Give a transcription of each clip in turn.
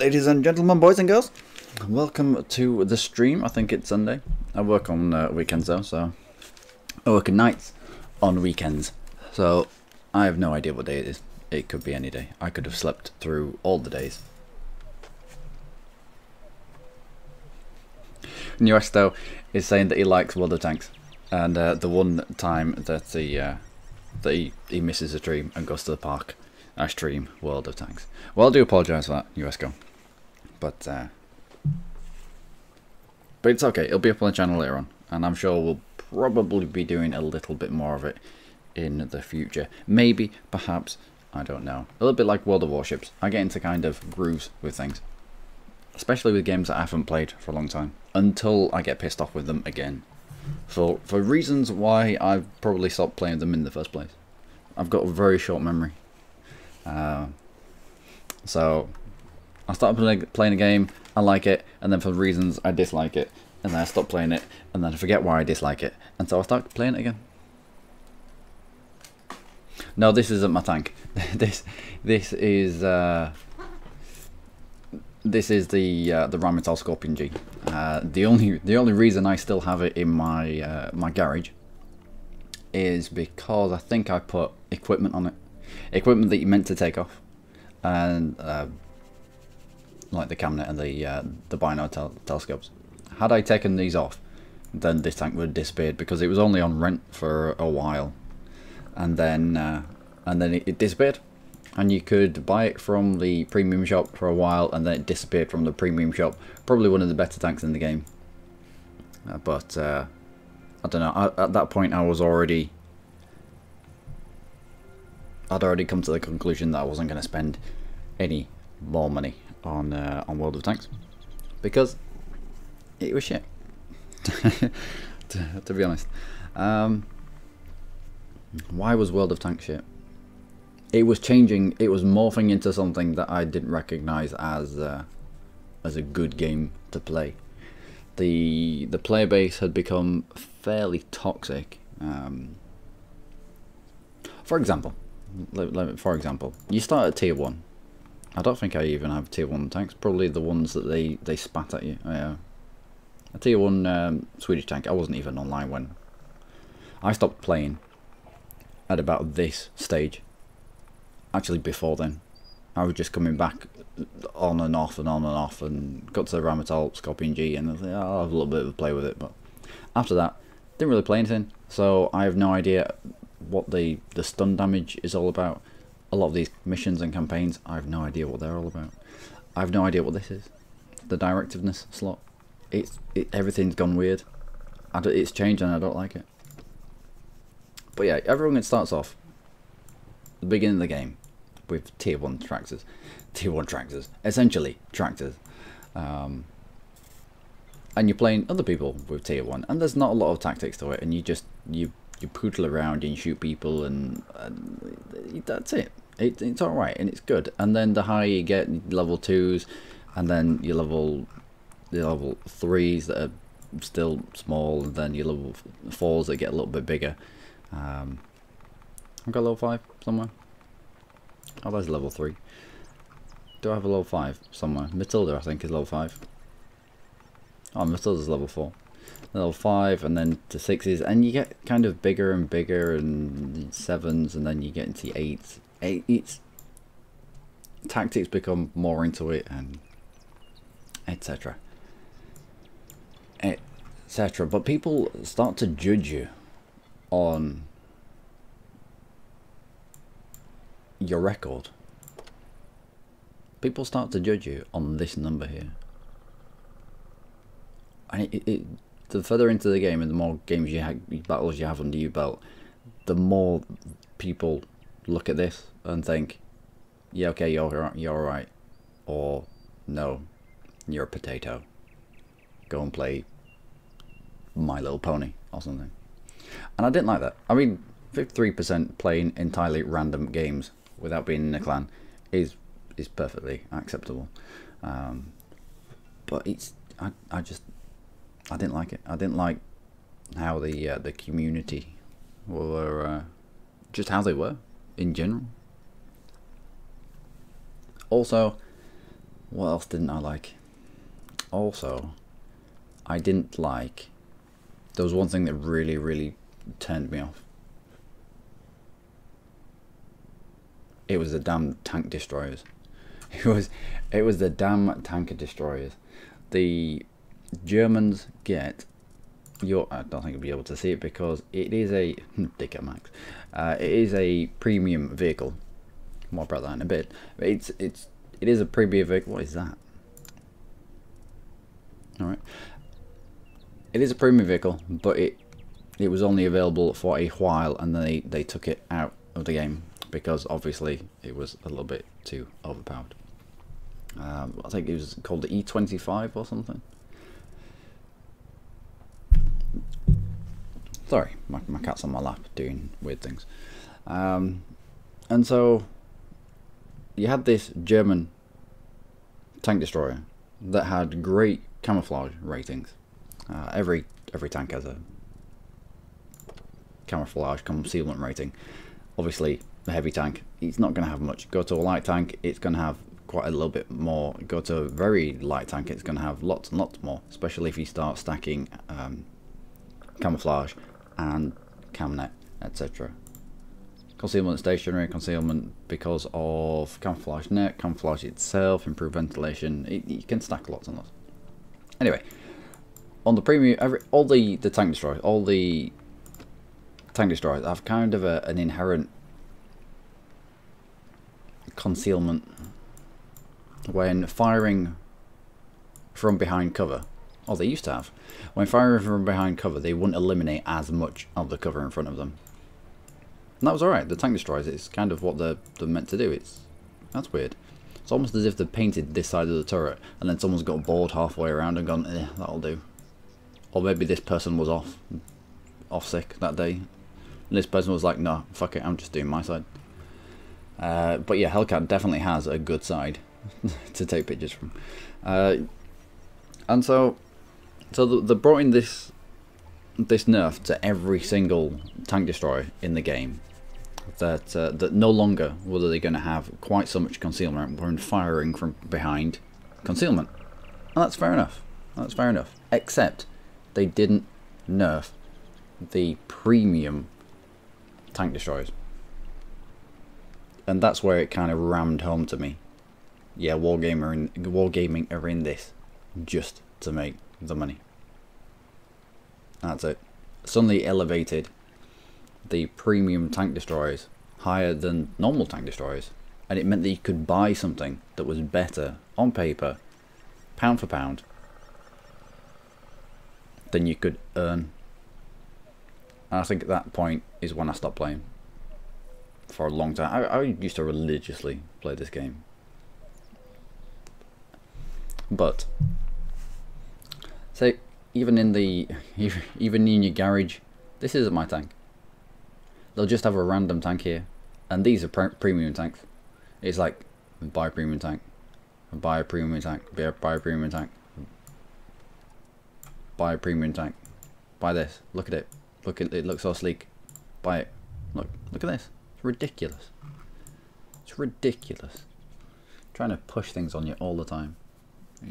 Ladies and gentlemen, boys and girls, welcome to the stream. I think it's Sunday. I work on weekends though, so I work at nights on weekends. So I have no idea what day it is. It could be any day. I could have slept through all the days. Nuesto is saying that he likes World of Tanks, and the one time that he misses a stream and goes to the park, I stream World of Tanks. Well, I do apologise for that, Nuesco. But it's okay. It'll be up on the channel later on, and I'm sure we'll probably be doing a little bit more of it in the future. Maybe, perhaps, I don't know. A little bit like World of Warships. I get into kind of grooves with things, especially with games that I haven't played for a long time, until I get pissed off with them again, for reasons why I've probably stopped playing them in the first place. I've got a very short memory, so I started playing a game, I like it, and then for reasons I dislike it, and then I stop playing it, and then I forget why I dislike it, and so I start playing it again. No, this isn't my tank. this is the Rheinmetall Scorpion G. The only reason I still have it in my my garage is because I think I put equipment on it, equipment that you meant to take off, and like the camnet and the bino telescopes. Had I taken these off, then this tank would have disappeared, because it was only on rent for a while, and then it disappeared. And you could buy it from the premium shop for a while, and then it disappeared from the premium shop. Probably one of the better tanks in the game. But I don't know. At that point, I'd already come to the conclusion that I wasn't going to spend any more money on World of Tanks, because it was shit. to be honest, why was World of Tanks shit? It was changing. It was morphing into something that I didn't recognize as a good game to play. The player base had become fairly toxic. For example, you start at tier 1. I don't think I even have tier 1 tanks. Probably the ones that they spat at you. A tier 1 Swedish tank. I wasn't even online when I stopped playing at about this stage. Actually, before then, I was just coming back on and off and on and off, and got to the Rheinmetall Scorpion G, and I was like, oh, I'll have a little bit of a play with it. But after that, didn't really play anything, so I have no idea what the stun damage is all about. A lot of these missions and campaigns, I have no idea what they're all about. I have no idea what this is. The directiveness slot, everything's gone weird. It's changed and I don't like it. But yeah, everyone starts off at the beginning of the game with tier 1 tractors. Essentially tractors. And you're playing other people with tier 1, and there's not a lot of tactics to it, and you poodle around and shoot people, and that's it. It's alright, and it's good. And then the higher you get, level 2s, and then your level 3s that are still small, and then your level 4s that get a little bit bigger. I've got level 5 somewhere. Oh, there's level 3. Do I have a level 5 somewhere? Matilda, I think, is level 5. Oh, Matilda's level 4. Level 5, and then to 6s, and you get kind of bigger and bigger, and 7s, and then you get into 8s. Tactics become more into it, and etc. etc. But people start to judge you on your record. People start to judge you on this number here, and the further into the game and the more games battles you have under your belt, the more people look at this and think, yeah, okay, you're alright, or no, you're a potato, go and play My Little Pony or something. And I didn't like that. I mean, 53% playing entirely random games without being in a clan is perfectly acceptable, but I didn't like it. I didn't like how the community were, just how they were in general. Also, What else didn't I like? Also, I didn't like... There was one thing that really, really turned me off. It was the damn tank destroyers. It was the damn tanker destroyers. The Germans get... I don't think you'll be able to see it because it is a... Dickhead Max. It is a premium vehicle. More about that in a bit. But it is a premium vehicle. What is that? Alright. It is a premium vehicle, but it was only available for a while, and then they took it out of the game because obviously it was a little bit too overpowered. I think it was called the E25 or something. Sorry, my cat's on my lap doing weird things. And so you had this German tank destroyer that had great camouflage ratings. Every tank has a camouflage concealment rating. Obviously, the heavy tank, it's not going to have much. Go to a light tank, it's going to have quite a little bit more. Go to a very light tank, it's going to have lots and lots more, especially if you start stacking camouflage and camnet, etc. Concealment stationary, concealment because of camouflage net, camouflage itself, improved ventilation. You can stack lots and lots. Anyway, on the premium, all the tank destroyers, all the tank destroyers have kind of an inherent concealment when firing from behind cover. Oh, they used to have. When firing from behind cover, they wouldn't eliminate as much of the cover in front of them. And that was alright. The tank destroyers, it's kind of what they're meant to do. That's weird. It's almost as if they've painted this side of the turret and then someone's got bored halfway around and gone, that'll do. Or maybe this person was off sick that day. And this person was like, no, fuck it, I'm just doing my side. But yeah, Hellcat definitely has a good side to take pictures from. And so they brought in this nerf to every single tank destroyer in the game. That no longer were they going to have quite so much concealment when firing from behind concealment. And that's fair enough. That's fair enough. Except they didn't nerf the premium tank destroyers. And that's where it kind of rammed home to me. Yeah, Wargaming are in this just to make the money. That's it. Suddenly elevated the premium tank destroyers higher than normal tank destroyers, and it meant that you could buy something that was better on paper, pound for pound, than you could earn. And I think at that point is when I stopped playing for a long time. I used to religiously play this game, but say even in your garage, this isn't my tank. They'll just have a random tank here, and these are premium tanks. It's like buy a premium tank, buy a premium tank, buy a premium tank, buy a premium tank, buy this. Look at it. Look at it. Looks so sleek. Buy it. Look at this. It's ridiculous. It's ridiculous. Trying to push things on you all the time.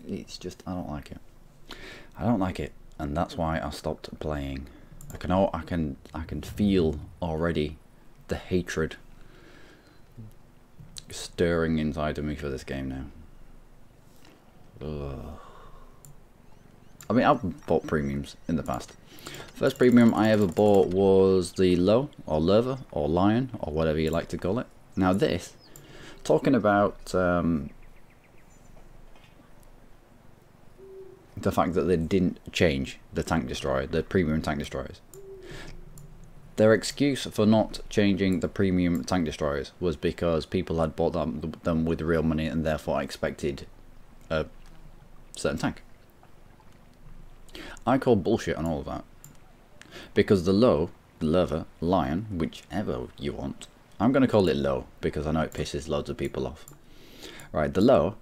It's just, I don't like it. I don't like it, and that's why I stopped playing. I can feel already the hatred stirring inside of me for this game now. Ugh. I mean, I've bought premiums in the past. First premium I ever bought was the Low, or Lerva, or Lion, or whatever you like to call it. Now this, talking about the fact that they didn't change the tank destroyer, the premium tank destroyers. Their excuse for not changing the premium tank destroyers was because people had bought them with real money and therefore expected a certain tank. I call bullshit on all of that. Because the Low, the Lerva, Lion, whichever you want, I'm going to call it Low because I know it pisses loads of people off. Right, the Low,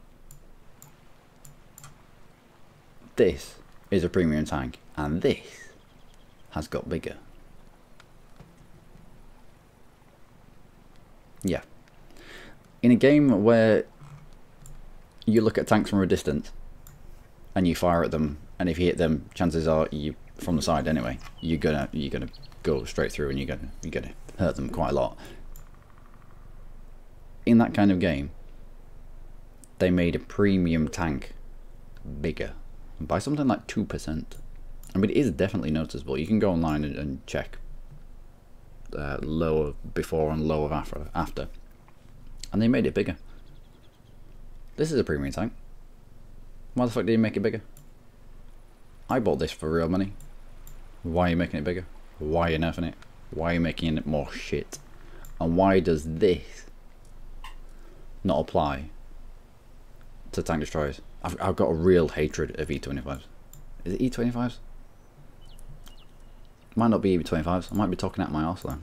this is a premium tank, and this has got bigger. Yeah. In a game where you look at tanks from a distance and you fire at them, and if you hit them, chances are you from the side anyway, you're gonna go straight through and you're gonna hurt them quite a lot. In that kind of game, they made a premium tank bigger by something like 2%. I mean, it is definitely noticeable. You can go online and check lower before and lower after, and they made it bigger. This is a premium tank. Why the fuck did you make it bigger? I bought this for real money. Why are you making it bigger? Why are you nerfing it? Why are you making it more shit? And why does this not apply to tank destroyers? I've got a real hatred of E25s. Is it E25s? Might not be E25s. I might be talking out my arse though.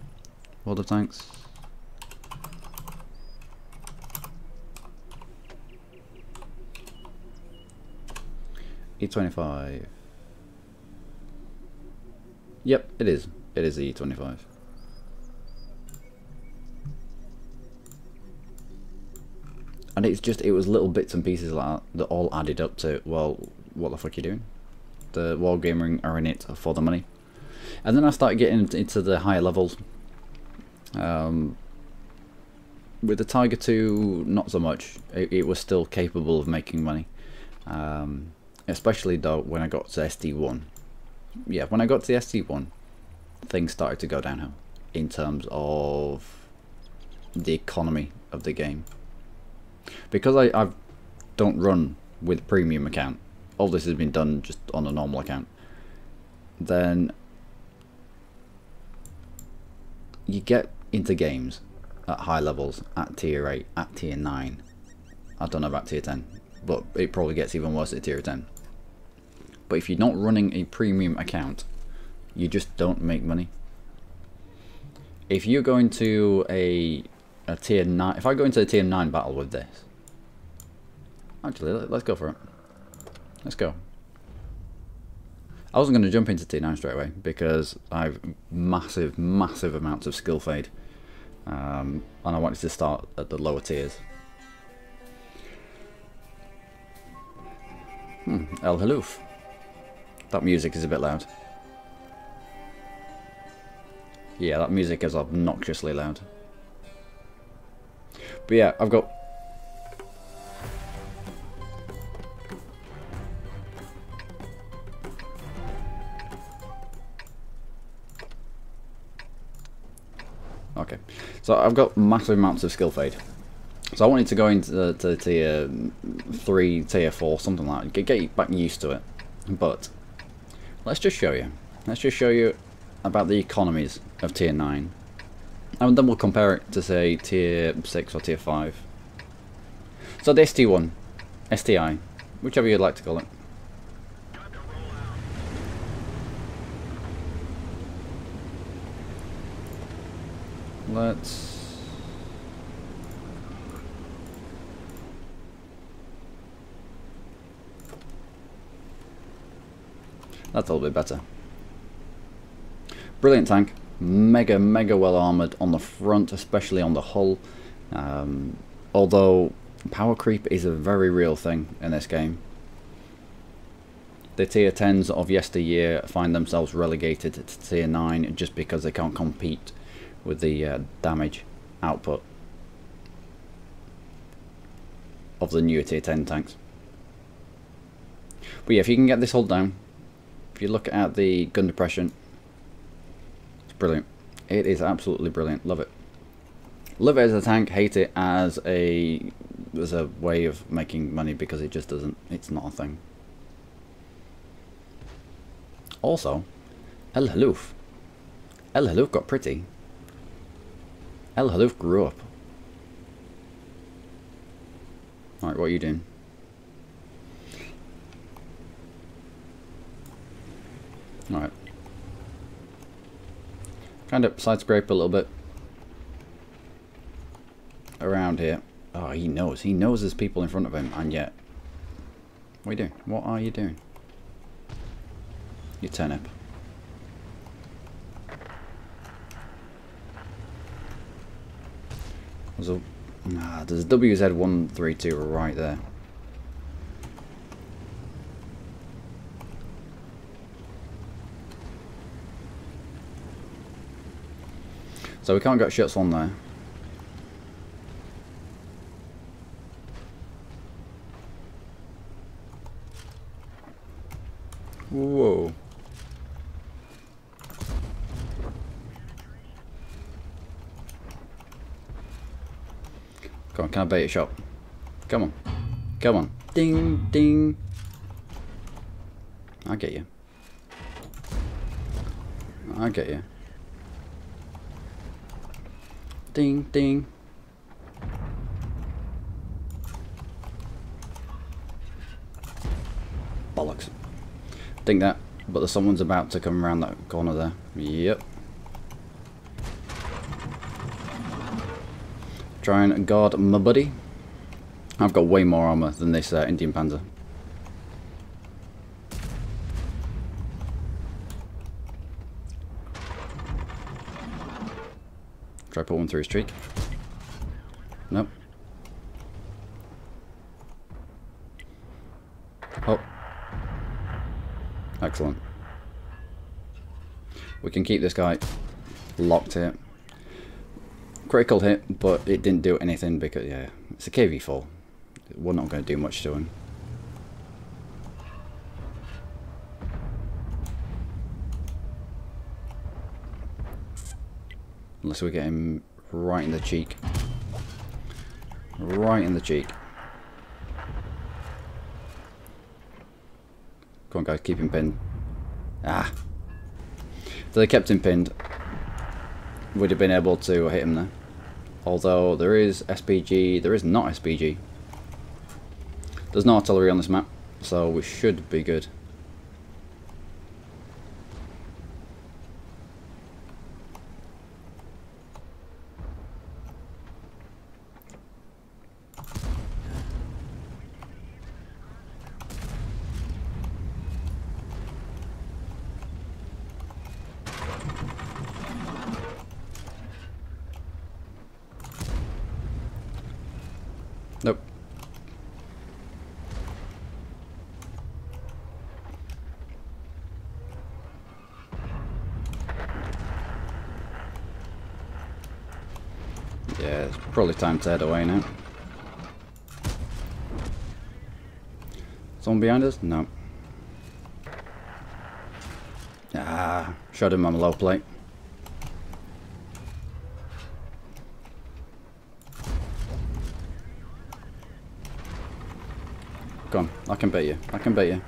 World of Tanks. E25. Yep, it is. It is the E25. And it's just, it was little bits and pieces like that that all added up to, well, what the fuck are you doing? The Wargaming are in it for the money. And then I started getting into the higher levels. With the Tiger 2, not so much. It was still capable of making money. Especially though when I got to SD1. Yeah, when I got to the SD1, things started to go downhill in terms of the economy of the game. Because I don't run with premium account, all this has been done just on a normal account, then you get into games at high levels, at tier 8, at tier 9. I don't know about tier 10, but it probably gets even worse at tier 10. But if you're not running a premium account, you just don't make money. If you're going to a tier 9, if I go into a tier 9 battle with this, actually let's go for it. Let's go. I wasn't going to jump into tier 9 straight away because I've massive amounts of skill fade, and I wanted to start at the lower tiers. El Haloof. That music is a bit loud. Yeah, that music is obnoxiously loud. But yeah, I've got... Okay, so I've got massive amounts of skill fade. So I wanted to go into tier 3, tier 4, something like that. Get back used to it. But let's just show you. Let's just show you about the economies of tier 9. And then we'll compare it to, say, tier 6 or tier 5. So the ST1, STI, whichever you'd like to call it. Let's... That's a little bit better. Brilliant tank. Mega well armoured on the front, especially on the hull. Although power creep is a very real thing in this game. The tier 10s of yesteryear find themselves relegated to tier 9 just because they can't compete with the damage output of the newer tier 10 tanks. But yeah, if you can get this hull down, if you look at the gun depression, it's brilliant. It is absolutely brilliant. Love it. Love it as a tank, hate it as a way of making money because it just doesn't, it's not a thing. Also, El Haloof. El Haloof got pretty. El Haloof grew up. Alright, what are you doing? Alright. Kind of side scrape a little bit around here. Oh, he knows. He knows there's people in front of him, and yet... What are you doing? What are you doing? You turnip. There's a WZ-132 right there. So we can't get shots on there. Whoa. Come on, can I bait a shot? Come on. Come on. Ding, ding. I get you. I get you. Ding, ding. Bollocks. Think that, but someone's about to come around that corner there. Yep. Try and guard my buddy. I've got way more armor than this Indian Panzer. Try put one through his cheek. Nope. Oh. Excellent. We can keep this guy locked here. Critical hit, but it didn't do anything because, yeah, it's a KV-4. We're not going to do much to him. Unless we get him right in the cheek. Right in the cheek. Come on guys, keep him pinned. Ah. So they kept him pinned. Would have been able to hit him there. Although there is SPG, there is not SPG. There's no artillery on this map, so we should be good. Nope. Yeah, it's probably time to head away now. Someone behind us? No. Ah, shot him on a low plate. Go on, I can bait you. I can bait you.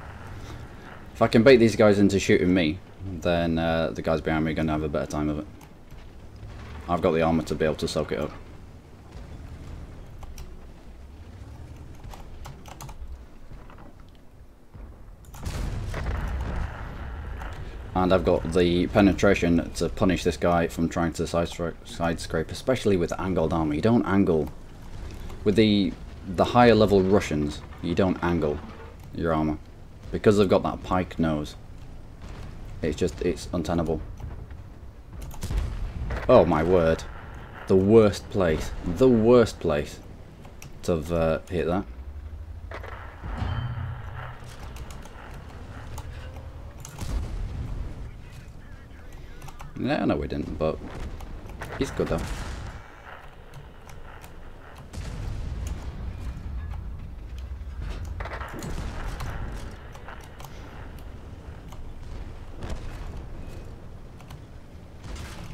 If I can bait these guys into shooting me, then the guys behind me are going to have a better time of it. I've got the armor to be able to soak it up. And I've got the penetration to punish this guy from trying to side scrape, especially with angled armor. You don't angle. With the higher level Russians, you don't angle your armor. Because they've got that pike nose. It's untenable. Oh my word. The worst place to have hit that. Yeah, no we didn't, but he's good though.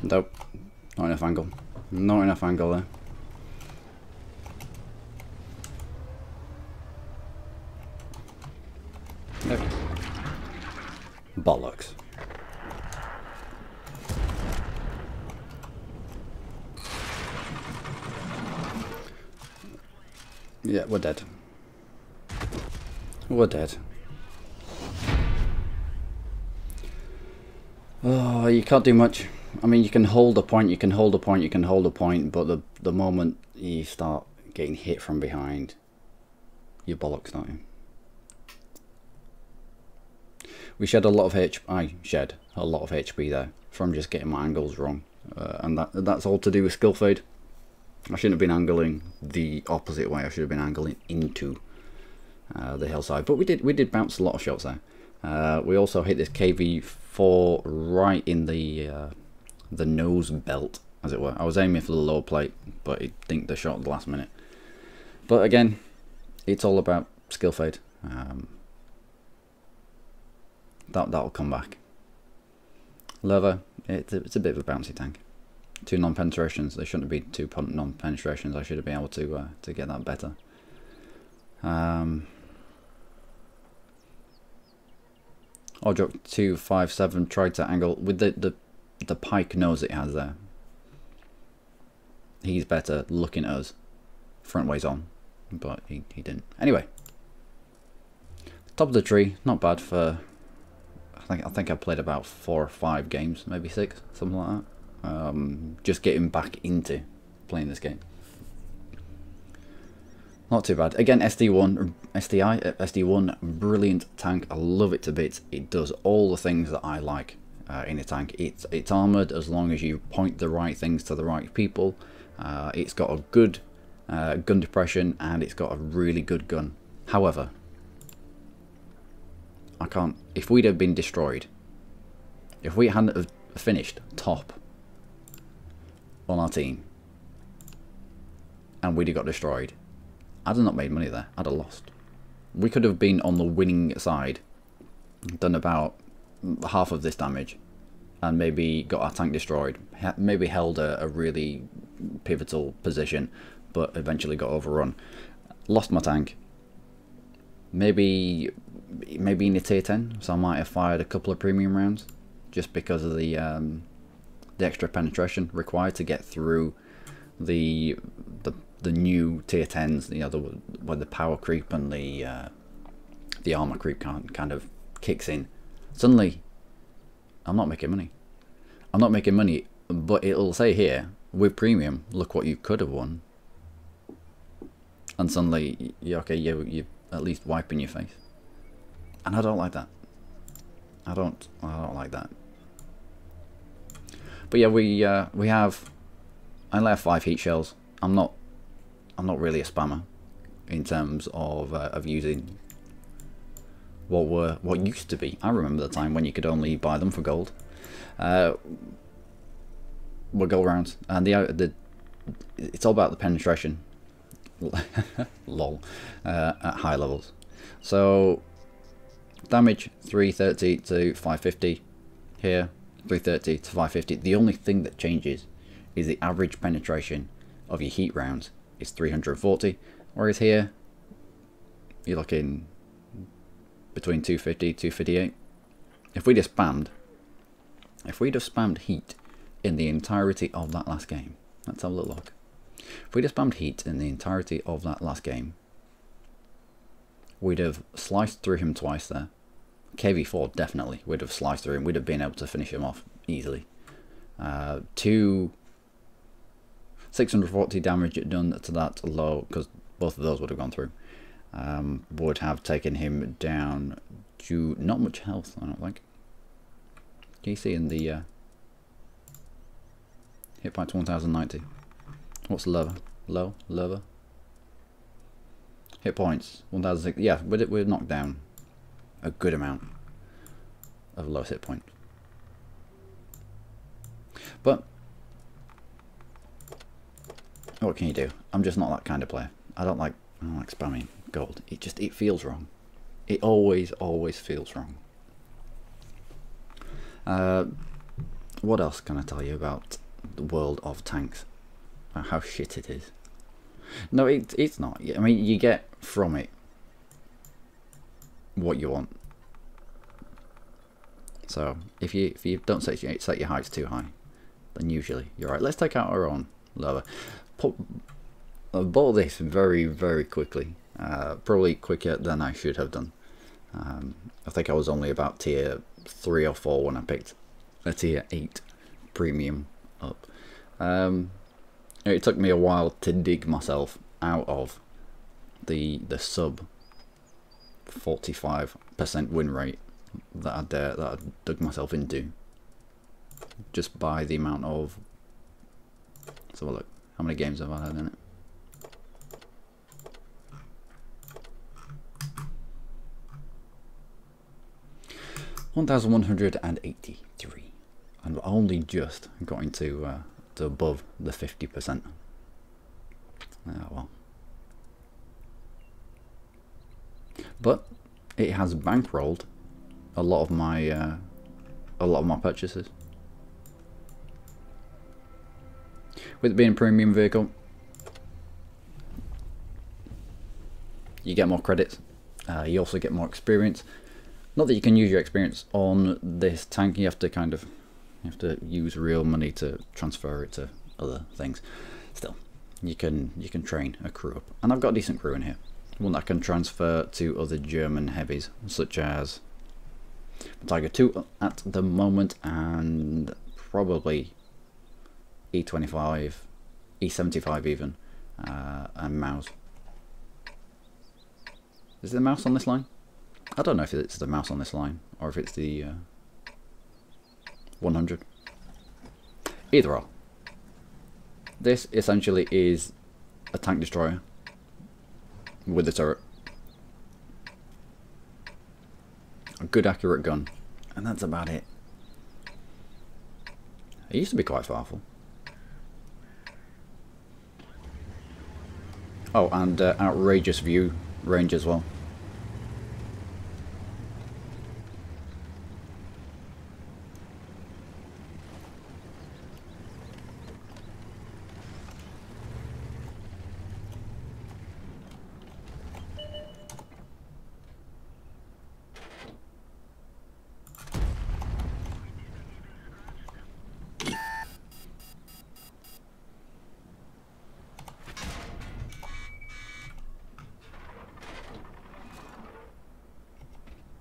Nope, not enough angle. Not enough angle there. Nope. Bollocks. Yeah, we're dead. We're dead. Oh, you can't do much. I mean, you can hold a point, you can hold a point, you can hold a point, but the moment you start getting hit from behind, you're bollocks, don't you? We shed a lot of I shed a lot of HP there from just getting my angles wrong, and that's all to do with skill fade. I shouldn't have been angling the opposite way. I should have been angling into the hillside, but we did bounce a lot of shots there. We also hit this KV-4 right in the nose belt as it were. I was aiming for the lower plate, but it dinked the shot at the last minute. But again, it's all about skill fade. That'll come back. Leather, it's a bit of a bouncy tank. 2 non-penetrations. There shouldn't be 2 non-penetrations. I should have been able to get that better. Odrok 257 tried to angle with the pike nose it has there. He's better looking at us front ways on, but he didn't. Anyway, top of the tree, not bad for. I think I played about 4 or 5 games, maybe 6, something like that. Just getting back into playing this game. Not too bad. Again, SD1, brilliant tank. I love it to bits. It does all the things that I like in a tank. It's armoured as long as you point the right things to the right people. It's got a good gun depression, and it's got a really good gun. However, I can't. If we'd have been destroyed, if we hadn't have finished top on our team, and we'd have got destroyed, I'd have not made money there. I'd have lost. We could have been on the winning side, done about half of this damage, and maybe got our tank destroyed. Maybe held a really pivotal position, but eventually got overrun. Lost my tank. Maybe in a tier 10, so I might have fired a couple of premium rounds, just because of the extra penetration required to get through the new tier 10s, you know, where the power creep and the armor creep kind of kicks in. Suddenly, I'm not making money. I'm not making money, but it'll say here, with premium, look what you could have won. And suddenly, you're at least wiping your face. And I don't like that. I don't like that. But yeah, we have. I only have 5 heat shells. I'm not really a spammer in terms of using what used to be. I remember the time when you could only buy them for gold. We'll go around, and it's all about the penetration. Lol. At high levels. So damage 330 to 550 here, 330 to 550. The only thing that changes is the average penetration of your heat rounds is 340, whereas here you're looking between 250 258. If we'd have spammed heat in the entirety of that last game, let's have a little look. If we'd have spammed heat in the entirety of that last game, we'd have sliced through him twice there. KV4 definitely, we'd have sliced through him. We'd have been able to finish him off easily. 640 damage done to that low, because both of those would have gone through. Would have taken him down to not much health, I don't think. Can you see in the hit points 1090? What's lower? Lower? Hit points 1006. Yeah, we're knocked down a good amount of lowest hit point. But what can you do? I'm just not that kind of player. I don't like spamming gold. It feels wrong. It always feels wrong. What else can I tell you about the world of tanks? How shit it is. No, it's not. I mean, you get from it what you want. So if you don't set your heights too high, then usually you're right. Let's take out our own lower. I bought this very, very quickly. Probably quicker than I should have done. I think I was only about tier 3 or 4 when I picked a tier 8 premium up. It took me a while to dig myself out of the sub 45% win rate that I dug myself into, just by the amount of. Let's have a look. How many games have I had in it? (1,183), and only just got into to above the 50%. Ah, well. But it has bankrolled a lot of my purchases. With it being a premium vehicle, you get more credits. You also get more experience. Not that you can use your experience on this tank. You have to use real money to transfer it to other things. Still, you can train a crew up, and I've got a decent crew in here. One that I can transfer to other German heavies, such as Tiger II at the moment, and probably E25, E75 even, and Maus. Is there a mouse on this line? I don't know if it's the mouse on this line or if it's the 100. Either or. This essentially is a tank destroyer with a turret. A good accurate gun. And that's about it. It used to be quite powerful. Oh, and outrageous view range as well.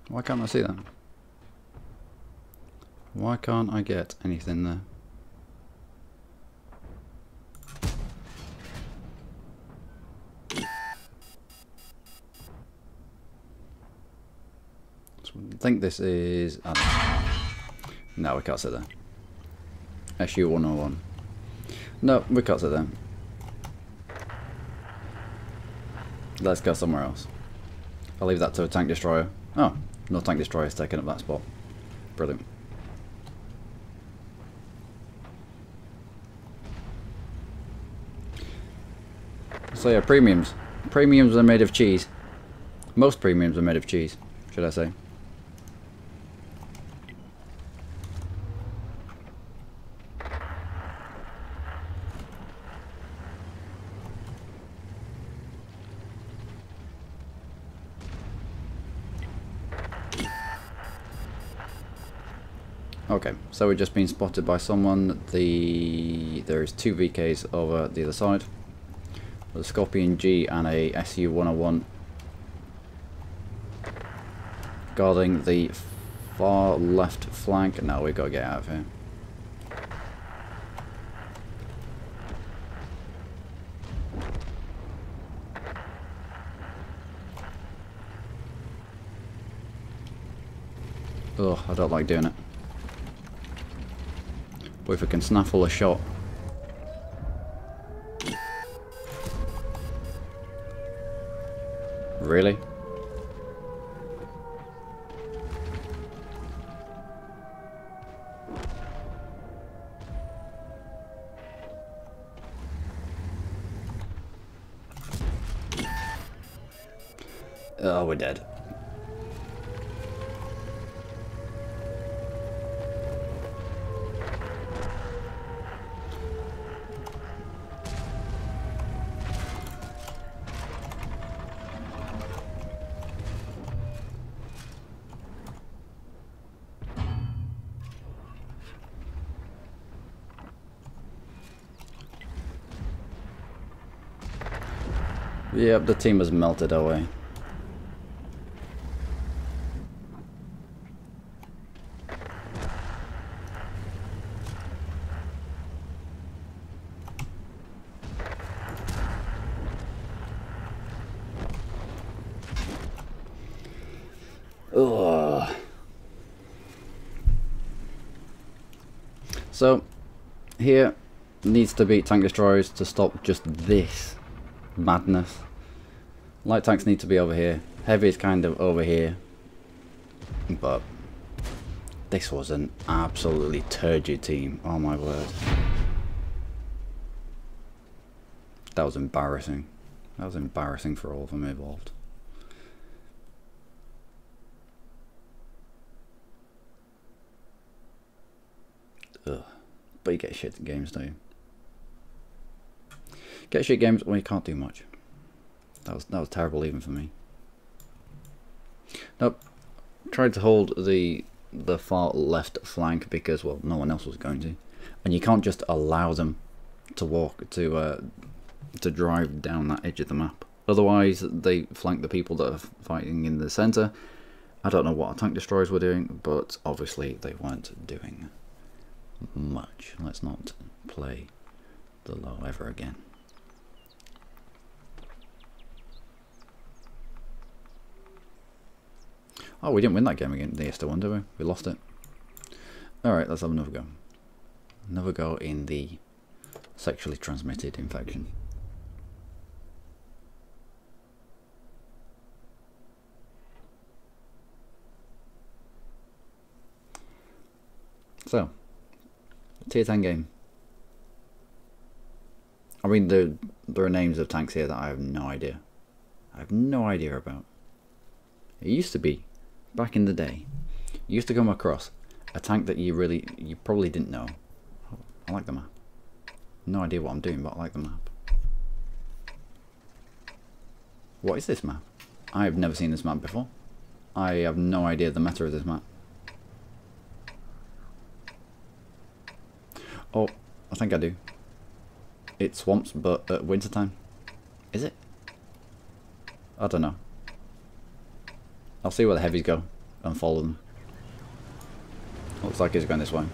Why can't I see that? Why can't I get anything there? So I think this is... no, we can't sit there. SU-101. No, we can't sit there. Let's go somewhere else. I'll leave that to a tank destroyer. Oh, no tank destroyer's taking up that spot. Brilliant. So yeah, premiums. Premiums are made of cheese. Most premiums are made of cheese, should I say. Okay, so we've just been spotted by someone. There is 2 VKs over the other side. A Scorpion G and a SU-101 guarding the far left flank. Now we've got to get out of here. Ugh, I don't like doing it. But if we can snaffle a shot. Really? Oh, we're dead. Yep, the team has melted away. Ugh. So, here needs to be tank destroyers to stop just this madness. Light tanks need to be over here. Heavy is kind of over here. But this was an absolutely turgid team. Oh my word. That was embarrassing. That was embarrassing for all of them involved. Ugh. But you get shit games, don't you? Get shit games when you can't do much. That was terrible even for me. Nope. Tried to hold the far left flank because, well, no one else was going to, and you can't just allow them to walk to drive down that edge of the map. Otherwise, they flank the people that are fighting in the centre. I don't know what our tank destroyers were doing, but obviously they weren't doing much. Let's not play the low ever again. Oh, we didn't win that game against the ESTA1, did we? We lost it. Alright, let's have another go. Another go in the sexually transmitted infection. So, tier 10 game. I mean, there are names of tanks here that I have no idea. I have no idea about. It used to be, back in the day, you used to come across a tank that you probably didn't know. Oh, I like the map. No idea what I'm doing, but I like the map. What is this map? I have never seen this map before. I have no idea the meta of this map. Oh, I think I do. It's swamps, but at winter time. Is it? I don't know. I'll see where the heavies go and follow them. Looks like he's going this way.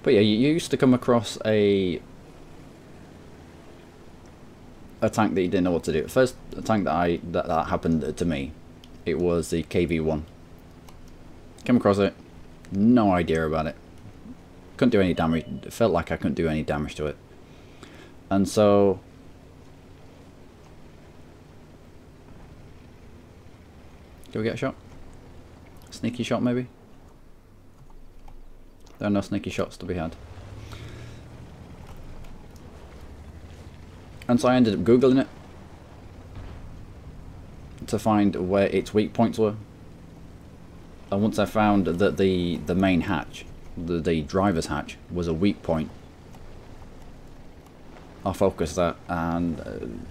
But yeah, you used to come across a tank that you didn't know what to do. First tank that happened to me, it was the KV-1. Came across it, no idea about it. Couldn't do any damage. It felt like I couldn't do any damage to it. And so do we get a shot? Sneaky shot maybe? There are no sneaky shots to be had. And so I ended up Googling it to find where its weak points were. And once I found that the main hatch, the driver's hatch, was a weak point, I focused that, and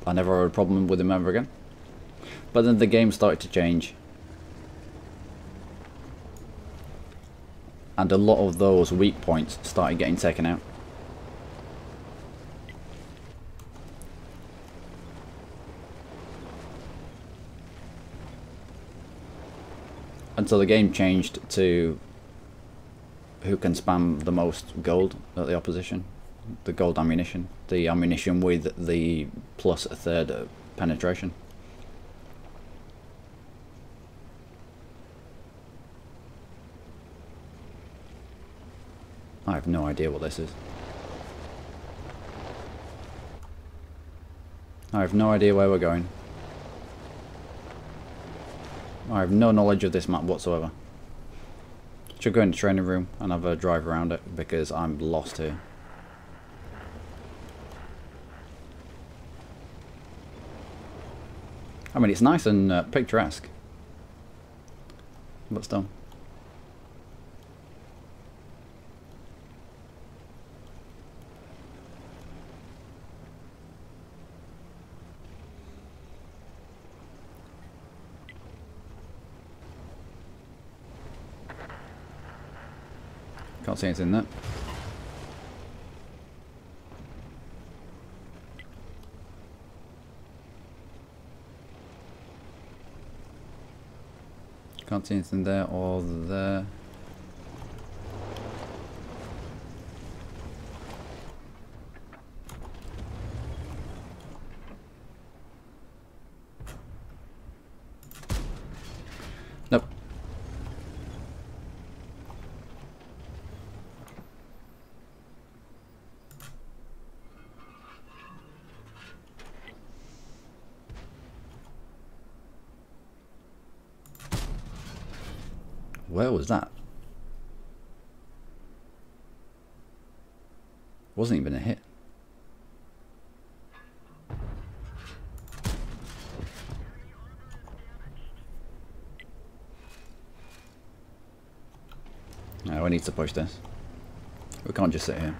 I never had a problem with him ever again. But then the game started to change, and a lot of those weak points started getting taken out. Until the game changed to who can spam the most gold at the opposition. The gold ammunition. The ammunition with the plus a third penetration. I have no idea what this is. I have no idea where we're going. I have no knowledge of this map whatsoever. Should go in the training room and have a drive around it because I'm lost here. I mean, it's nice and picturesque, but still. Can't see anything there. Can't see anything there or there. Nope. Where was that? Wasn't even a hit. No, we need to push this. We can't just sit here.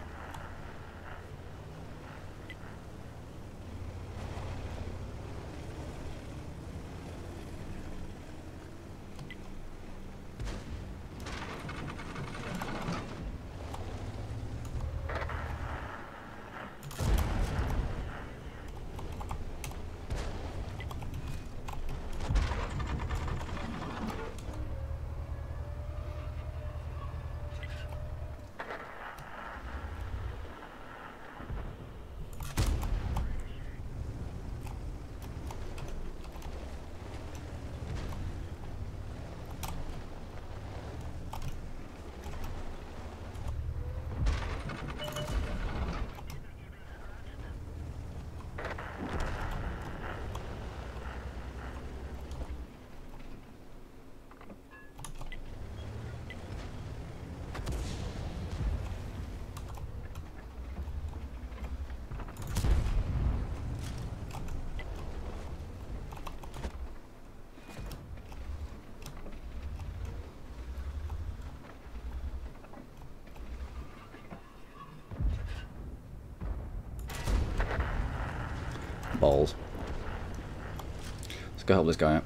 Balls. Let's go help this guy out.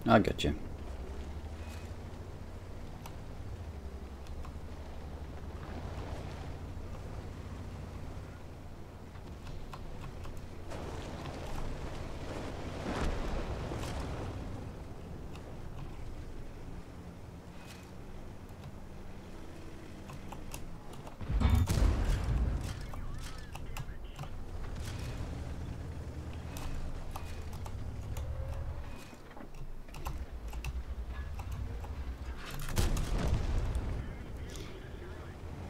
I get you.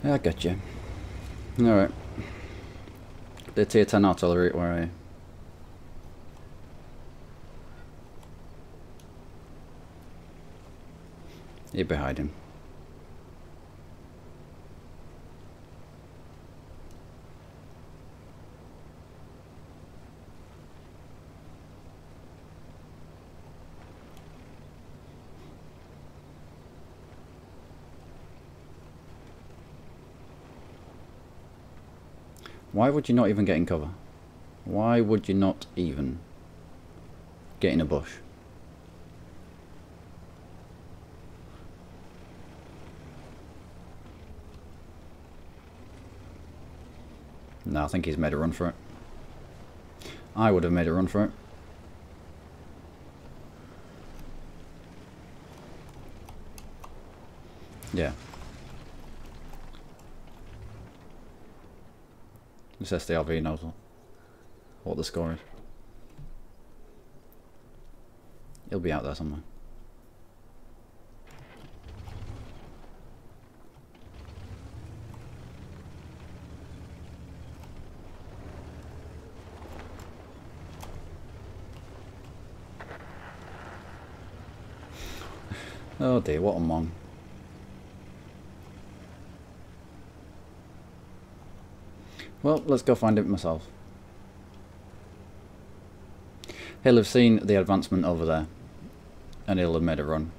Yeah, I get you. Alright. The tier 10 artillery, where are you? You're behind him. Why would you not even get in cover? Why would you not even get in a bush? No, I think he's made a run for it. I would have made a run for it. Yeah. This SDRV knows what the score is. He'll be out there somewhere. Oh dear, what a mong. Well, let's go find it myself. He'll have seen the advancement over there, and he'll have made a run.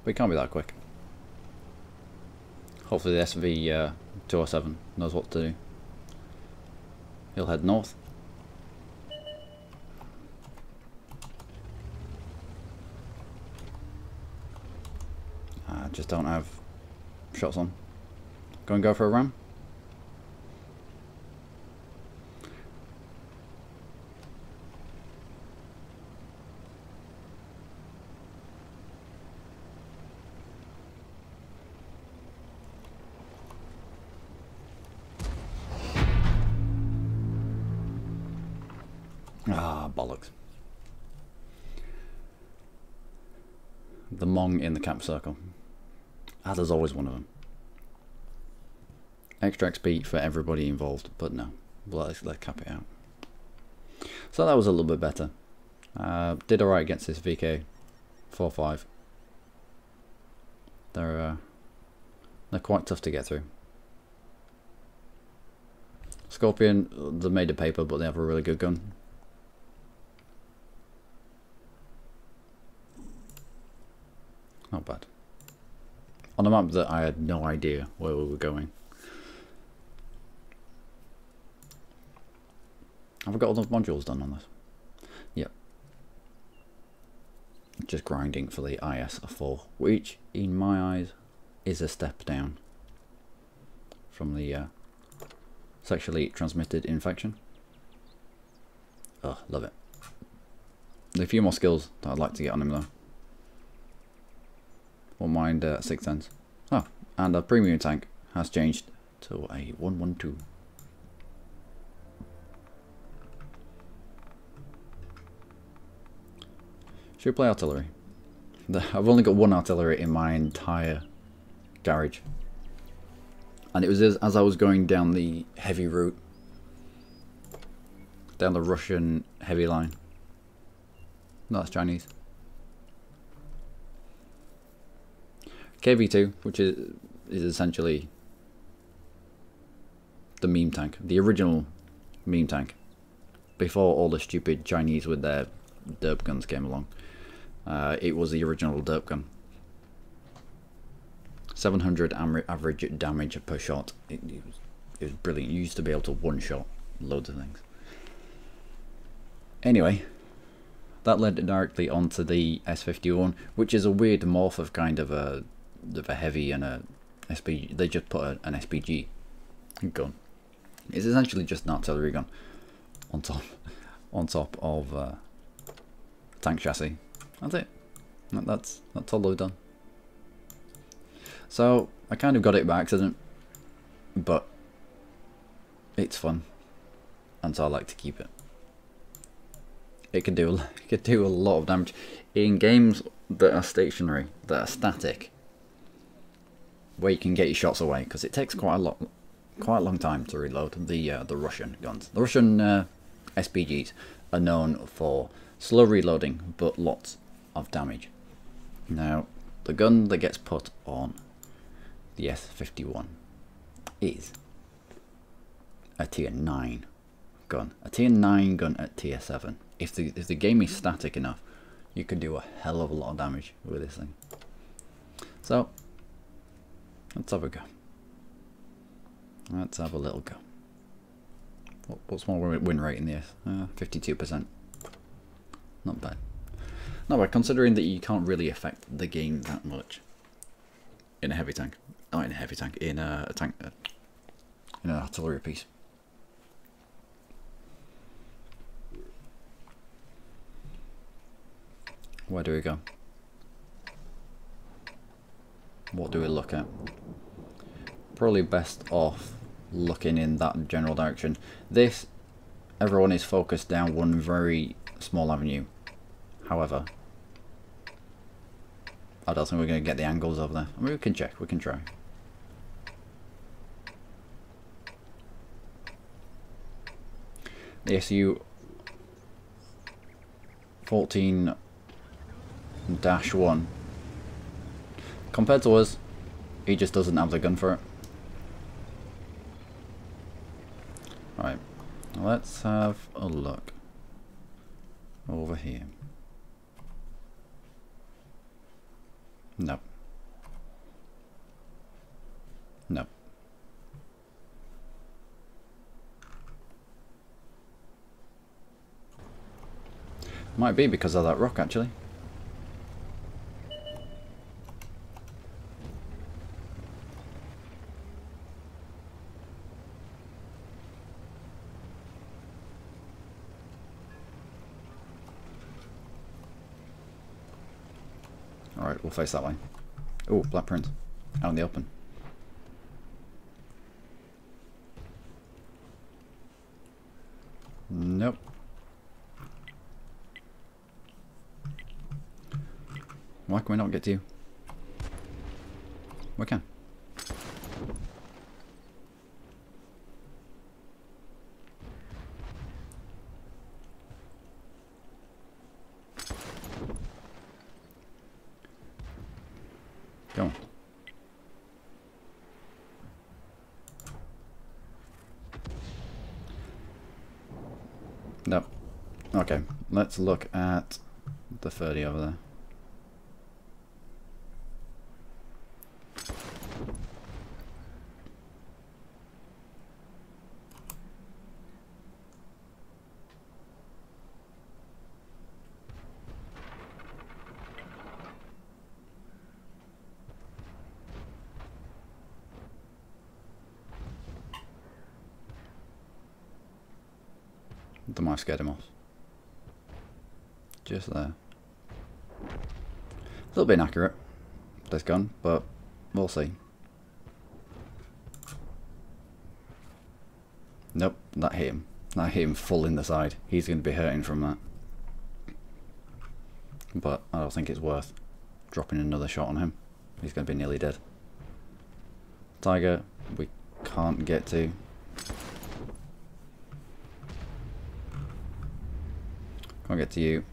But he can't be that quick. Hopefully the SV-207 knows what to do. He'll head north. I just don't have shots on. Go for a ram. Ah, bollocks. The Mong in the cap circle. Ah, there's always one of them. Extra XP for everybody involved, but no. Let's cap it out. So that was a little bit better. Did alright against this VK 4-5. They're quite tough to get through. Scorpion, they're made of paper, but they have a really good gun. Not bad. On a map that I had no idea where we were going. Have I got all those modules done on this? Yep. Just grinding for the IS-4, which in my eyes is a step down from the sexually transmitted infection. Oh, love it. There are a few more skills that I'd like to get on him though. Won't mind 6th Sense. Oh, and our premium tank has changed to a 112. Should we play artillery? I've only got one artillery in my entire garage. And it was as I was going down the heavy route. Down the Russian heavy line. No, that's Chinese. KV-2, which is essentially the meme tank. The original meme tank. Before all the stupid Chinese with their derp guns came along. It was the original derp gun. 700 average damage per shot. It was brilliant. You used to be able to one-shot loads of things. Anyway, that led directly onto the S51, which is a weird morph of kind of a heavy and a SPG. They just put an SPG gun. It's essentially just an artillery gun on top of tank chassis. That's it. That's all they've done. So I kind of got it by accident, but it's fun, and so I like to keep it. It can do a lot of damage in games that are stationary, that are static, where you can get your shots away, because it takes quite a long time to reload the Russian guns. The Russian SPGs are known for slow reloading, but lots of damage. Now, the gun that gets put on the S51 is a tier 9 gun. A tier 9 gun at tier 7. If the game is static enough, you can do a hell of a lot of damage with this thing. So, let's have a go. Let's have a little go. What's my win rate in this? 52%. Not bad. Not bad, considering that you can't really affect the game that much in a heavy tank. Not in a heavy tank, in a tank, in an artillery piece. Where do we go? What do we look at? Probably best off looking in that general direction. This, everyone is focused down one very small avenue. However, I don't think we're going to get the angles over there. I mean, we can check, we can try. The SU 14-1 compared to us, he just doesn't have the gun for it. Right, let's have a look over here. Nope. Nope. Might be because of that rock, actually. Alright, we'll face that way. Oh, black print. Out in the open. Nope. Why can we not get to you? We can. Go on. Nope. Okay, let's look at the 30 over there. The might scared him off. Just there. A little bit inaccurate, this gun, but we'll see. Nope, that hit him. That hit him full in the side. He's going to be hurting from that. But I don't think it's worth dropping another shot on him. He's going to be nearly dead. Tiger, we can't get to. Can't get to you.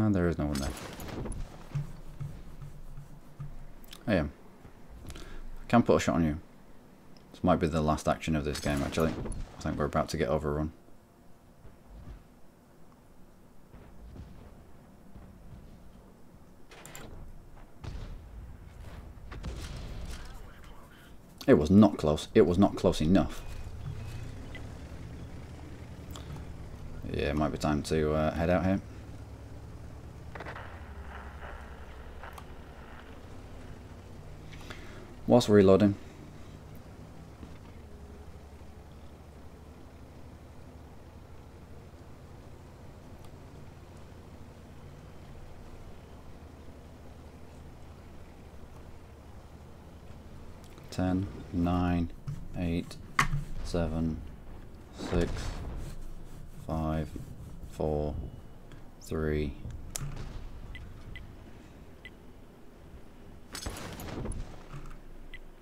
There is no one there. I am. I can put a shot on you. This might be the last action of this game, actually. I think we're about to get overrun. It was not close. It was not close enough. Yeah, it might be time to head out here. Whilst reloading. Ten, 9, 8, 7, 6, 5, 4, 3.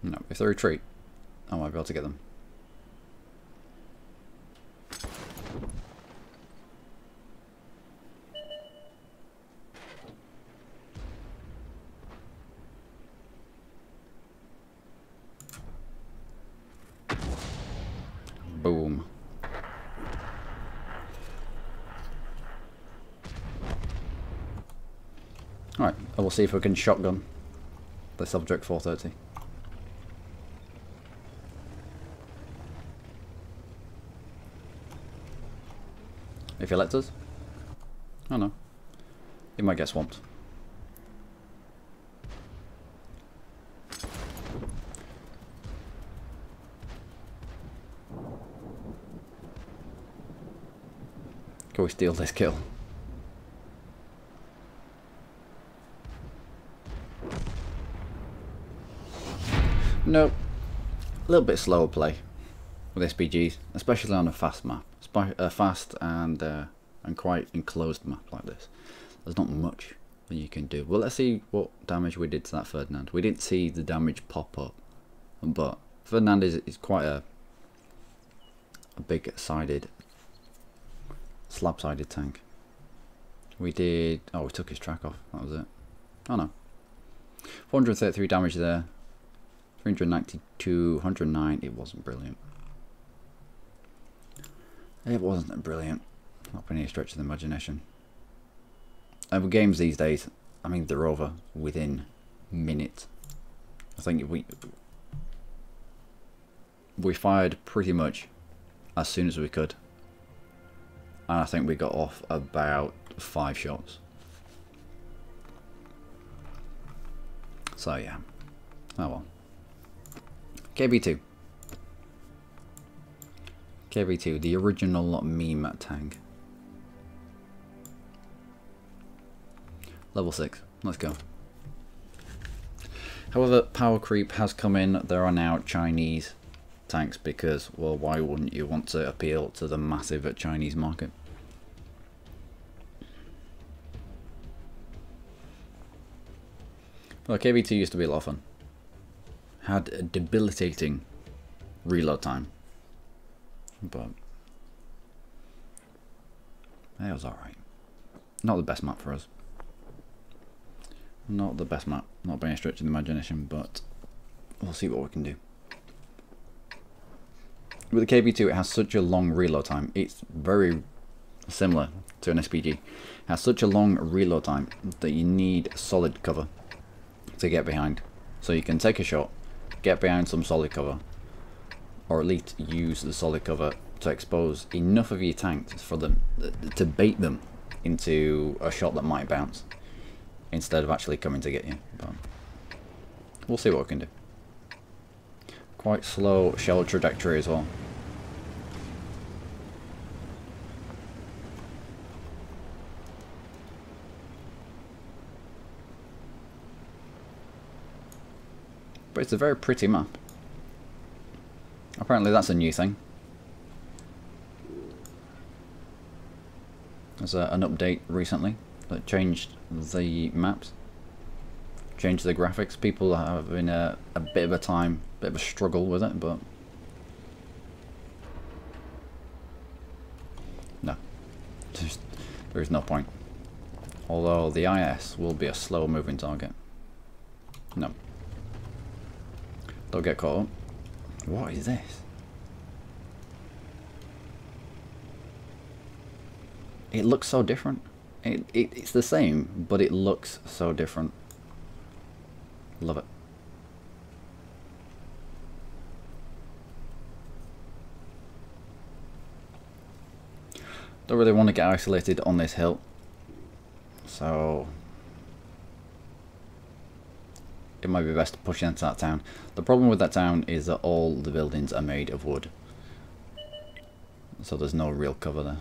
No, if they retreat, I might be able to get them. Boom. Alright, I will see if we can shotgun the subject 430. If he lets us. Oh no. He might get swamped. Can we steal this kill? Nope. A little bit slower play with SPGs, especially on a fast map. Fast and quite enclosed map like this. There's not much that you can do. Well, let's see what damage we did to that Ferdinand. We didn't see the damage pop up, but Ferdinand is quite a big sided, slab sided tank. We did. Oh, we took his track off. That was it. Oh no. 433 damage there. 392, 109. It wasn't brilliant. It wasn't brilliant. Not by any stretch of the imagination. And with games these days, I mean, they're over within minutes. I think we fired pretty much as soon as we could. And I think we got off about 5 shots. So yeah. Oh well. KB2. KV2, the original meme tank. Level 6, let's go. However, power creep has come in. There are now Chinese tanks because, well, why wouldn't you want to appeal to the massive Chinese market? Well, KV2 used to be a lot of fun. Had a debilitating reload time, but it was alright. Not the best map for us. Not the best map, not by any stretch of the imagination, but we'll see what we can do. With the KV2, it has such a long reload time. It's very similar to an SPG. It has such a long reload time that you need solid cover to get behind. So you can take a shot, get behind some solid cover, or at least use the solid cover to expose enough of your tanks for them to bait them into a shot that might bounce instead of actually coming to get you. But we'll see what we can do. Quite slow shell trajectory as well. But it's a very pretty map. Apparently that's a new thing. There's an update recently that changed the maps, changed the graphics. People are having a bit of a time, bit of a struggle with it, but no, there is no point. Although the IS will be a slow moving target. No. Don't get caught up. What is this? It looks so different. It's the same, but it looks so different. Love it. Don't really want to get isolated on this hill, so it might be best to push into that town. The problem with that town is that all the buildings are made of wood, so there's no real cover there.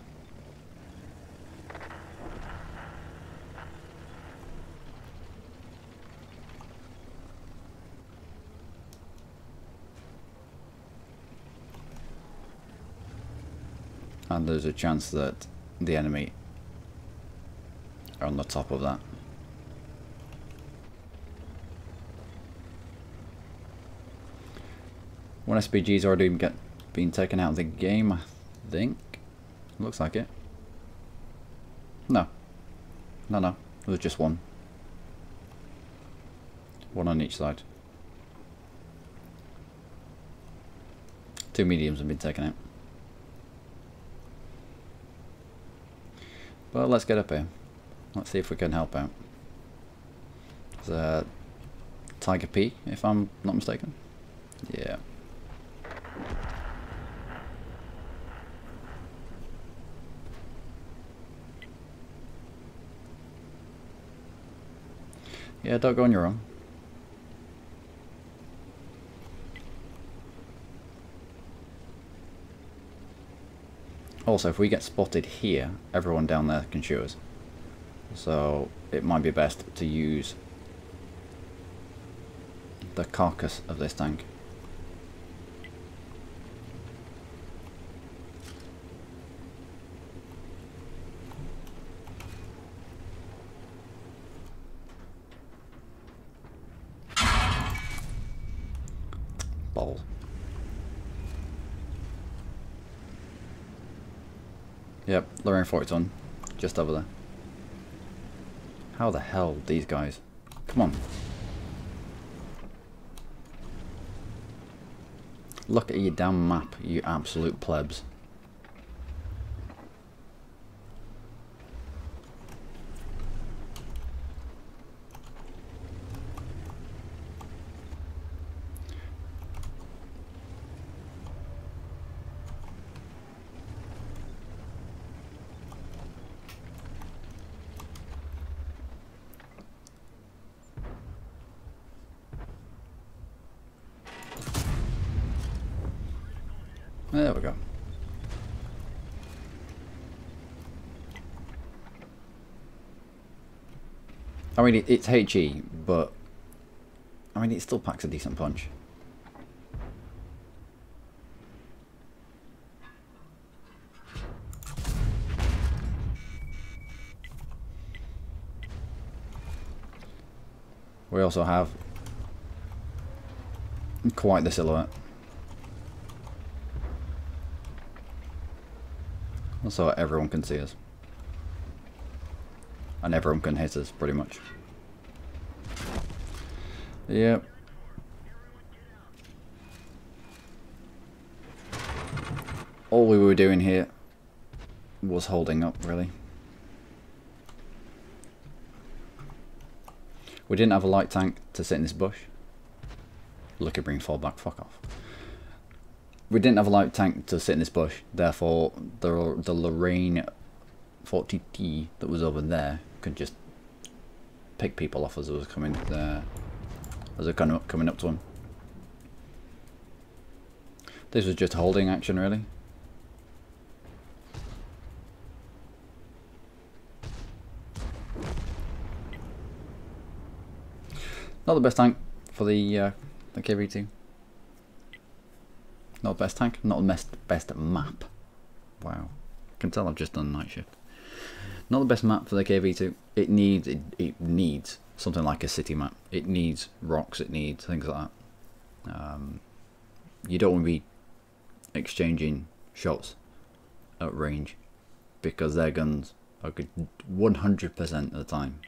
And there's a chance that the enemy are on the top of that. One SPG's already been taken out of the game, I think. Looks like it. No. No, no. It was just one. One on each side. Two mediums have been taken out. Well, let's get up here. Let's see if we can help out. There's a Tiger P, if I'm not mistaken. Yeah. Yeah, don't go on your own. Also, if we get spotted here, everyone down there can shoot us. So it might be best to use the carcass of this tank. Balls. Yep, Lorraine 40 ton, just over there. How the hell, these guys? Come on. Look at your damn map, you absolute plebs. There we go. I mean, it's HE, but I mean, it still packs a decent punch. We also have quite the silhouette. So everyone can see us. And everyone can hit us, pretty much. Yep. All we were doing here was holding up, really. We didn't have a light tank to sit in this bush. Look at bring fall back, fuck off. We didn't have a light tank to sit in this bush, therefore the Lorraine 40T that was over there could just pick people off as it was coming there, as it kind of coming up to him. This was just holding action, really. Not the best tank for the KV2. Not the best tank, not the best map. Wow, I can tell I've just done night shift. Not the best map for the KV2. It needs something like a city map. It needs rocks. It needs things like that. You don't want to be exchanging shots at range because their guns are 100% of the time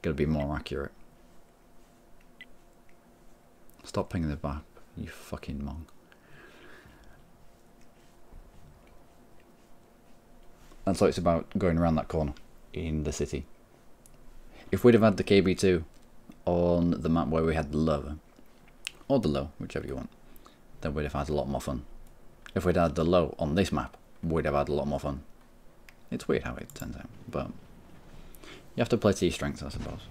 going to be more accurate. Stop pinging the map, you fucking mong. And so it's about going around that corner in the city. If we'd have had the KB2 on the map where we had the low, or the low, whichever you want, then we'd have had a lot more fun. If we'd had the low on this map, we'd have had a lot more fun. It's weird how it turns out, but you have to play to your strengths, I suppose.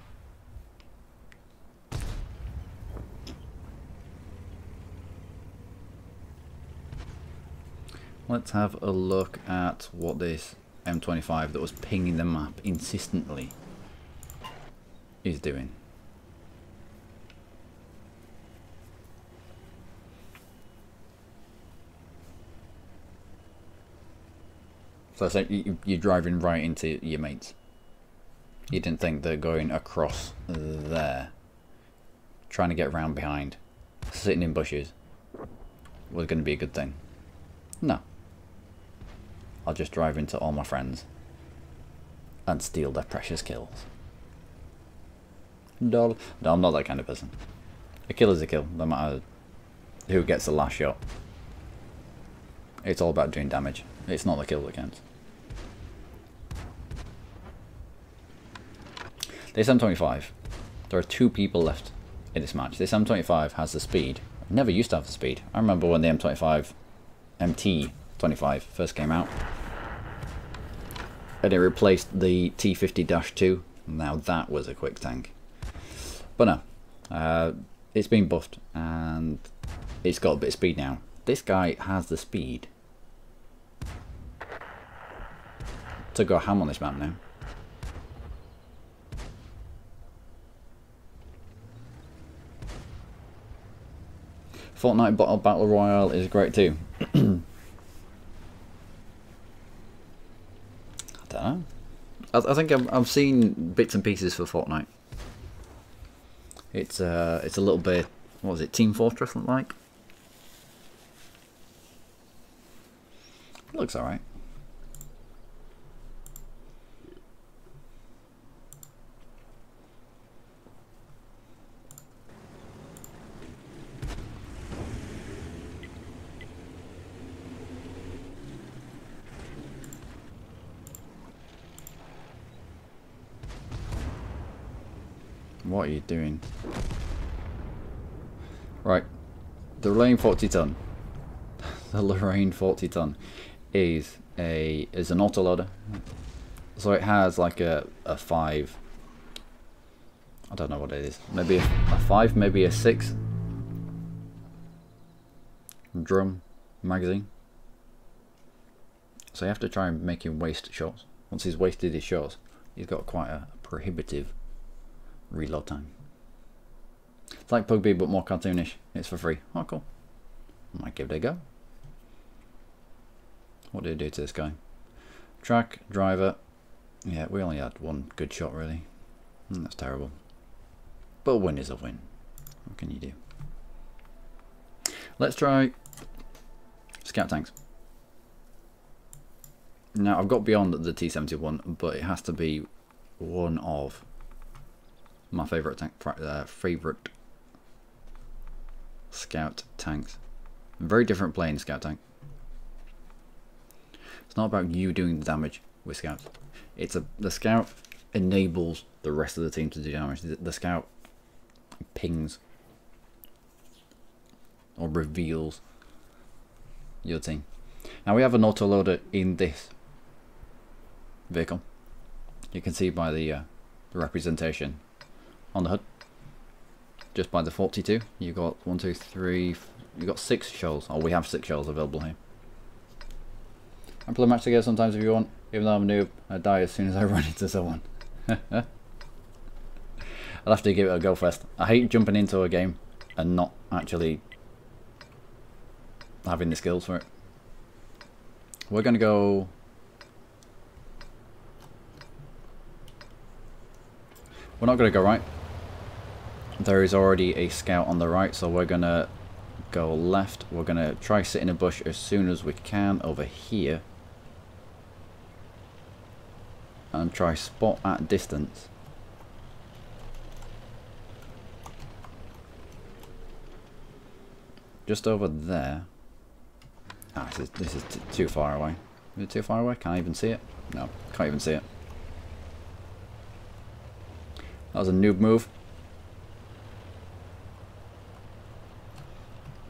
Let's have a look at what this M25 that was pinging the map insistently is doing. So it's like you're driving right into your mates. You didn't think that going across there, trying to get around behind, sitting in bushes, was going to be a good thing. No. I'll just drive into all my friends and steal their precious kills. No, I'm not that kind of person. A kill is a kill, no matter who gets the last shot. It's all about doing damage. It's not the kill that counts. This M25, there are 2 people left in this match. This M25 has the speed. It never used to have the speed. I remember when the M25 MT25 first came out and it replaced the T50-2. Now that was a quick tank, but no, it's been buffed and it's got a bit of speed now. This guy has the speed to go ham on this map now. Fortnite Battle Royale is great too. I don't know. I think I've seen bits and pieces for Fortnite. It's a little bit, what was it, Team Fortress like? It looks alright. What are you doing? Right, the Lorraine 40 ton. The Lorraine 40 ton is an autoloader. So it has like a 5. I don't know what it is. Maybe a 5, maybe a 6 drum magazine. So you have to try and make him waste shots. Once he's wasted his shots, he's got quite a prohibitive Reload time. It's like Pugby but more cartoonish. It's for free. Oh, cool. I might give it a go. What did it do to this guy? Track, driver. Yeah, we only had one good shot really. That's terrible. But a win is a win. What can you do? Let's try scout tanks. Now I've got beyond the T-71, but it has to be one of my favourite scout tanks. Very different playing scout tank. It's not about you doing the damage with scouts. It's the scout enables the rest of the team to do damage. The scout pings or reveals your team. Now we have an autoloader in this vehicle. You can see by the representation on the hood. Just by the 42, you got 1, 2, 3. You got 6 shells. Oh, we have 6 shells available here. I play match together sometimes if you want. Even though I'm a noob, I die as soon as I run into someone. I'll have to give it a go first. I hate jumping into a game and not actually having the skills for it. We're going to go... We're not going to go right. There is already a scout on the right, so we're going to go left. We're going to try sit in a bush as soon as we can over here. And try spot at distance. Just over there. Ah, this is too far away. Is it too far away? Can't even see it? No, can't even see it. That was a noob move.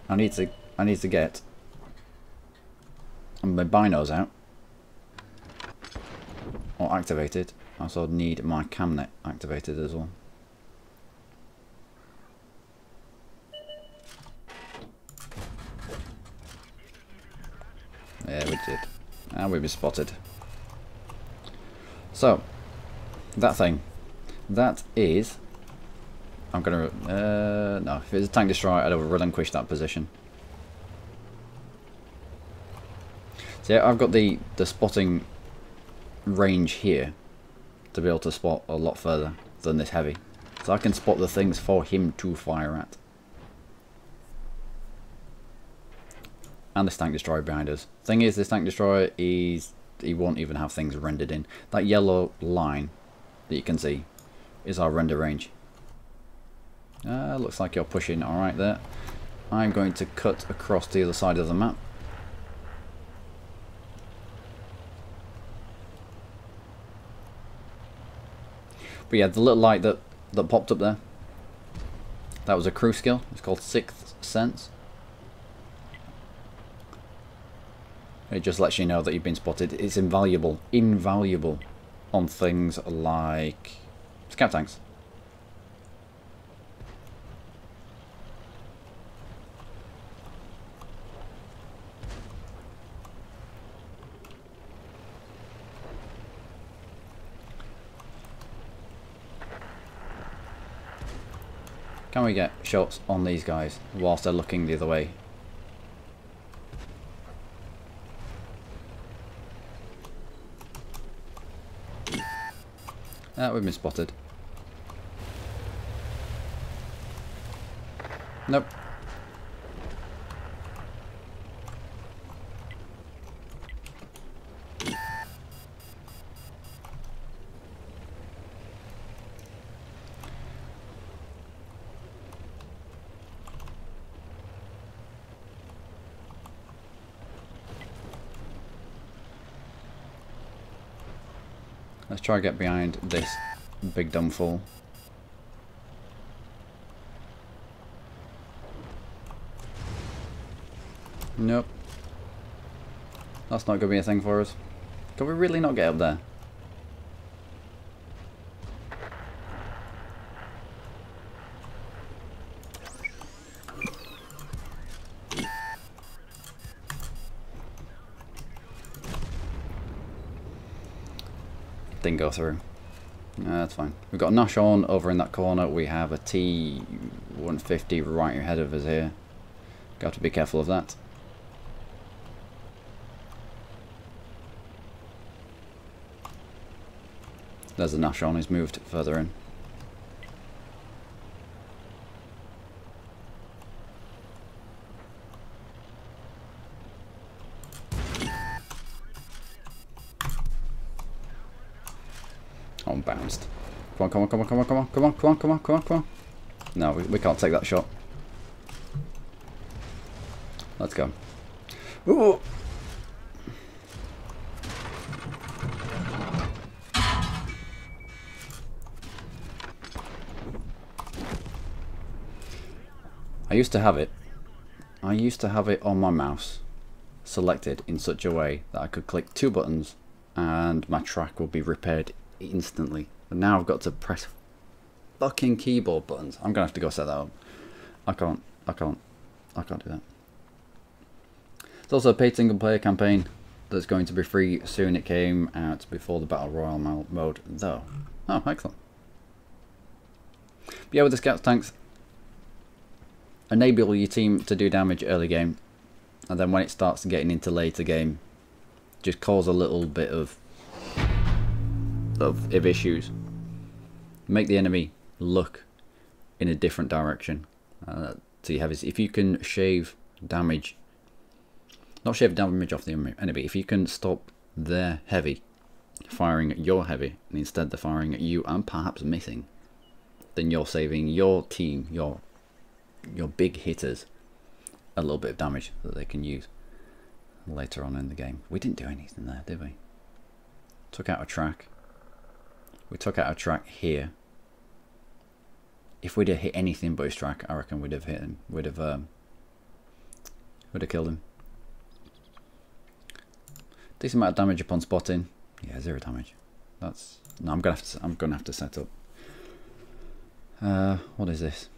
I need to get my binos out or activated. I also need my camnet activated as well. Yeah, we did. And we've been spotted. So, that thing. That is... I'm gonna... no, if it's a tank destroyer, I'd have relinquished that position. So yeah, I've got the spotting range here to be able to spot a lot further than this heavy. So I can spot the things for him to fire at. And this tank destroyer behind us. Thing is, this tank destroyer he won't even have things rendered in. That yellow line that you can see is our render range. Looks like you're pushing alright there. I'm going to cut across the other side of the map. But yeah, the little light that popped up there, that was a crew skill. It's called Sixth Sense. It just lets you know that you've been spotted. It's invaluable on things like scout tanks. Can we get shots on these guys whilst they're looking the other way? We've been spotted. Nope. Let's try to get behind this big dumb fool. Nope. That's not going to be a thing for us. Can we really not get up there? Didn't go through. That's fine. We've got a Nashorn over in that corner. We have a T-150 right ahead of us here. Got to be careful of that. There's the Nashorn. He's moved further in. Oh, I'm bounced. Come on, come on, come on, come on, come on, come on, come on, come on, come on, come on. No, we can't take that shot. Let's go. Ooh. I used to have it on my mouse selected in such a way that I could click 2 buttons and my track would be repaired instantly. But now I've got to press fucking keyboard buttons. I'm gonna have to go set that up. I can't do that. There's also a paid single player campaign that's going to be free soon. It came out before the Battle Royale mode though. Oh, excellent. But yeah, with the Scouts tanks, enable your team to do damage early game, and then when it starts getting into later game, just cause a little bit of issues. Make the enemy look in a different direction. So you have is, if you can shave damage, not shave damage off the enemy, if you can stop their heavy firing at your heavy and instead they're firing at you and perhaps missing, then you're saving your team, your big hitters, a little bit of damage that they can use later on in the game. We didn't do anything there, did we? Took out a track. We took out a track here. If we'd have hit anything but his track, I reckon we'd have hit him. Would have killed him. Decent amount of damage upon spotting. Yeah, 0 damage. That's no. I'm gonna have to set up. What is this?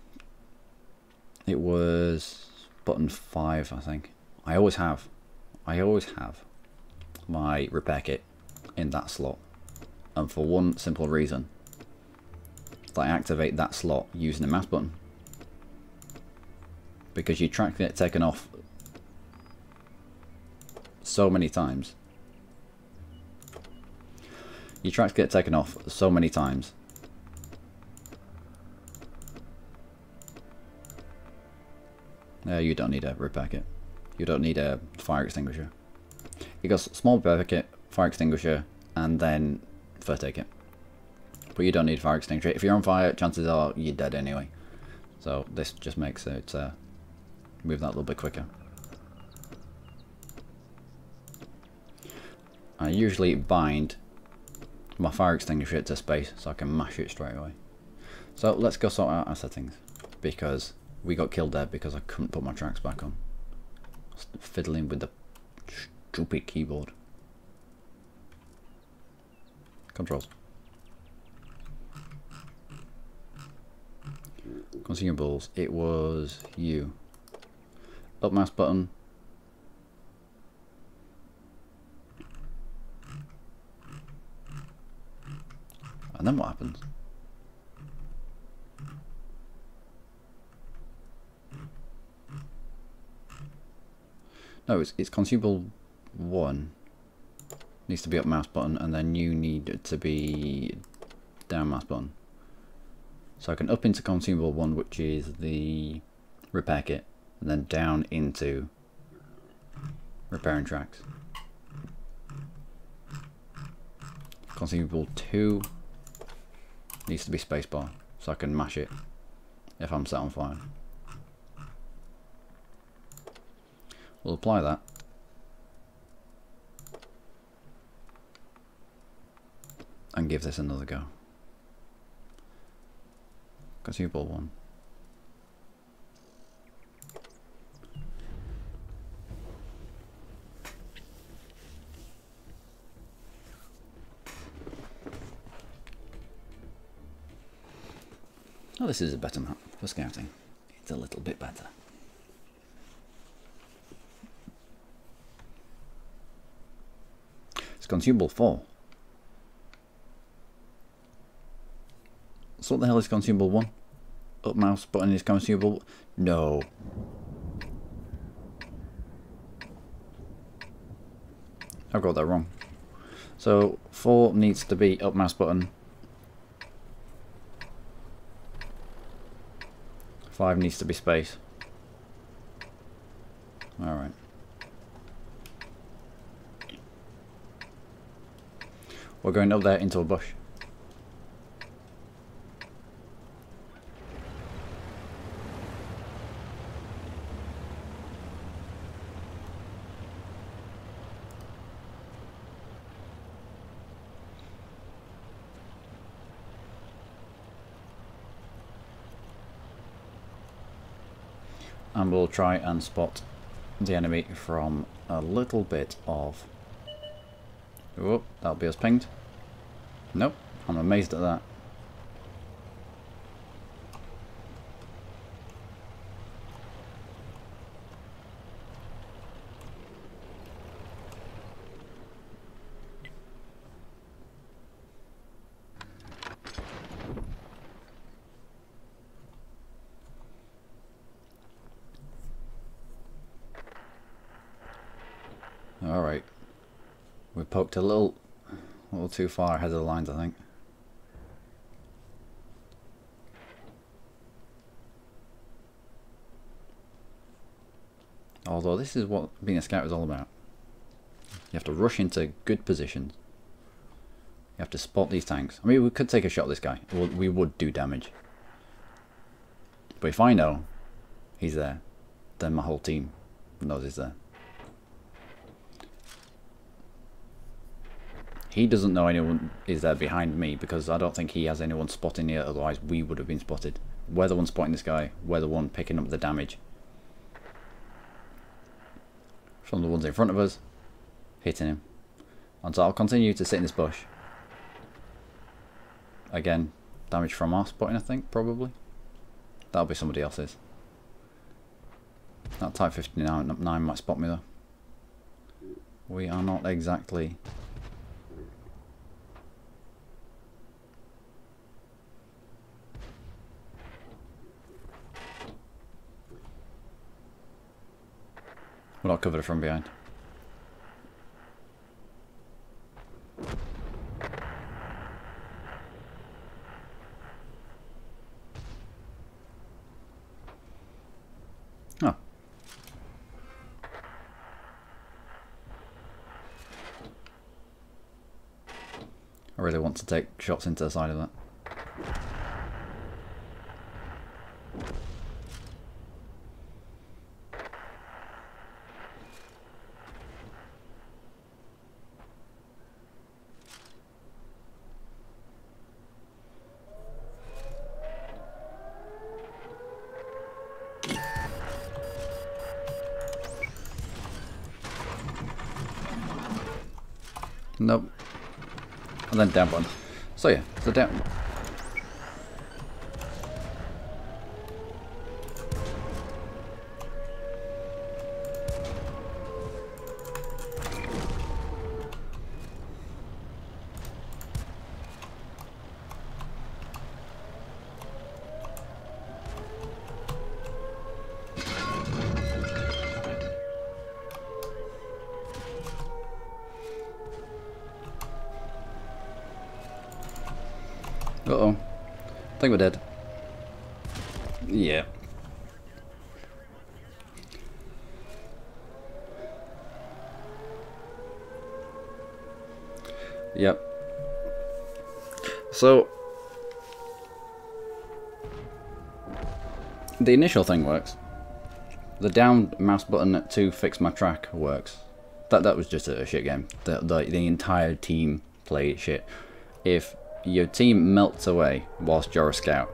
It was button 5, I think. I always have my repair kit in that slot, and for one simple reason. I activate that slot using the mouse button, because your track get taken off so many times. Your tracks get taken off so many times. You don't need a repair kit. You don't need a fire extinguisher. You got small repair kit, fire extinguisher, and then first aid kit. But you don't need a fire extinguisher. If you're on fire, chances are you're dead anyway. So this just makes it move that a little bit quicker. I usually bind my fire extinguisher to space so I can mash it straight away. So let's go sort out our settings, because we got killed there because I couldn't put my tracks back on. Fiddling with the stupid keyboard. Controls. Consumables. It was you. Up mouse button. And then what happens? No, it's consumable 1 needs to be up mouse button, and then you need to be down mouse button. So I can up into consumable 1, which is the repair kit, and then down into repairing tracks. Consumable 2 needs to be spacebar, so I can mash it if I'm set on fire. We'll apply that. And give this another go. Consumable 1. Oh, this is a better map for scouting. It's a little bit better. It's consumable 4. So what the hell is consumable 1? Up mouse button is consumable. No. I've got that wrong. So 4 needs to be up mouse button. 5 needs to be space. Alright. We're going up there into a bush. And we'll try and spot the enemy from a little bit of... Oh, that'll be us pinged. Nope, I'm amazed at that. Alright, we poked a little too far ahead of the lines, I think. Although this is what being a scout is all about. You have to rush into good positions. You have to spot these tanks. I mean, we could take a shot at this guy. We would do damage. But if I know he's there, then my whole team knows he's there. He doesn't know anyone is there behind me because I don't think he has anyone spotting here, otherwise we would have been spotted. We're the one spotting this guy, we're the one picking up the damage from the ones in front of us, hitting him. And so I'll continue to sit in this bush. Again, damage from our spotting, I think, probably. That'll be somebody else's. That Type 59 might spot me though. We are not exactly... We're not covered from behind. Oh. I really want to take shots into the side of that. Nope. And then down one. So yeah, the down. Uh-oh. I think we're dead. Yeah. Yep. So the initial thing works. The down mouse button to fix my track works. That was just a shit game. The entire team played shit. If your team melts away whilst you're a scout,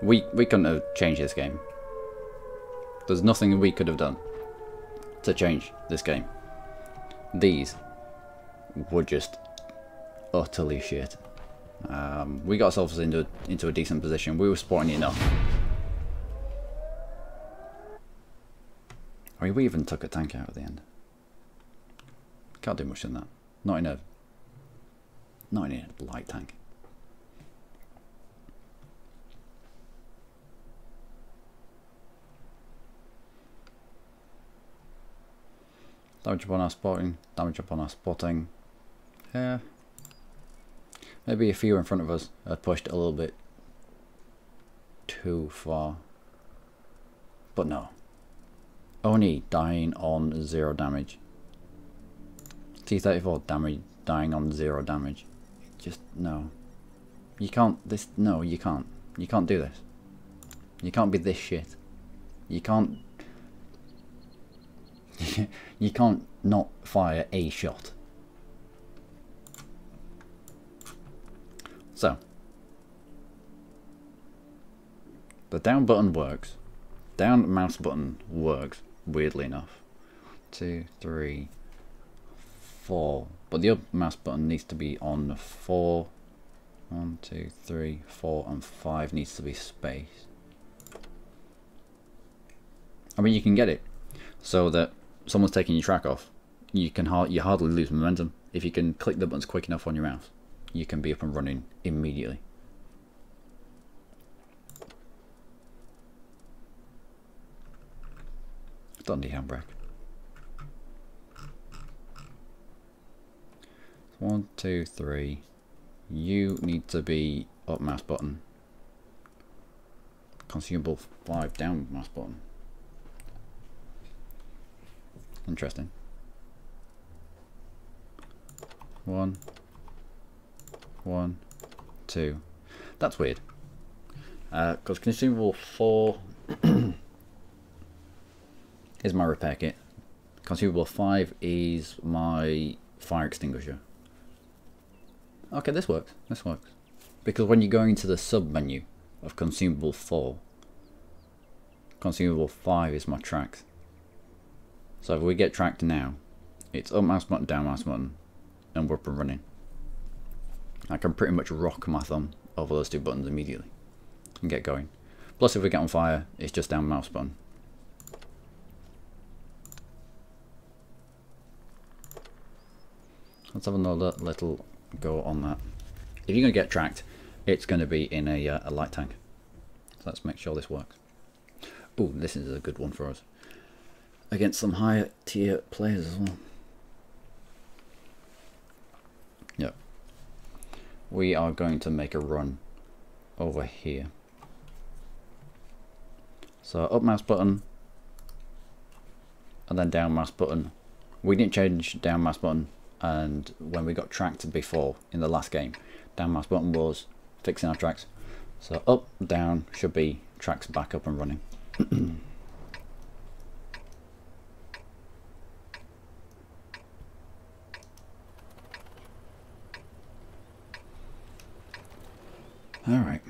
we couldn't have changed this game. There's nothing we could have done to change this game. These were just utterly shit. We got ourselves into a decent position. We were spotting enough. I mean, we even took a tank out at the end. Can't do much in that. Not in a light tank. Damage upon our spotting. Damage upon our spotting. Yeah. Maybe a few in front of us are pushed a little bit too far. But no. Oni dying on 0 damage. T-34 damage dying on 0 damage. Just no. You can't no, you can't. You can't do this. You can't be this shit. You can't you can't not fire a shot. So the down button works. Down mouse button works, weirdly enough. 2, 3, 4. But the up mouse button needs to be on 4. 1, 2, 3, 4 and 5 needs to be spaced. I mean, you can get it so that someone's taking your track off. You hardly lose momentum. If you can click the buttons quick enough on your mouse, you can be up and running immediately. Dundee handbrake. 1, 2, 3. You need to be up mouse button. Consumable 5 down mouse button. Interesting. 1, 1, 2. That's weird. Because consumable 4 is my repair kit. Consumable 5 is my fire extinguisher. Okay, this works. This works. Because when you go into the sub menu of consumable 4, consumable 5 is my tracks. So if we get tracked now, it's up mouse button, down mouse button, and we're up and running. I can pretty much rock my thumb over those 2 buttons immediately and get going. Plus if we get on fire, it's just down mouse button. Let's have another little go on that. If you're going to get tracked, it's going to be in a light tank. So let's make sure this works. Oh, this is a good one for us. Against some higher tier players as well. Yep. We are going to make a run over here. So up mouse button and then down mouse button. We didn't change down mouse button, and when we got tracked before in the last game, down mouse button was fixing our tracks. So up, down should be tracks back up and running. Alright,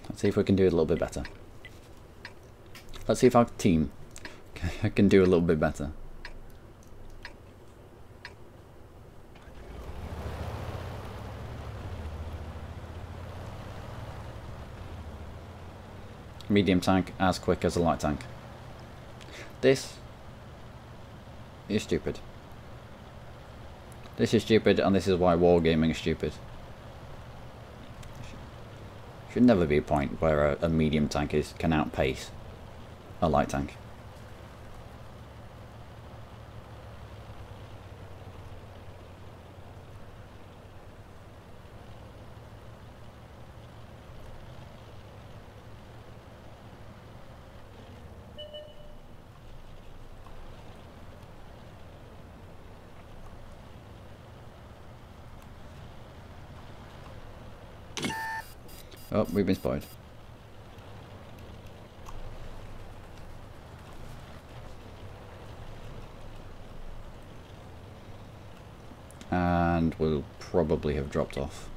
let's see if we can do it a little bit better. Let's see if our team can do a little bit better. Medium tank as quick as a light tank. This is stupid. This is stupid, and this is why wargaming is stupid. Should never be a point where a medium tank can outpace a light tank. Oh, we've been spotted. And we'll probably have dropped off.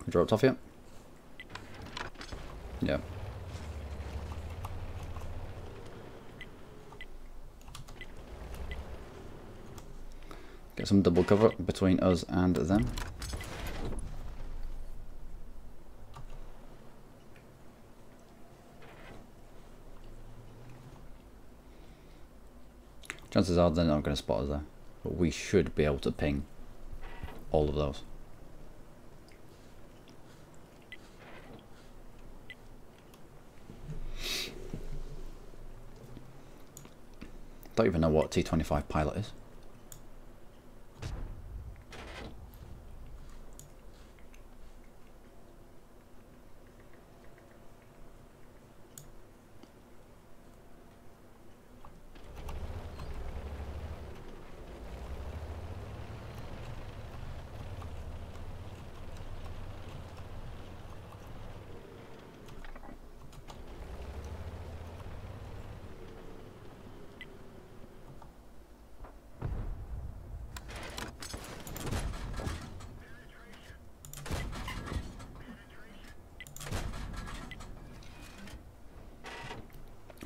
Dropped off yet? Yeah. Get some double cover between us and them. Chances are they're not going to spot us there, but we should be able to ping all of those. Don't even know what T-25 pilot is.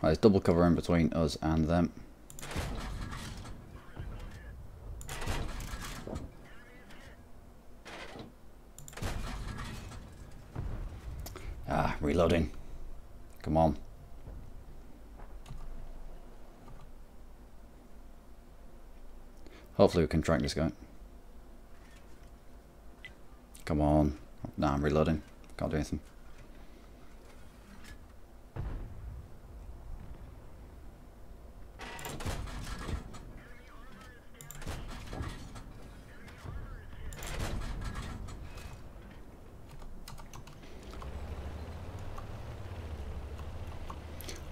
There's double cover in between us and them. Ah, reloading. Come on. Hopefully we can track this guy. Come on. Nah, I'm reloading. Can't do anything.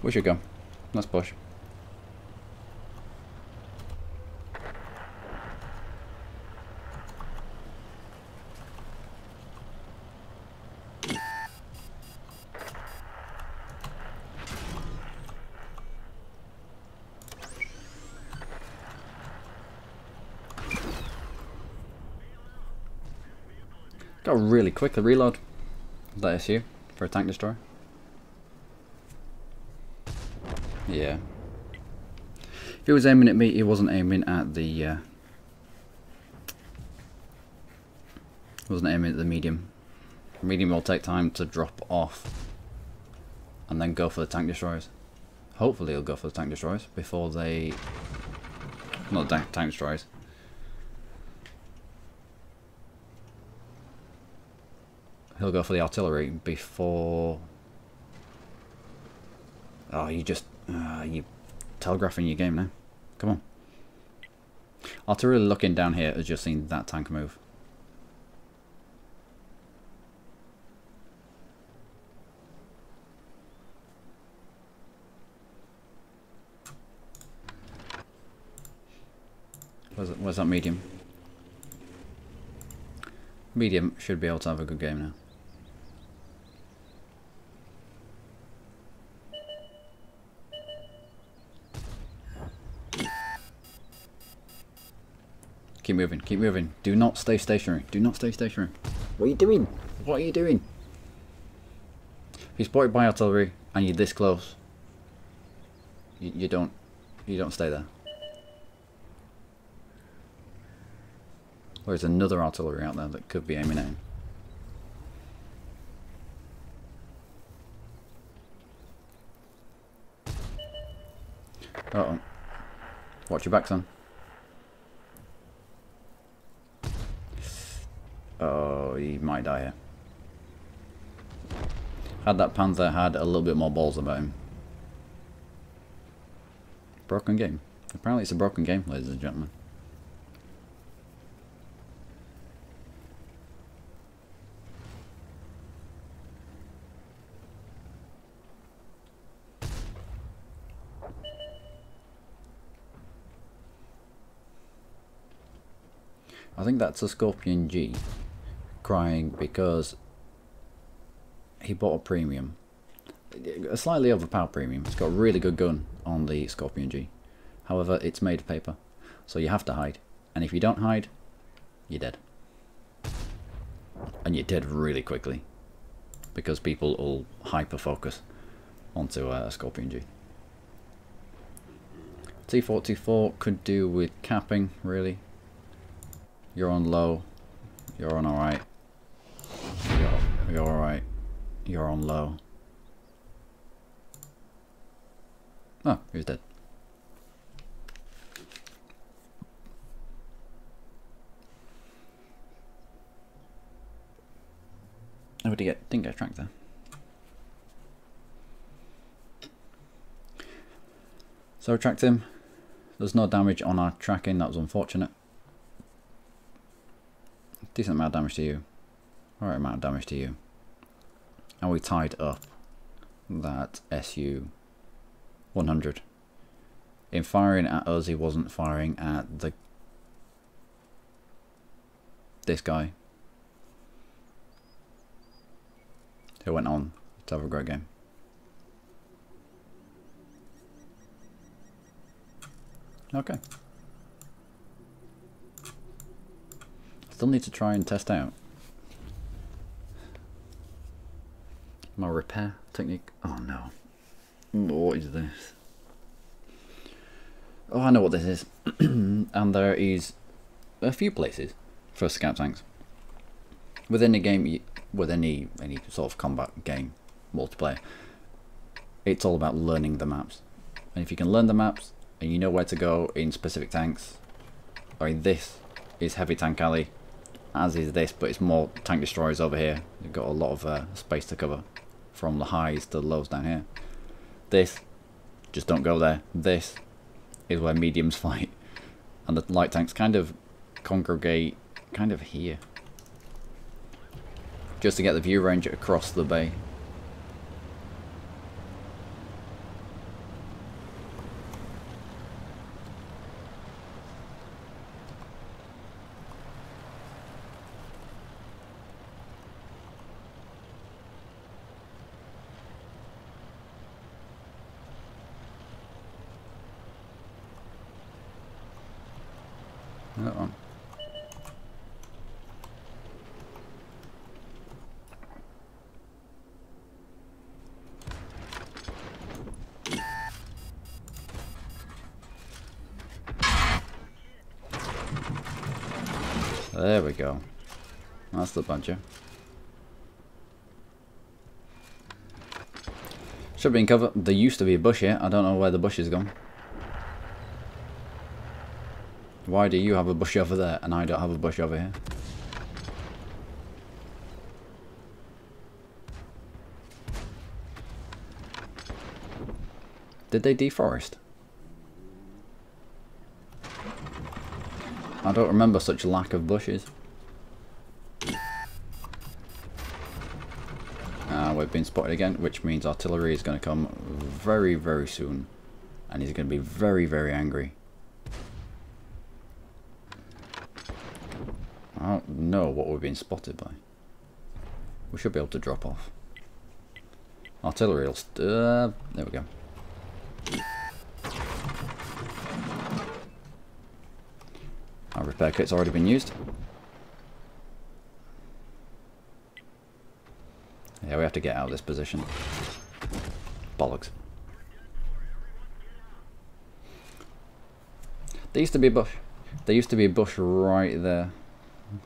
We should go. Let's push. Got really quickly reload that SU for a tank destroyer. Yeah. If he was aiming at me, he wasn't aiming at the medium. Medium will take time to drop off and then go for the tank destroyers. Hopefully he'll go for the tank destroyers before they... Not tank destroyers. He'll go for the artillery before... Oh, you just... you telegraphing your game now. Come on. Artillery looking down here has just seen that tank move. Where's that medium? Medium should be able to have a good game now. Keep moving, keep moving. Do not stay stationary. Do not stay stationary. What are you doing? What are you doing? If you're spotted by artillery and you're this close, you don't stay there. There's another artillery out there that could be aiming at him. Uh-oh. Watch your back, son. Oh, he might die here. Had that Panther had a little bit more balls about him. Broken game. Apparently it's a broken game, ladies and gentlemen. I think that's a Scorpion G crying because he bought a premium. A slightly overpowered premium. It's got a really good gun on the Scorpion G. However, it's made of paper. So you have to hide. And if you don't hide, you're dead. And you're dead really quickly. Because people will hyper-focus onto a Scorpion G. T-44 could do with capping, really. You're on low. You're on alright. You're alright. You're on low. Oh, he's dead. Oh, didn't get tracked there. So I tracked him. There's no damage on our tracking, that was unfortunate. Decent amount of damage to you. Alright amount of damage to you. And we tied up that SU 100. In firing at us, he wasn't firing at this guy, who went on to have a great game. Okay. Still need to try and test out my repair technique. Oh no. What is this? Oh, I know what this is. And there is a few places for scout tanks. Within a game, with any sort of combat game, multiplayer, it's all about learning the maps. And if you can learn the maps, and you know where to go in specific tanks, I mean, this is heavy tank alley, as is this, but it's more tank destroyers over here. You've got a lot of space to cover, from the highs to the lows down here. This, just don't go there. This is where mediums fight, and the light tanks kind of congregate kind of here, just to get the view range across the bay. That one. There we go. That's the buncher. Should be in cover. There used to be a bush here. I don't know where the bush is gone. Why do you have a bush over there and I don't have a bush over here? Did they deforest? I don't remember such lack of bushes. We've been spotted again, which means artillery is going to come very, very soon. And he's going to be very, very angry. I don't know what we've been spotted by. We should be able to drop off. Artillery will... there we go. Our repair kit's already been used. Yeah, we have to get out of this position. Bollocks. There used to be a bush. There used to be a bush right there.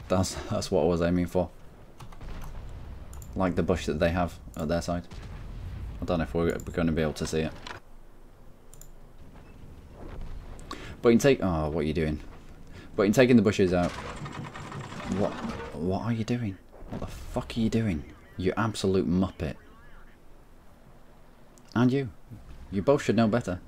That's what I was aiming for. Like the bush that they have at their side. I don't know if we're going to be able to see it. But in take... Oh, what are you doing? But in taking the bushes out... What are you doing? What the fuck are you doing? You absolute muppet. And you. You both should know better.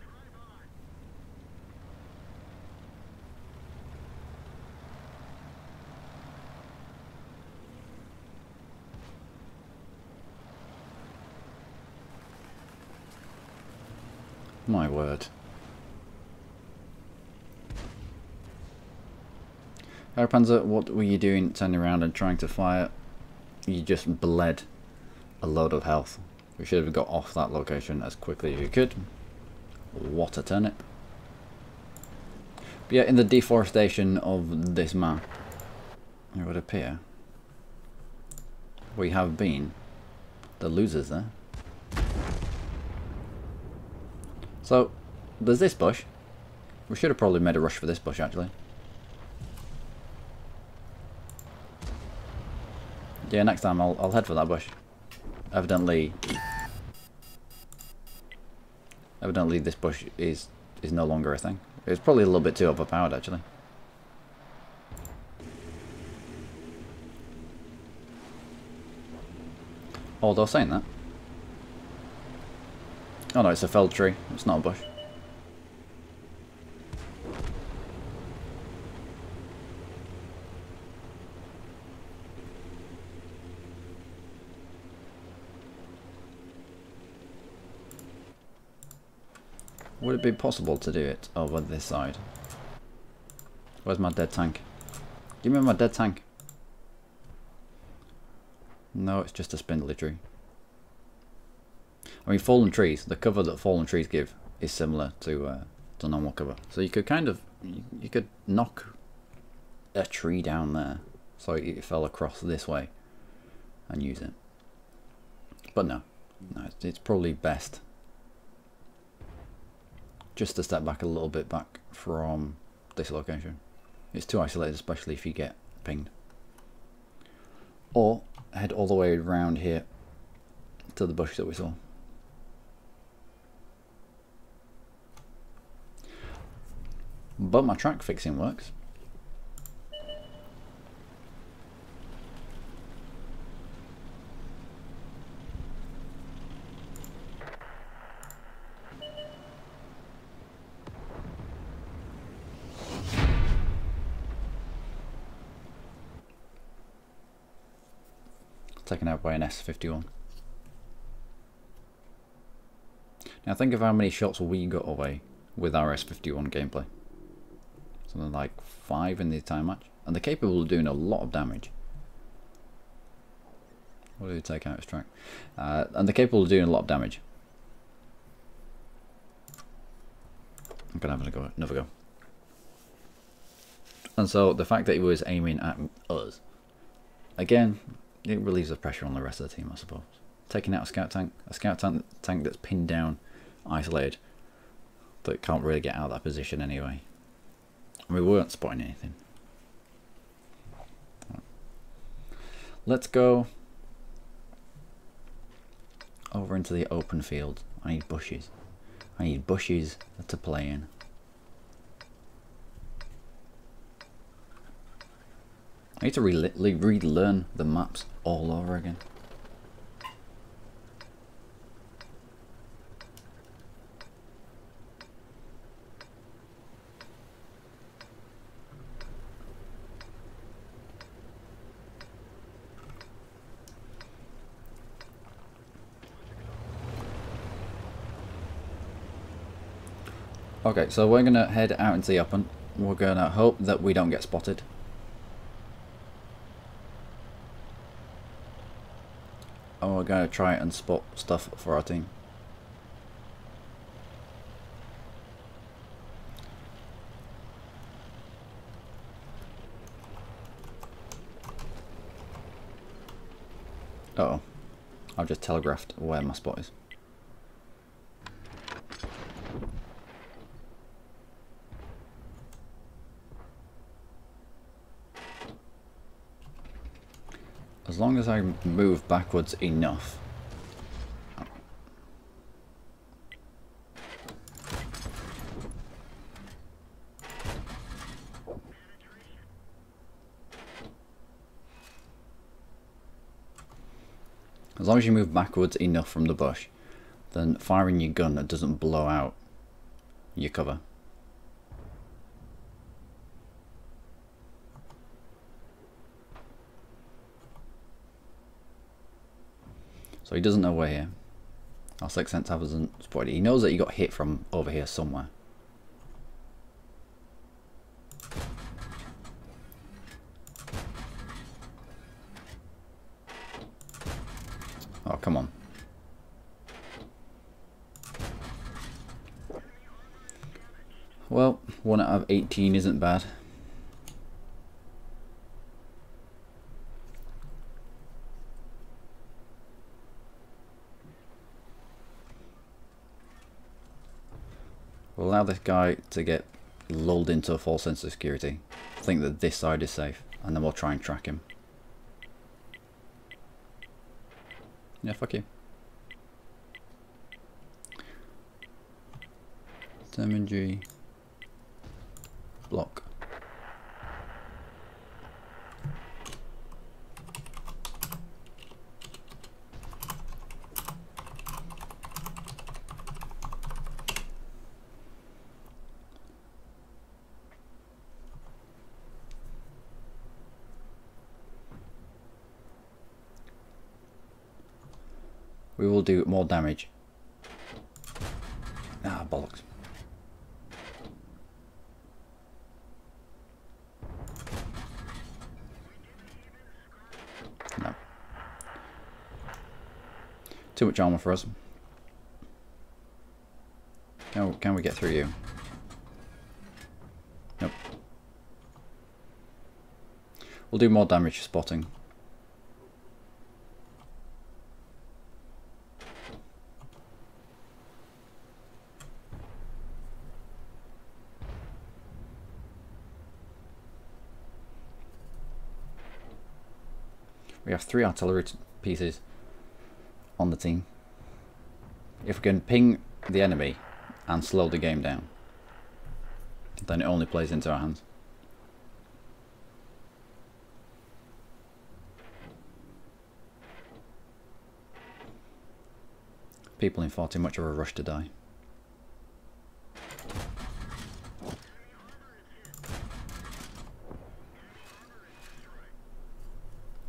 My word. Aeropanzer, what were you doing turning around and trying to fire? You just bled a load of health. We should have got off that location as quickly as you could. What a turnip. But yeah, in the deforestation of this map, it would appear we have been the losers there. So, there's this bush. We should have probably made a rush for this bush, actually. Yeah, next time I'll head for that bush. Evidently this bush is no longer a thing. It's probably a little bit too overpowered, actually. Oh, they're saying that. Oh no, it's a felled tree. It's not a bush. Would it be possible to do it over this side? Where's my dead tank? Give me my dead tank. No, it's just a spindly tree. I mean, fallen trees, the cover that fallen trees give is similar to normal cover. So you could kind of, you could knock a tree down there so it fell across this way and use it. But no, it's probably best just to step back a little bit back from this location. It's too isolated, especially if you get pinged. Or head all the way around here to the bush that we saw. But my track fixing works. Taken out by an S51. Now think of how many shots we got away with our S51 gameplay. Something like 5 in the entire match. And they're capable of doing a lot of damage. What did we take out his track? And they're capable of doing a lot of damage. I'm going to have another go. And so the fact that he was aiming at us, again, it relieves the pressure on the rest of the team, I suppose. Taking out a scout tank that's pinned down, isolated, that can't really get out of that position anyway. I mean, we weren't spotting anything. Let's go over into the open field. I need bushes. I need bushes to play in. I need to relearn the maps all over again. Okay, so we're going to head out into the open. We're going to hope that we don't get spotted. And we're going to try and spot stuff for our team. Uh-oh. I've just telegraphed where my spot is. As long as I move backwards enough. As long as you move backwards enough from the bush, then firing your gun that doesn't blow out your cover. So he doesn't know we're here. Our sixth sense hasn't spotted it. He knows that he got hit from over here somewhere. Oh, come on. Well, 1 out of 18 isn't bad. We'll allow this guy to get lulled into a false sense of security. Think that this side is safe, and then we'll try and track him. Yeah, fuck you. Damage block. We will do more damage. Ah, bollocks. No. Too much armor for us. Can we get through you? Nope. We'll do more damage spotting. We have 3 artillery pieces on the team. If we can ping the enemy and slow the game down, then it only plays into our hands. People in far too much of a rush to die.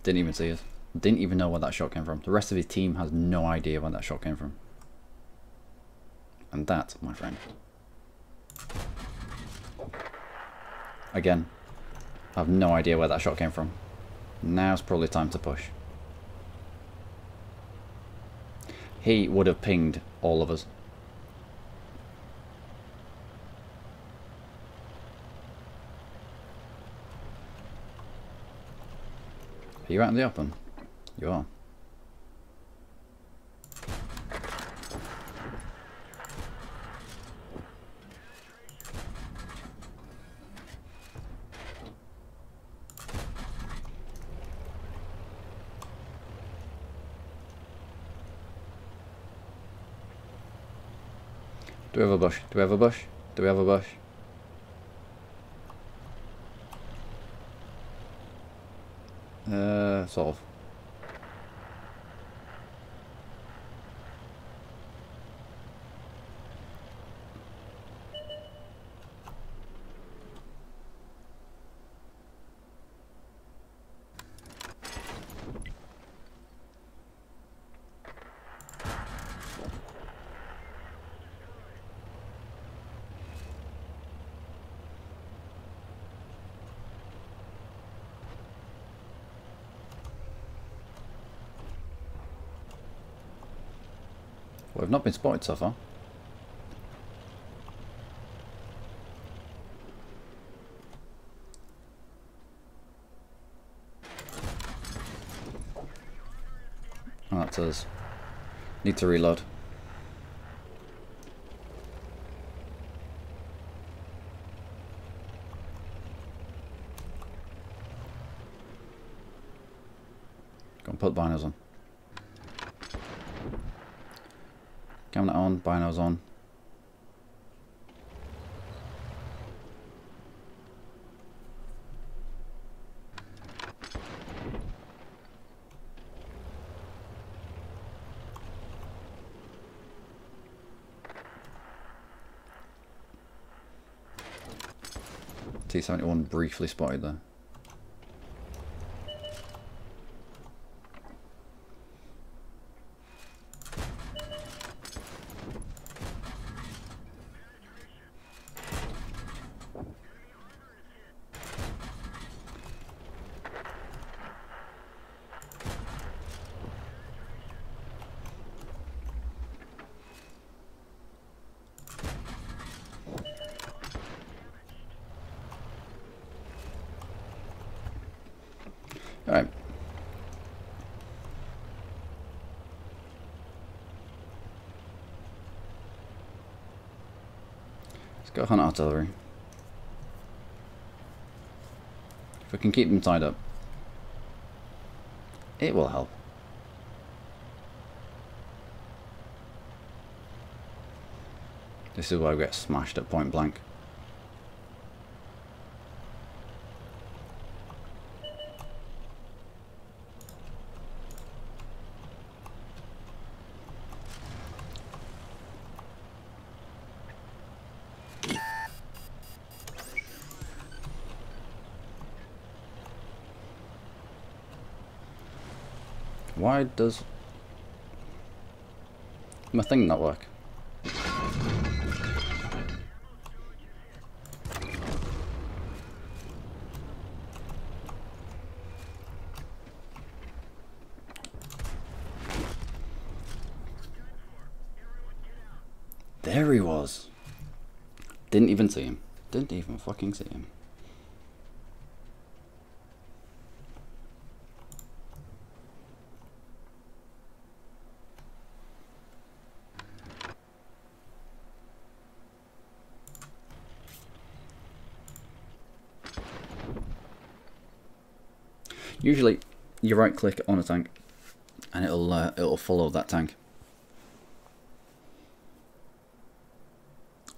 Didn't even see us. Didn't even know where that shot came from. The rest of his team has no idea where that shot came from. And that, my friend, again, I have no idea where that shot came from. Now's probably time to push. He would have pinged all of us. Are you out in the open? You are. Do we have a bush? Do we have a bush? Do we have a bush? Sort of. Well, we've not been spotted so far. Oh, that's us. Need to reload. Go and put binos on. Camera on, binos on. T-71 briefly spotted there. Alright. Let's go hunt artillery. If we can keep them tied up, it will help. This is where we get smashed at point blank. Why does... My thing not work. There he was. Didn't even see him. Didn't even fucking see him. Usually, you right click on a tank, and it'll follow that tank.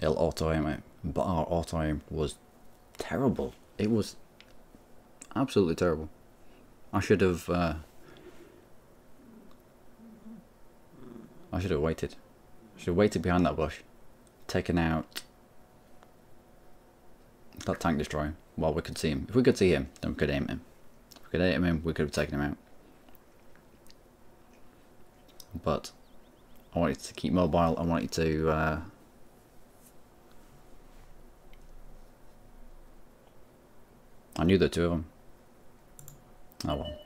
It'll auto aim it, but our auto aim was terrible. It was absolutely terrible. I should have waited. I should have waited behind that bush, taken out that tank destroyer while we could see him. If we could see him, then we could aim him. If we could aim him, we could have taken him out. But I wanted to keep mobile. I wanted to I knew the two of them. Oh well.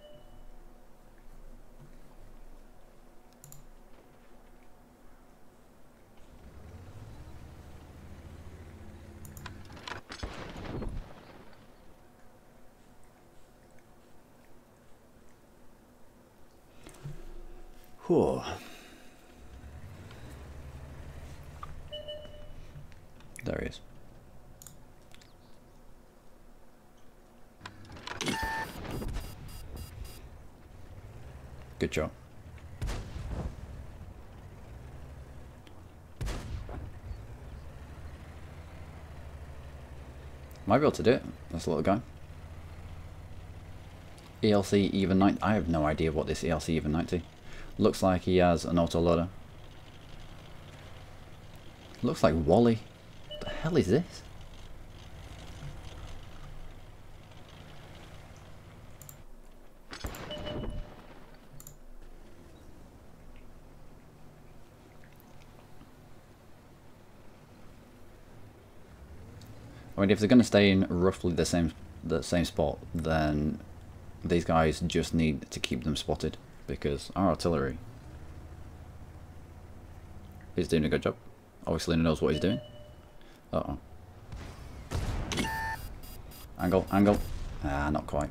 Whew. There he is. Good job. Might be able to do it. This little guy. ELC even 90. I have no idea what this ELC even 90. Looks like he has an autoloader. Looks like Wally. What the hell is this? I mean, if they're going to stay in roughly the same spot, then these guys just need to keep them spotted, because our artillery is doing a good job. Obviously, he knows what he's doing. Uh-oh. Angle, angle. Ah, not quite.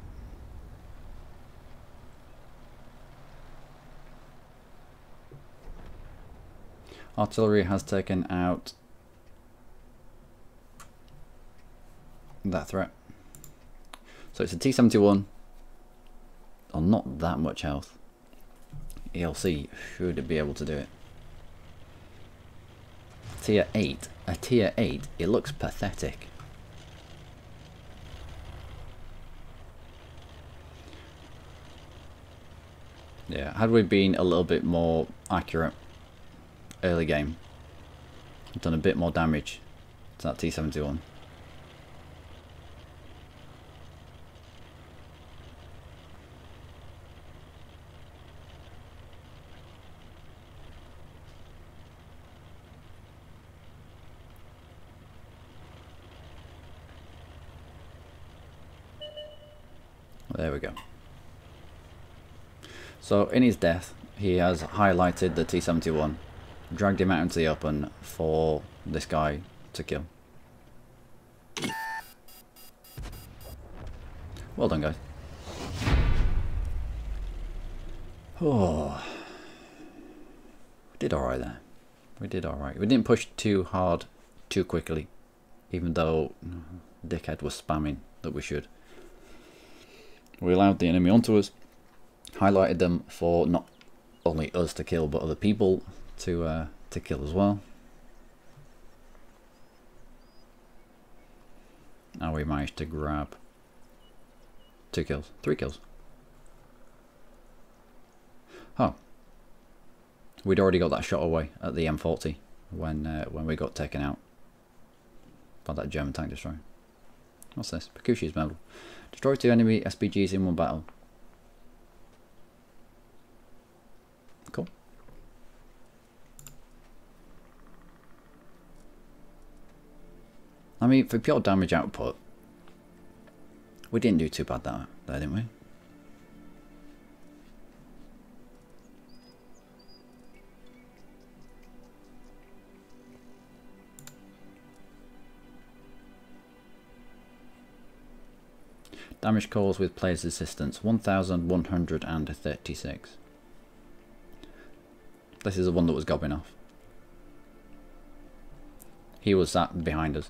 Artillery has taken out that threat. So it's a T-71 on not that much health. ELC should be able to do it. Tier 8. A tier 8. It looks pathetic. Yeah, had we been a little bit more accurate early game, done a bit more damage to that T-71. There we go. So in his death, he has highlighted the T-71, dragged him out into the open for this guy to kill. Well done, guys. Oh, we did alright there. We did alright. We didn't push too hard, too quickly, even though dickhead was spamming that we should. We allowed the enemy onto us, highlighted them for not only us to kill, but other people to kill as well. And we managed to grab 2 kills, 3 kills. Oh, we'd already got that shot away at the M40 when we got taken out by that German tank destroyer. What's this? Pakushi's medal. Destroy 2 enemy SPGs in one battle. Cool. I mean, for pure damage output, we didn't do too bad there, didn't we? Damage caused with player's assistance, 1,136. This is the one that was gobbing off. He was sat behind us.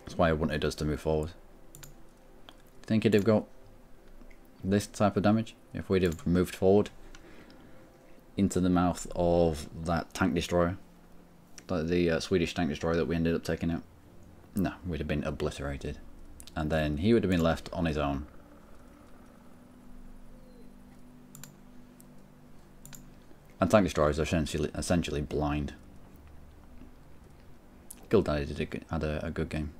That's why I wanted us to move forward. Think he'd have got this type of damage if we'd have moved forward into the mouth of that tank destroyer, the Swedish tank destroyer that we ended up taking out? No, we'd have been obliterated. And then he would have been left on his own. And tank destroyers are essentially blind. Gildaddy had a good game.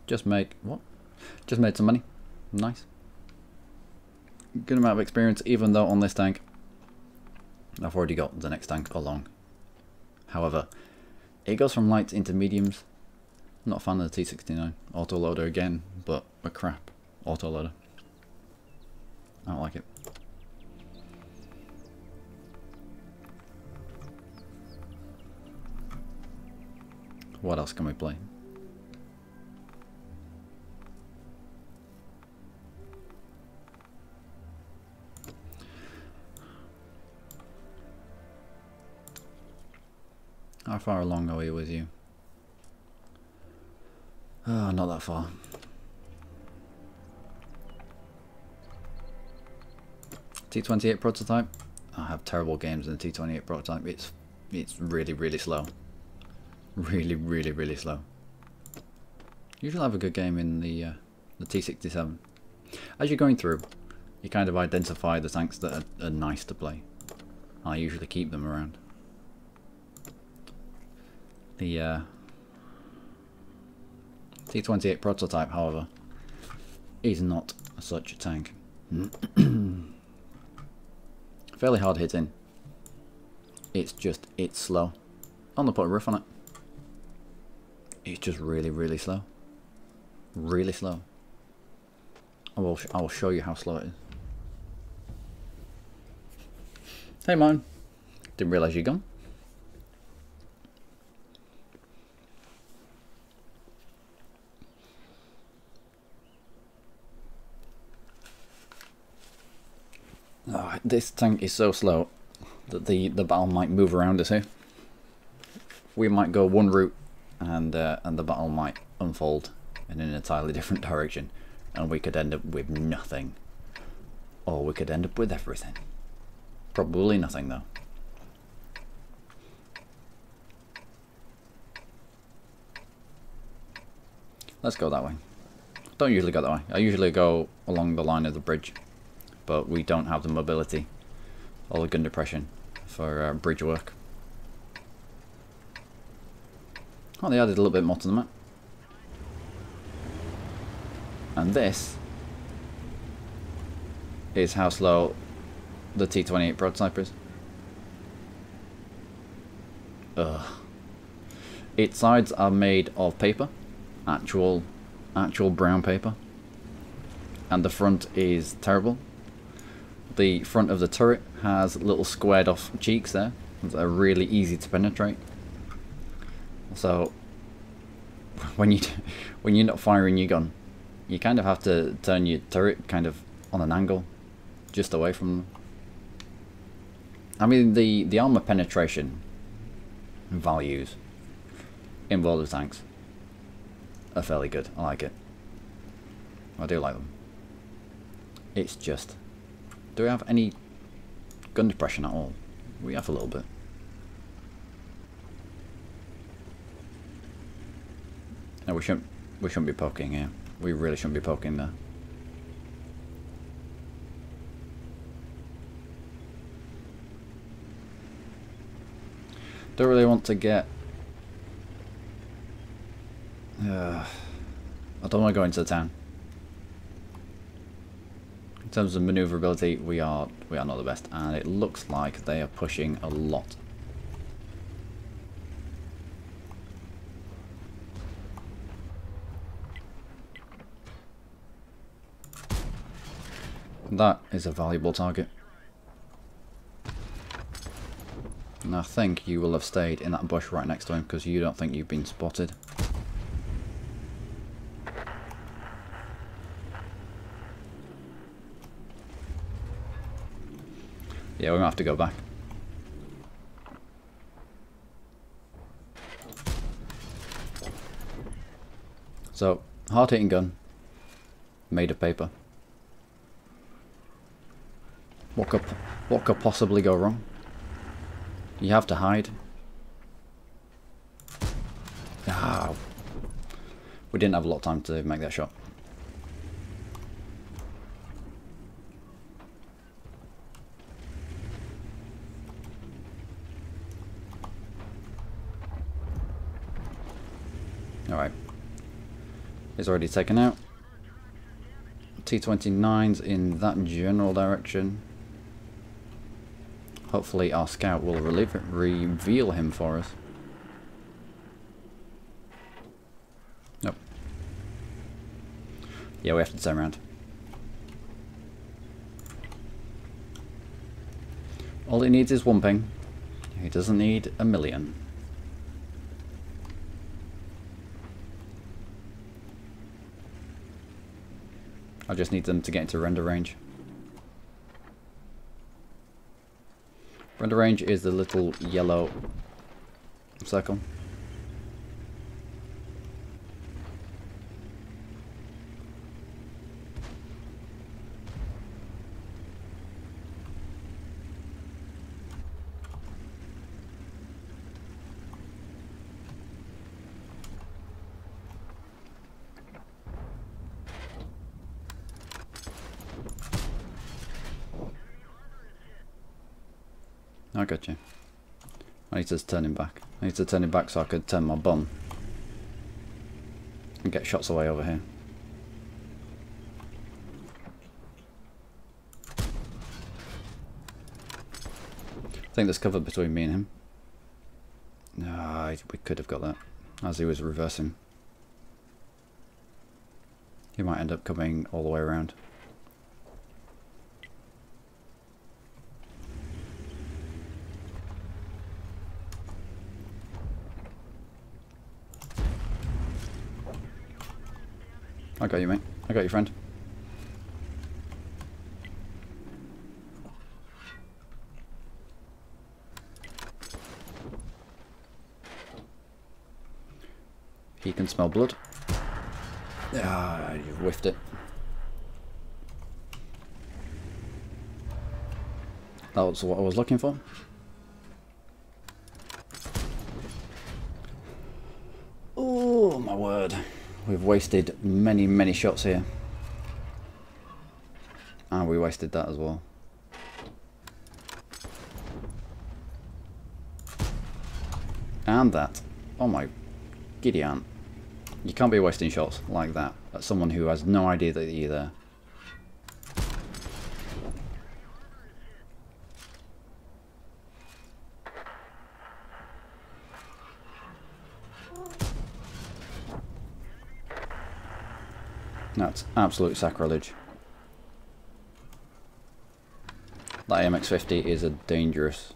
Just made some money. Nice. Good amount of experience, even though on this tank I've already got the next tank along. However, it goes from lights into mediums. I'm not a fan of the T69 autoloader again, but a crap autoloader. I don't like it. What else can we play? How far along are we with you? Oh, not that far. T28 prototype. I have terrible games in the T28 prototype. It's really slow. Really slow. Usually have a good game in the T67. As you're going through, you kind of identify the tanks that are nice to play. I usually keep them around. The T28 prototype, however, is not such a tank. Fairly hard hitting. It's slow. I'm gonna put a riff on it. It's just really slow. Really slow. I will show you how slow it is. Hey man, didn't realise you're gone. Oh, this tank is so slow that the battle might move around us here. We might go one route, and the battle might unfold in an entirely different direction, and we could end up with nothing, or we could end up with everything. Probably nothing though. Let's go that way. Don't usually go that way. I usually go along the line of the bridge. But we don't have the mobility or the gun depression for bridge work. Oh, they added a little bit more to the map. And this is how slow the T28 prototype is. Ugh. Its sides are made of paper, actual brown paper, and the front is terrible. The front of the turret has little squared off cheeks there that are really easy to penetrate. So when you're not firing your gun, you kind of have to turn your turret kind of on an angle, just away from them. I mean, the armor penetration values in World of Tanks are fairly good. I like it. I do like them. It's just, do we have any gun depression at all? We have a little bit. No, we shouldn't be poking here. We really shouldn't be poking there. Don't really want to get... I don't want to go into the town. In terms of maneuverability, we are not the best, and it looks like they are pushing a lot. That is a valuable target. And I think you will have stayed in that bush right next to him because you don't think you've been spotted. Yeah, we might have to go back. So, hard-hitting gun, made of paper. What could possibly go wrong? You have to hide. Ah, we didn't have a lot of time to make that shot. Alright. It's already taken out. T-29's in that general direction. Hopefully our scout will reveal him for us. Nope. Yeah, we have to turn around. All he needs is one ping. He doesn't need a million. I just need them to get into render range. Render range is the little yellow circle. I got you. I need to turn him back. I need to turn him back so I could turn my bum and get shots away over here. I think there's cover between me and him. No, we could have got that as he was reversing. He might end up coming all the way around. I got you, mate. I got you, friend. He can smell blood. Ah, you whiffed it. That was what I was looking for. Oh, my word. We've wasted many, many shots here. And we wasted that as well. And that. Oh my giddy aunt. You can't be wasting shots like that at someone who has no idea that you're there. That's absolute sacrilege. That AMX-50 is a dangerous.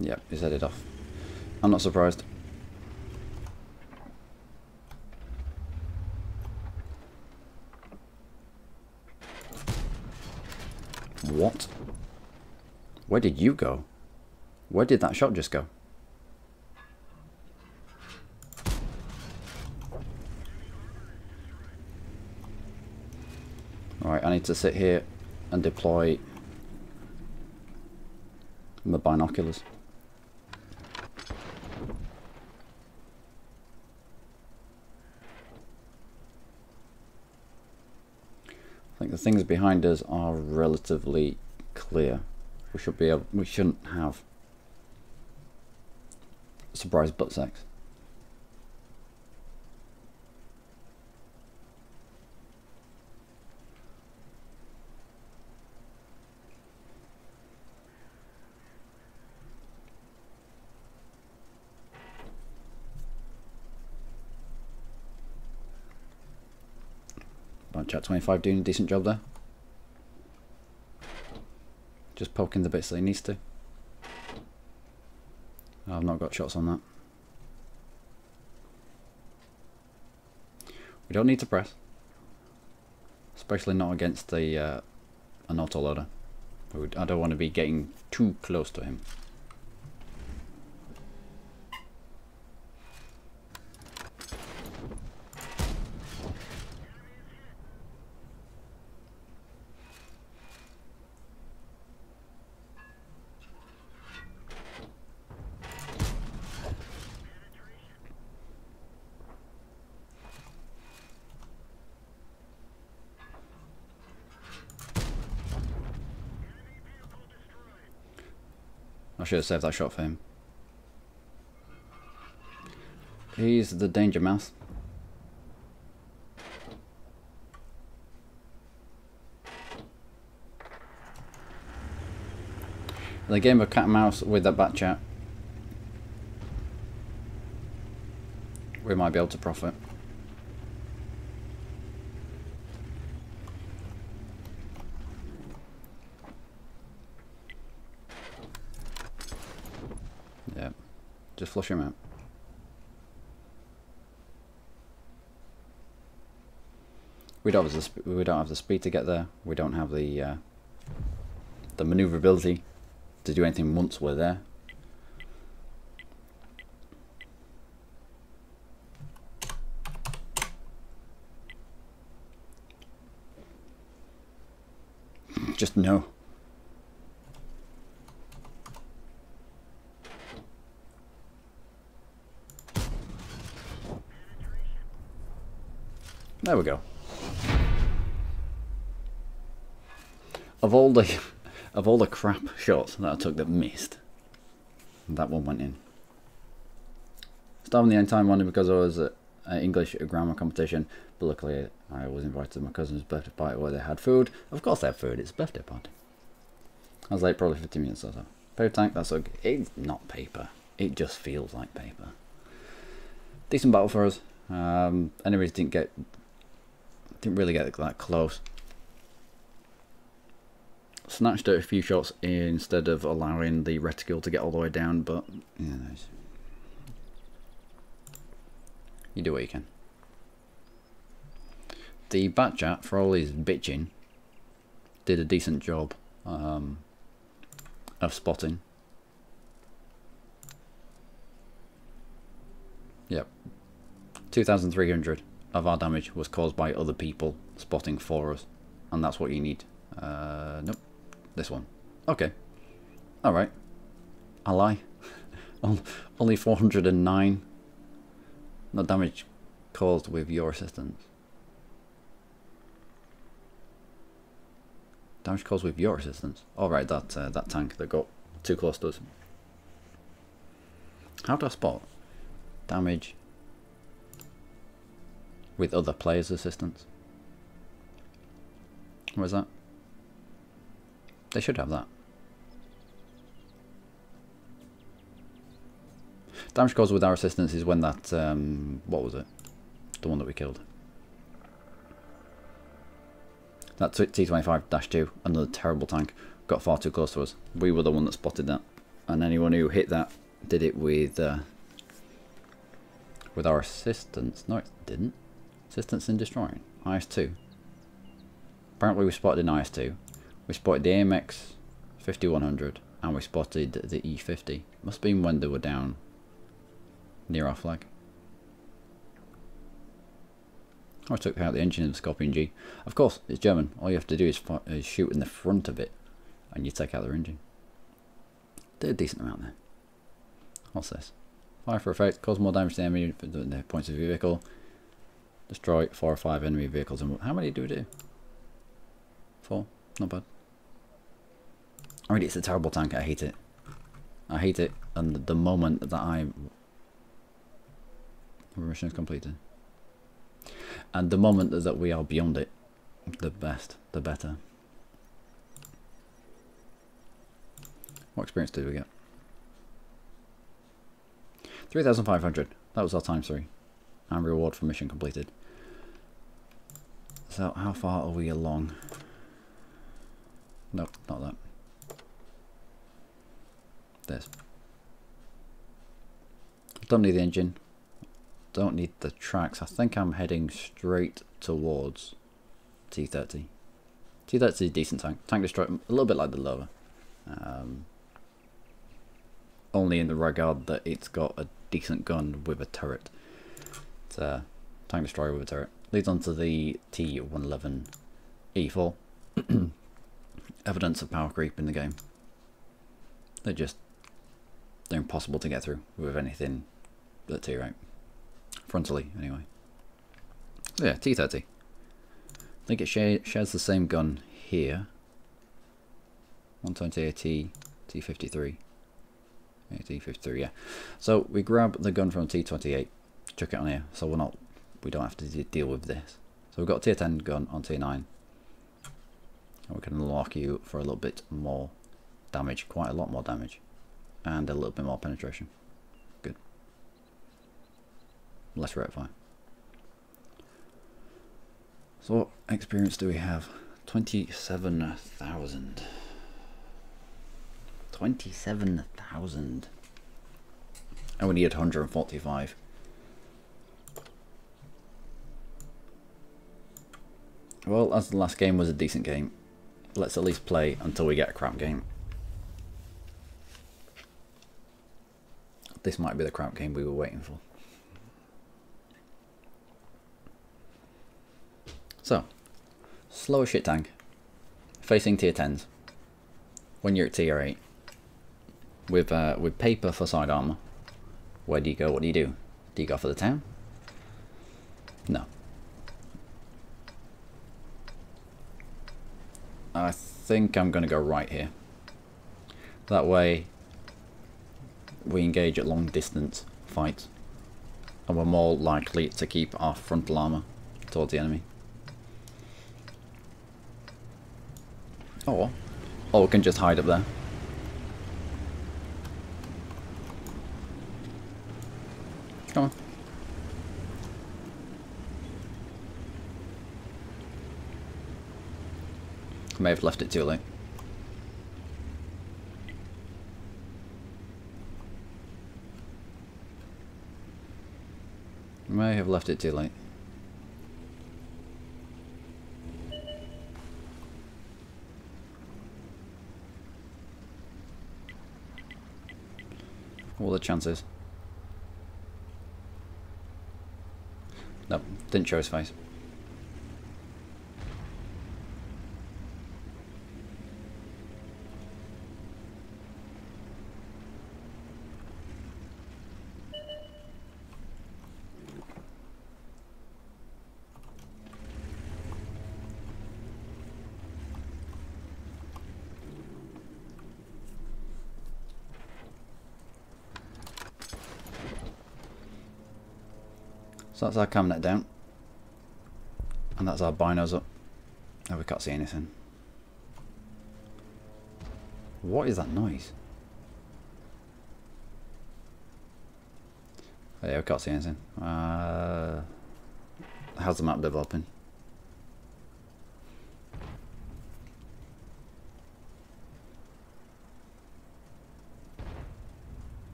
Yep, he's headed off. I'm not surprised. What? Where did you go? Where did that shot just go? Alright, I need to sit here and deploy my binoculars. I think the things behind us are relatively clear. We shouldn't have surprise butt sex. Chat 25 doing a decent job there. Just poking the bits that he needs to. I've not got shots on that. We don't need to press. Especially not against the an autoloader. I don't want to be getting too close to him. I should have saved that shot for him. He's the danger mouse. The game of cat and mouse with that bat chat, we might be able to profit. Yeah, just flush him out. We don't have the speed to get there. We don't have the maneuverability to do anything once we're there. Just no. There we go. Of all the crap shots that I took that missed, that one went in. Starting the end time only because I was at an English grammar competition, but luckily I was invited to my cousin's birthday party where they had food. Of course they had food, it's a birthday party. I was late probably 15 minutes or so. Paper tank, that's okay. It's not paper, it just feels like paper. Decent battle for us. Enemies didn't really get that close. Snatched at a few shots instead of allowing the reticule to get all the way down, but yeah, you do what you can. The bat chat, for all his bitching, did a decent job of spotting. Yep, 2,300 of our damage was caused by other people spotting for us, and that's what you need. Nope. This one. Okay. Alright. I lie. Only 409. No damage caused with your assistance. Damage caused with your assistance. Alright, that tank that got too close to us. How do I spot damage with other players' assistance? Where's that? They should have that. Damage caused with our assistance is when that, what was it? The one that we killed. That T-25-2, another terrible tank, got far too close to us. We were the one that spotted that. And anyone who hit that did it with our assistance. No, it didn't. Assistance in destroying. IS-2. Apparently we spotted an IS-2. We spotted the AMX 5100 and we spotted the E50. Must have been when they were down near our flag. I took out the engine of the Scorpion G. Of course, it's German. All you have to do is shoot in the front of it and you take out their engine. Did a decent amount there. What's this? Fire for effect. Cause more damage to the enemy for the points of your vehicle. Destroy 4 or 5 enemy vehicles. And how many do we do? 4. Not bad. I mean, it's a terrible tank. I hate it. I hate it. And the moment that mission is completed, and the moment that we are beyond it, the better. What experience did we get? 3,500. That was our ×3, and reward for mission completed. So how far are we along? Nope, not that. This. Don't need the engine. Don't need the tracks. I think I'm heading straight towards T30. T30 is a decent tank. Tank destroyer, a little bit like the Lover. Only in the regard that it's got a decent gun with a turret. It's a tank destroyer with a turret. Leads on to the T111 E4. Evidence of power creep in the game. They're impossible to get through with anything at T-rate. Frontally, anyway. So yeah, T30. I think it shares the same gun here. 120 AT, T53. T53, yeah. So we grab the gun from T28, chuck it on here, so we don't have to deal with this. So we've got a tier 10 gun on T9. And we can unlock you for a little bit more damage, quite a lot more damage. And a little bit more penetration. Good. Less rate fire. So what experience do we have? 27,000. 27,000. And we need 145. Well, as the last game was a decent game, let's at least play until we get a crap game. This might be the crap game we were waiting for. So, slow as shit tank, facing tier 10s, when you're at tier 8, with paper for side armor. Where do you go? What do you do? Do you go for the town? No. I think I'm going to go right here. That way we engage at long distance fights and we're more likely to keep our frontal armor towards the enemy. Or we can just hide up there. Come on. I may have left it too late. May have left it too late. What are the chances? Nope, didn't show his face. So that's our cam net down, and that's our binos up. Oh, we can't see anything. What is that noise? Oh, yeah, we can't see anything. How's the map developing?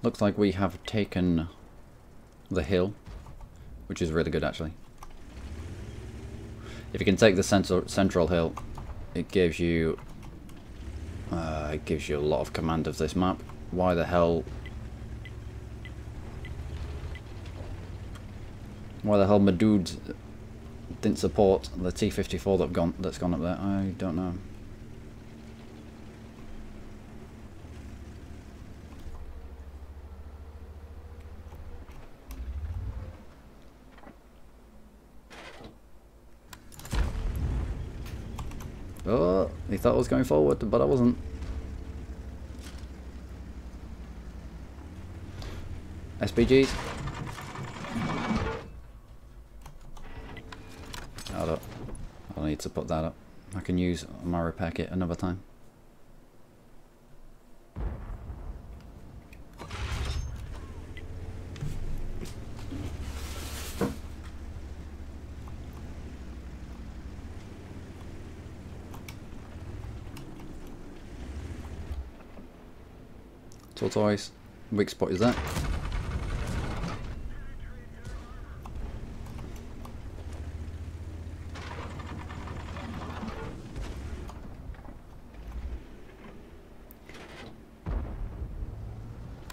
Looks like we have taken the hill, which is really good actually. If you can take the central hill, it gives you a lot of command of this map. Why the hell Madood didn't support the T54 that's gone up there, I don't know. Oh, he thought I was going forward, but I wasn't. SPGs. I'll need to put that up. I can use my repair kit another time. Tortoise. Weak spot is that.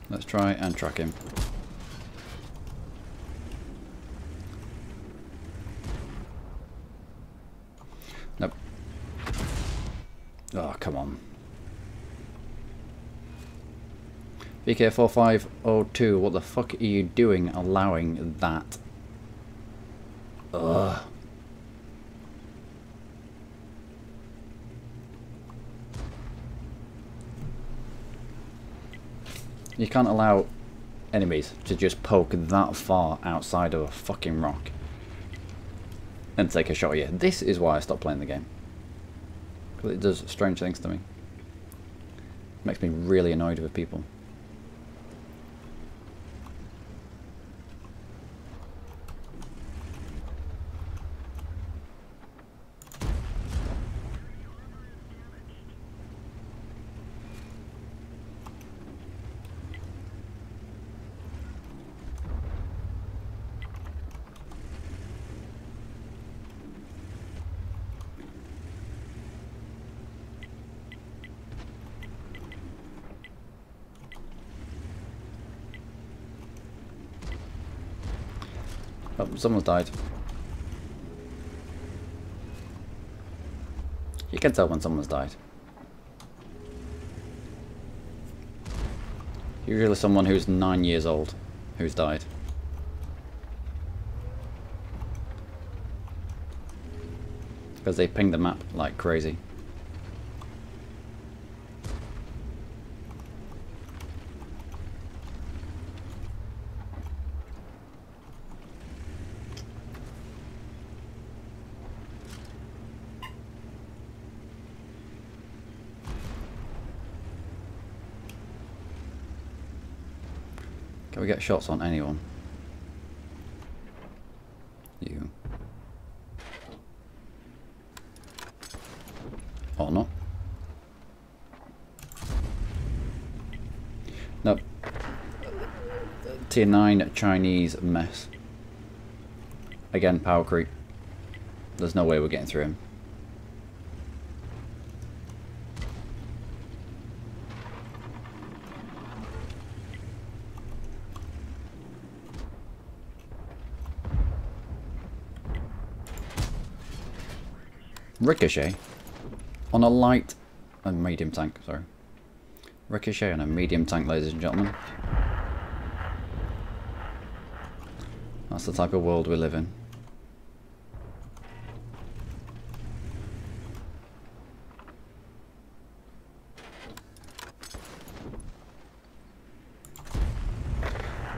Let's try and track him. Nope. Oh, come on. VK4502, what the fuck are you doing allowing that? Ugh. You can't allow enemies to just poke that far outside of a fucking rock and take a shot at you. This is why I stopped playing the game. Because it does strange things to me. It makes me really annoyed with people. Oh, someone's died. You can tell when someone's died. Usually someone who's 9 years old who's died. Because they ping the map like crazy. Can we get shots on anyone? You. Or not? Nope. Tier 9 Chinese mess. Again, power creep. There's no way we're getting through him. Ricochet on a light and medium tank, sorry. Ricochet on a medium tank, ladies and gentlemen. That's the type of world we live in.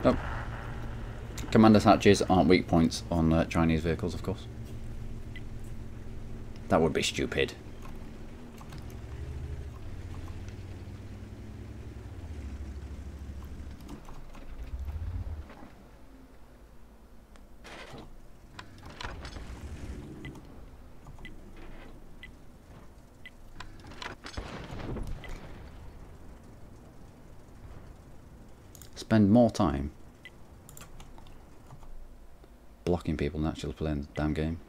Nope. Commander's hatches aren't weak points on Chinese vehicles, of course. That would be stupid. Spend more time blocking people than actually playing the damn game.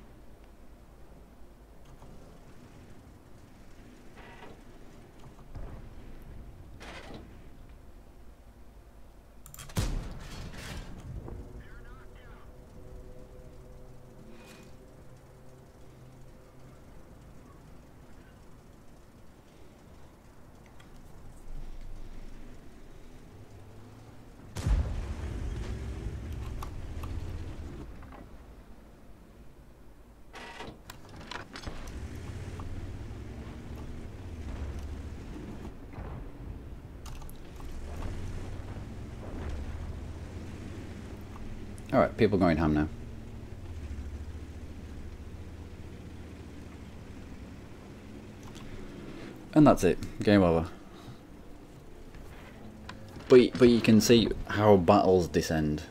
Alright, people going ham now. And that's it. Game over. But you can see how battles descend.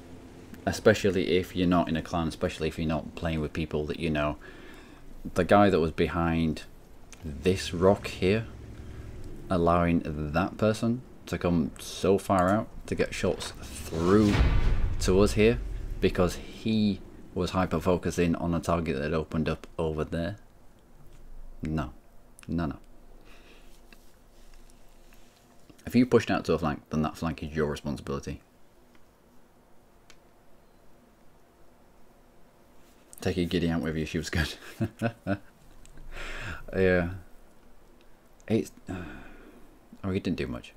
Especially if you're not in a clan, especially if you're not playing with people that you know. The guy that was behind this rock here, allowing that person to come so far out to get shots through to us here because he was hyper focusing on a target that opened up over there. No. If you pushed out to a flank, then that flank is your responsibility. Take your giddy out with you, she was good. Yeah. It's... oh, he didn't do much.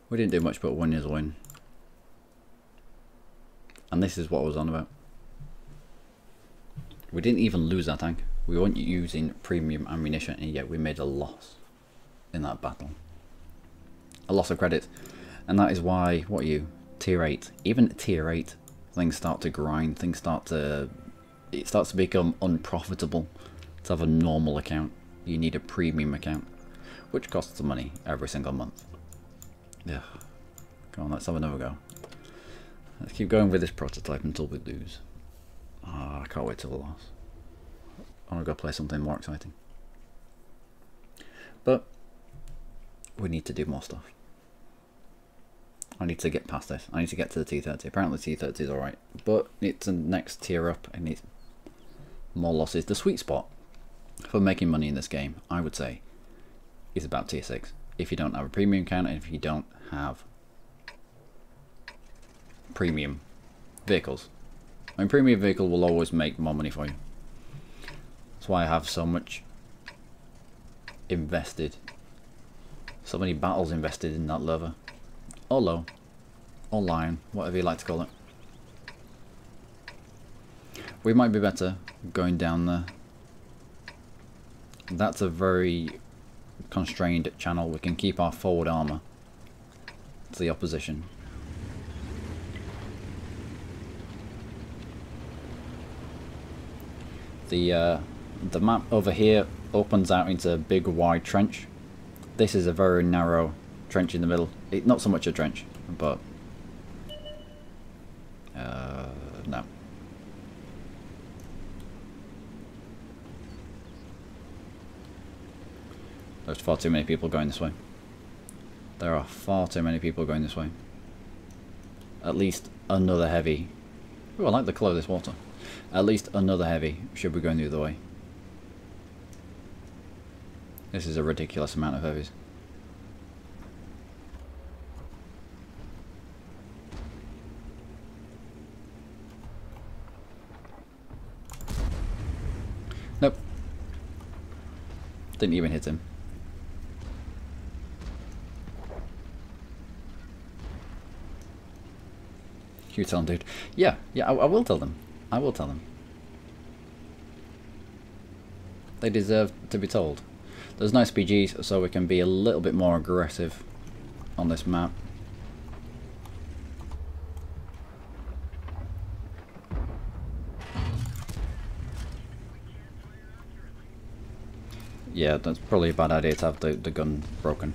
We didn't do much but 1-0 win. And this is what I was on about. We didn't even lose our tank. We weren't using premium ammunition and yet we made a loss in that battle. A loss of credit. And that is why, what are you? Tier 8. Even at tier 8, things start to grind. Things start to... it starts to become unprofitable to have a normal account. You need a premium account, which costs some money every single month. Yeah. Come on, let's have another go. Let's keep going with this prototype until we lose. I can't wait till the loss. I want to go play something more exciting. But we need to do more stuff. I need to get past this. I need to get to the T30. Apparently T30 is alright, but it's the next tier up and it's more losses. The sweet spot for making money in this game, I would say, is about tier 6. If you don't have a premium account and if you don't have premium vehicles. I mean, premium vehicle will always make more money for you. That's why I have so much invested. So many battles invested in that lever. Or low. Or lion. Whatever you like to call it. We might be better going down there. That's a very constrained channel. We can keep our forward armor to the opposition. The map over here opens out into a big wide trench. This is a very narrow trench in the middle. Not so much a trench, but no. There's far too many people going this way. There are far too many people going this way. At least another heavy. Ooh, I like the colour of this water. At least another heavy should be going the other way. This is a ridiculous amount of heavies. Nope. Didn't even hit him. You tell them, dude. Yeah, I will tell them. I will tell them. They deserve to be told. There's no SPGs, so we can be a little bit more aggressive on this map. Yeah, that's probably a bad idea to have the gun broken.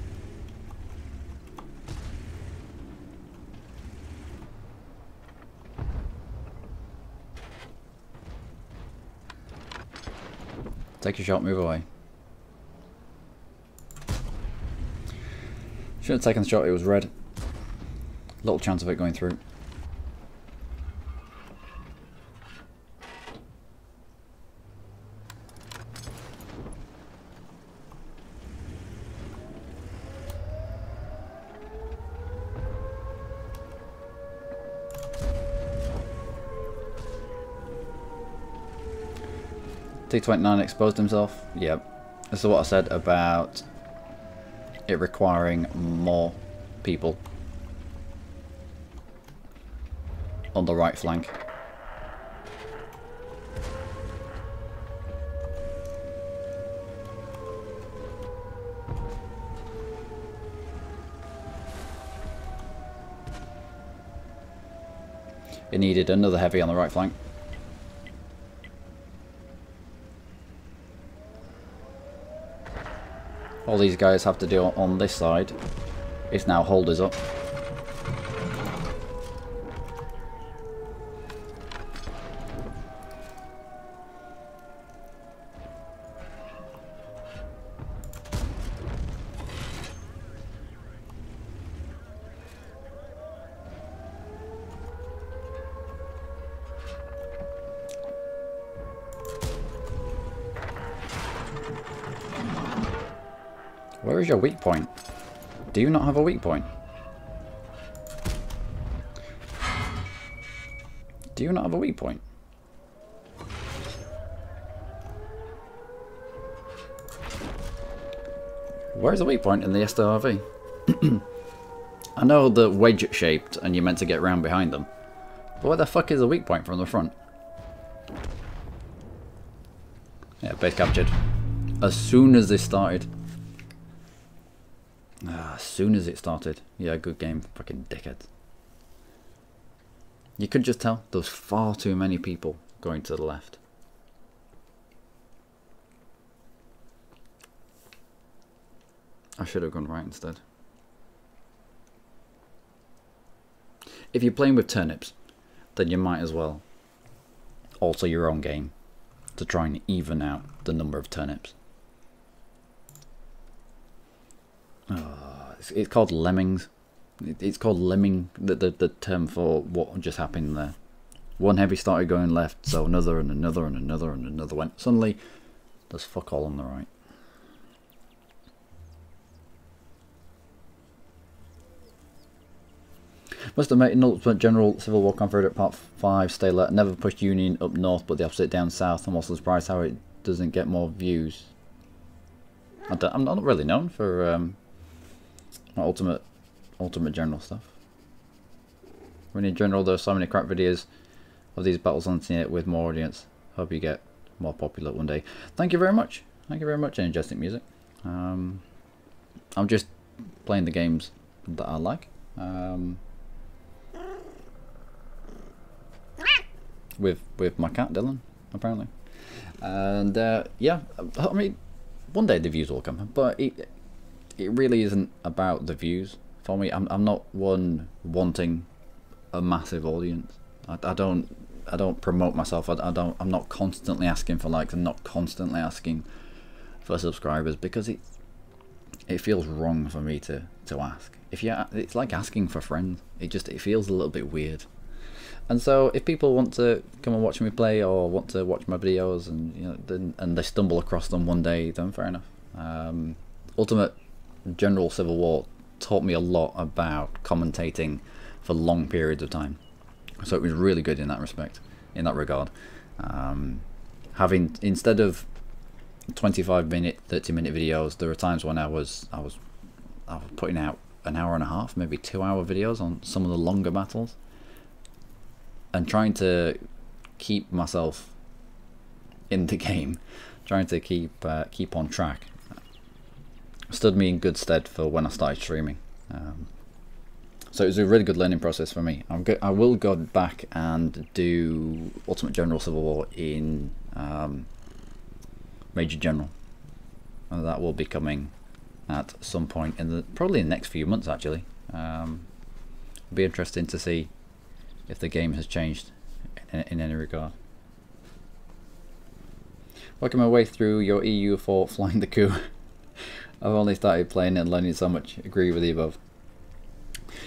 Take your shot, move away. Should have taken the shot, it was red. Little chance of it going through. T29 exposed himself. Yep. This is what I said about it requiring more people on the right flank. It needed another heavy on the right flank. All these guys have to do on this side is now hold us up. Where is your weak point? Do you not have a weak point? Do you not have a weak point? Where's the weak point in the STRV? I know they're wedge shaped and you're meant to get round behind them. But where the fuck is the weak point from the front? Yeah, base captured. As soon as this started. As soon as it started. Yeah, good game. Fucking dickheads. You could just tell there was far too many people going to the left. I should have gone right instead. If you're playing with turnips, then you might as well alter your own game to try and even out the number of turnips. It's called lemmings. It's called lemming, the term for what just happened there. One heavy started going left, so another and another and another and another went. Suddenly, there's fuck all on the right. Must have made an Ultimate General Civil War Confederate Part 5 stay alert. Never pushed Union up north, but the opposite down south. I'm also surprised how it doesn't get more views. I'm not really known for my Ultimate General stuff. When in general, there are so many crap videos of these battles on the internet with more audience. Hope you get more popular one day. Thank you very much. Thank you very much, Energetic Music. I'm just playing the games that I like. With my cat Dylan, apparently, and yeah, I mean, one day the views will come, but it really isn't about the views for me. I'm not one wanting a massive audience. I don't promote myself. I'm not constantly asking for likes. I'm not constantly asking for subscribers because it feels wrong for me to ask. It's like asking for friends. It feels a little bit weird. And so, if people want to come and watch me play, or want to watch my videos, and and they stumble across them one day, then fair enough. Ultimate General Civil War taught me a lot about commentating for long periods of time, so it was really good in that respect, in that regard. Having, instead of 25-minute, 30-minute videos, there were times when I was putting out an hour and a half, maybe 2-hour videos on some of the longer battles. And trying to keep myself in the game, trying to keep on track, stood me in good stead for when I started streaming. So it was a really good learning process for me. I will go back and do Ultimate General Civil War in Major General, and that will be coming at some point in probably in the next few months. Actually, it'll be interesting to see if the game has changed in any regard. Working my way through your EU for Flying the Coup. I've only started playing it and learning so much. Agree with the above.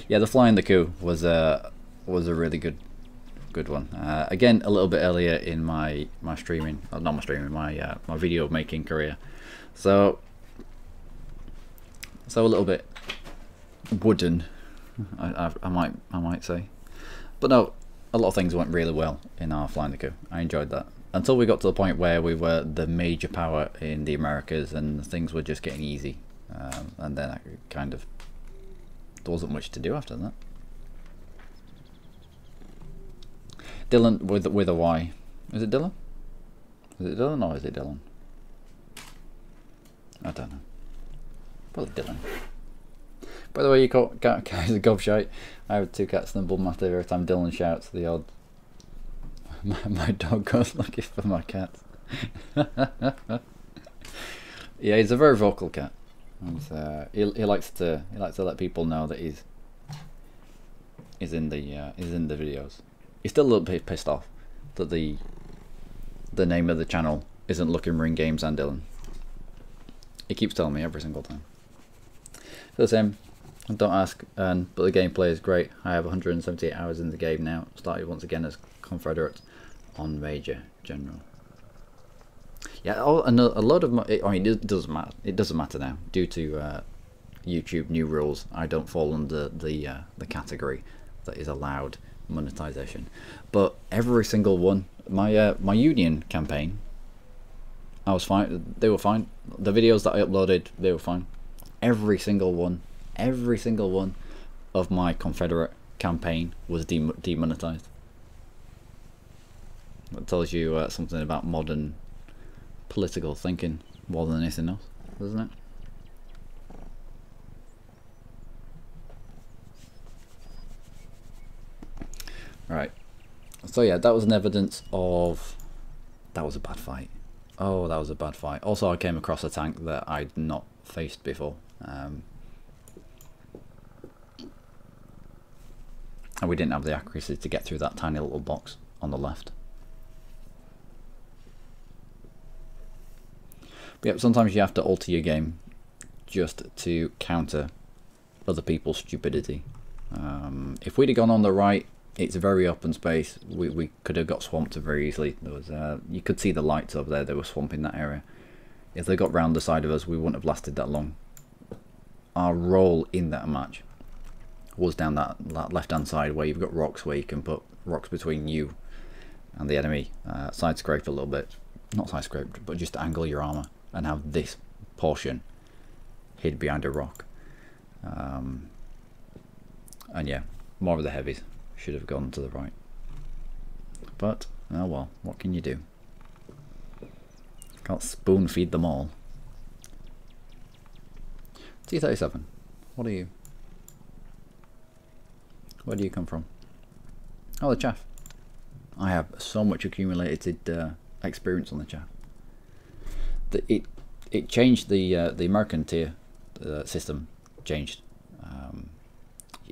Yeah, the Flying the Coup was a really good one. Again, a little bit earlier in my streaming, not my streaming, my video making career. So a little bit wooden, I might say. But no, a lot of things went really well in our Flying the Coup. I enjoyed that. Until we got to the point where we were the major power in the Americas and things were just getting easy. And then I kind of, there wasn't much to do after that. Dylan with a Y. Is it Dylan? Is it Dylan or is it Dylan? I don't know. Probably Dylan. By the way, you caught cat is a gobshite. I have 2 cats in the bum master every time Dylan shouts the odd. My dog goes looking for my cat. Yeah, he's a very vocal cat. And, he likes to let people know that he's in the videos. He's still a little bit pissed off that the name of the channel isn't Looking Ring Games and Dylan. He keeps telling me every single time. For the same. Don't ask, but the gameplay is great. I have 178 hours in the game now. Started once again as Confederate on Major General. Yeah, and a lot of my, I mean, it doesn't matter. It doesn't matter now due to YouTube new rules. I don't fall under the category that is allowed monetization. But every single one, my Union campaign, I was fine. They were fine. The videos that I uploaded, they were fine. Every single one of my Confederate campaign was demonetized. That tells you something about modern political thinking more than anything else, doesn't it? Right. So yeah, that was an evidence of that was a bad fight. Oh, that was a bad fight. Also, I came across a tank that I'd not faced before. And we didn't have the accuracy to get through that tiny little box on the left. But yeah, sometimes you have to alter your game just to counter other people's stupidity. If we'd have gone on the right, it's a very open space. We could have got swamped very easily. There was you could see the lights over there. They were swamping that area. If they got round the side of us, we wouldn't have lasted that long. Our role in that match was down that left-hand side where you've got rocks, where you can put rocks between you and the enemy. Side scrape a little bit, not side scrape, but just angle your armor and have this portion hid behind a rock. And yeah, more of the heavies should have gone to the right. But oh well, what can you do? Can't spoon feed them all. T-37, what are you? Where do you come from? Oh, the chaff. I have so much accumulated experience on the chaff. It changed the American tier system. Changed.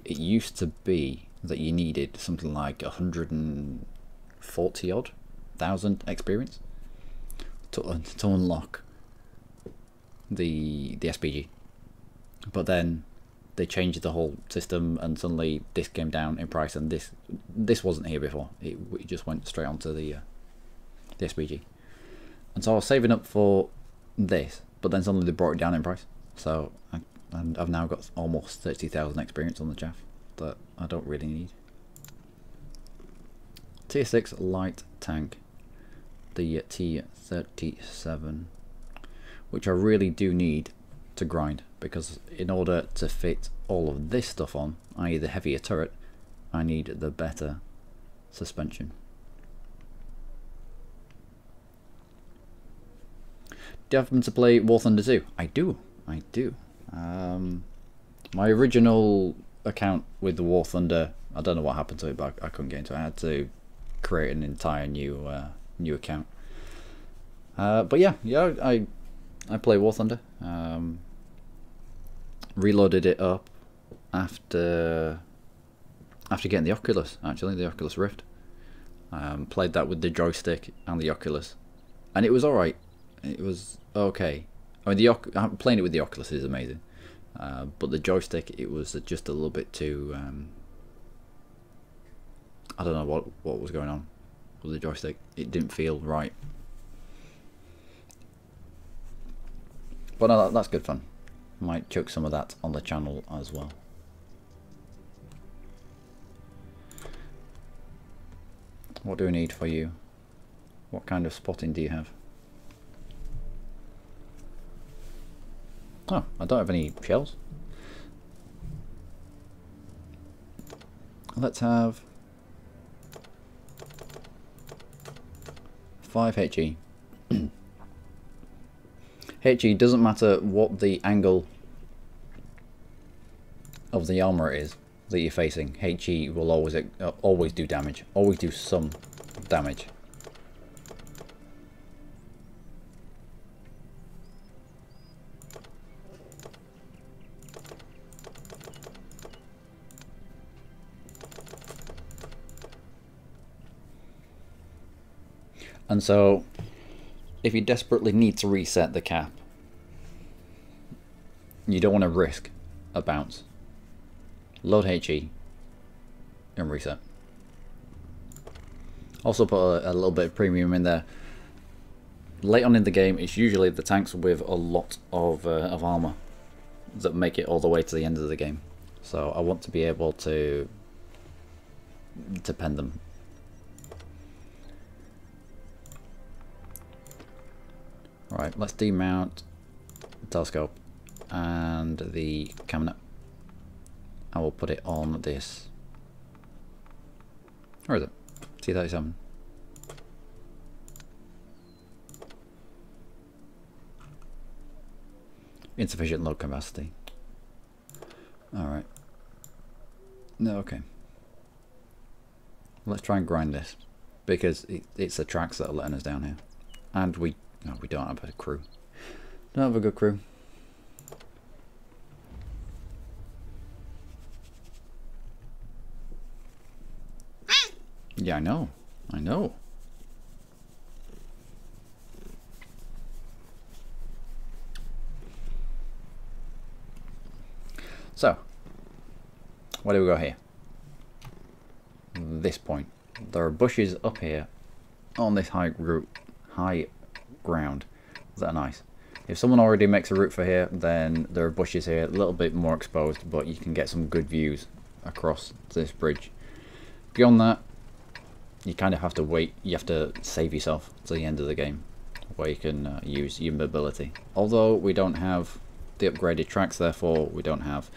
It used to be that you needed something like 140 odd thousand experience to unlock the SPG, but then they changed the whole system and suddenly this came down in price, and this wasn't here before. It just went straight onto the SPG, and so I was saving up for this, but then suddenly they brought it down in price. So I've now got almost 30,000 experience on the chaff that I don't really need. Tier 6 light tank, the T-37, which I really do need to grind, because in order to fit all of this stuff on, i.e. the heavier turret, I need the better suspension. Do you happen to play War Thunder 2? I do. My original account with the War Thunder, I don't know what happened to it, but I couldn't get into it. I had to create an entire new account. But yeah, I play War Thunder. Reloaded it up after getting the Oculus, actually, the Oculus Rift. Played that with the joystick and the Oculus, and it was alright. It was okay. I mean, playing it with the Oculus is amazing, but the joystick, it was just a little bit too. I don't know what was going on with the joystick. It didn't feel right. But no, that's good fun. Might chuck some of that on the channel as well. What do we need for you? What kind of spotting do you have? Oh, I don't have any shells. Let's have 5 HE. HE doesn't matter what the angle of the armor is that you're facing. HE will always do damage. Always do some damage. And so, if you desperately need to reset the cap, you don't want to risk a bounce. Load HE and reset. Also put a little bit of premium in there. late on in the game, it's usually the tanks with a lot of armor that make it all the way to the end of the game. So I want to be able to pen them. Alright, let's demount the telescope and the cabinet. I will put it on this. Where is it? T-37. Insufficient load capacity. Alright. No, okay. Let's try and grind this. Because it's the tracks that are letting us down here. And we don't have a crew. Don't have a good crew. Yeah, I know. I know. So, where do we go here? This point. There are bushes up here on this high ground that are nice. If someone already makes a route for here, then there are bushes here, a little bit more exposed, but you can get some good views across this bridge. Beyond that, you kind of have to wait. You have to save yourself to the end of the game, where you can use your mobility. Although we don't have the upgraded tracks, therefore we don't have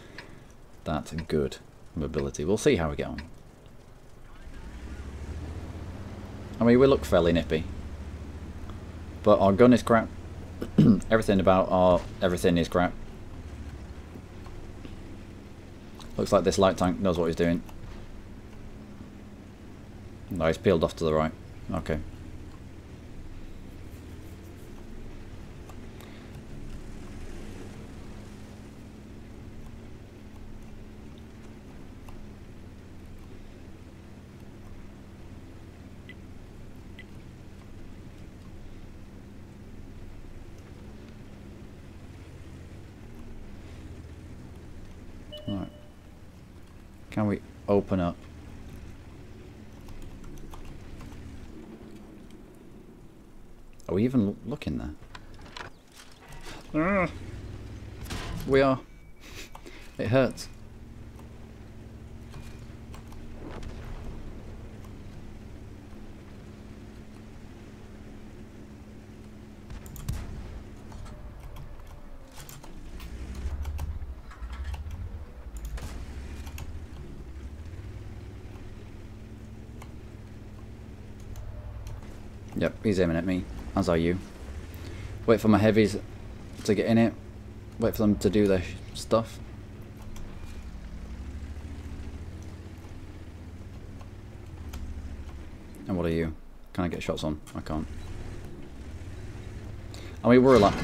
that good mobility. We'll see how we get on. I mean, we look fairly nippy, but our gun is crap. Everything about everything is crap. Looks like this light tank knows what he's doing. No, he's peeled off to the right. Okay. Right. Can we open up? Are we even looking there? We are. It hurts. Yep, he's aiming at me, as are you. Wait for my heavies to get in it. Wait for them to do their stuff. And what are you? Can I get shots on? I can't. I mean, we're a lot.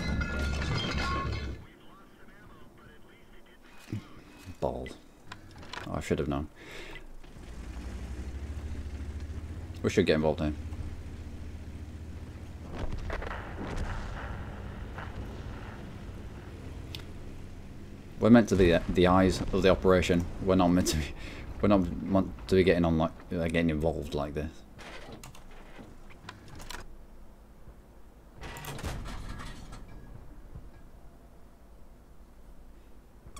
Bald. Oh, I should have known. We should get involved here. We're meant to be the eyes of the operation. We're not meant to be. We're not meant to be getting on getting involved like this.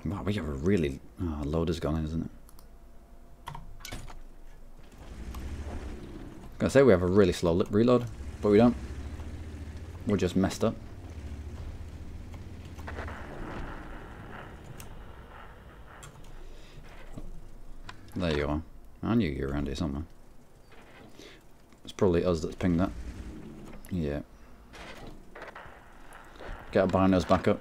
Wow, we have a really loader's gone in, isn't it? I'm gonna say we have a really slow reload, but we don't. We're just messed up. There you are. I knew you were around here somewhere. It's probably us that's pinged that. Yeah. Get our binos back up.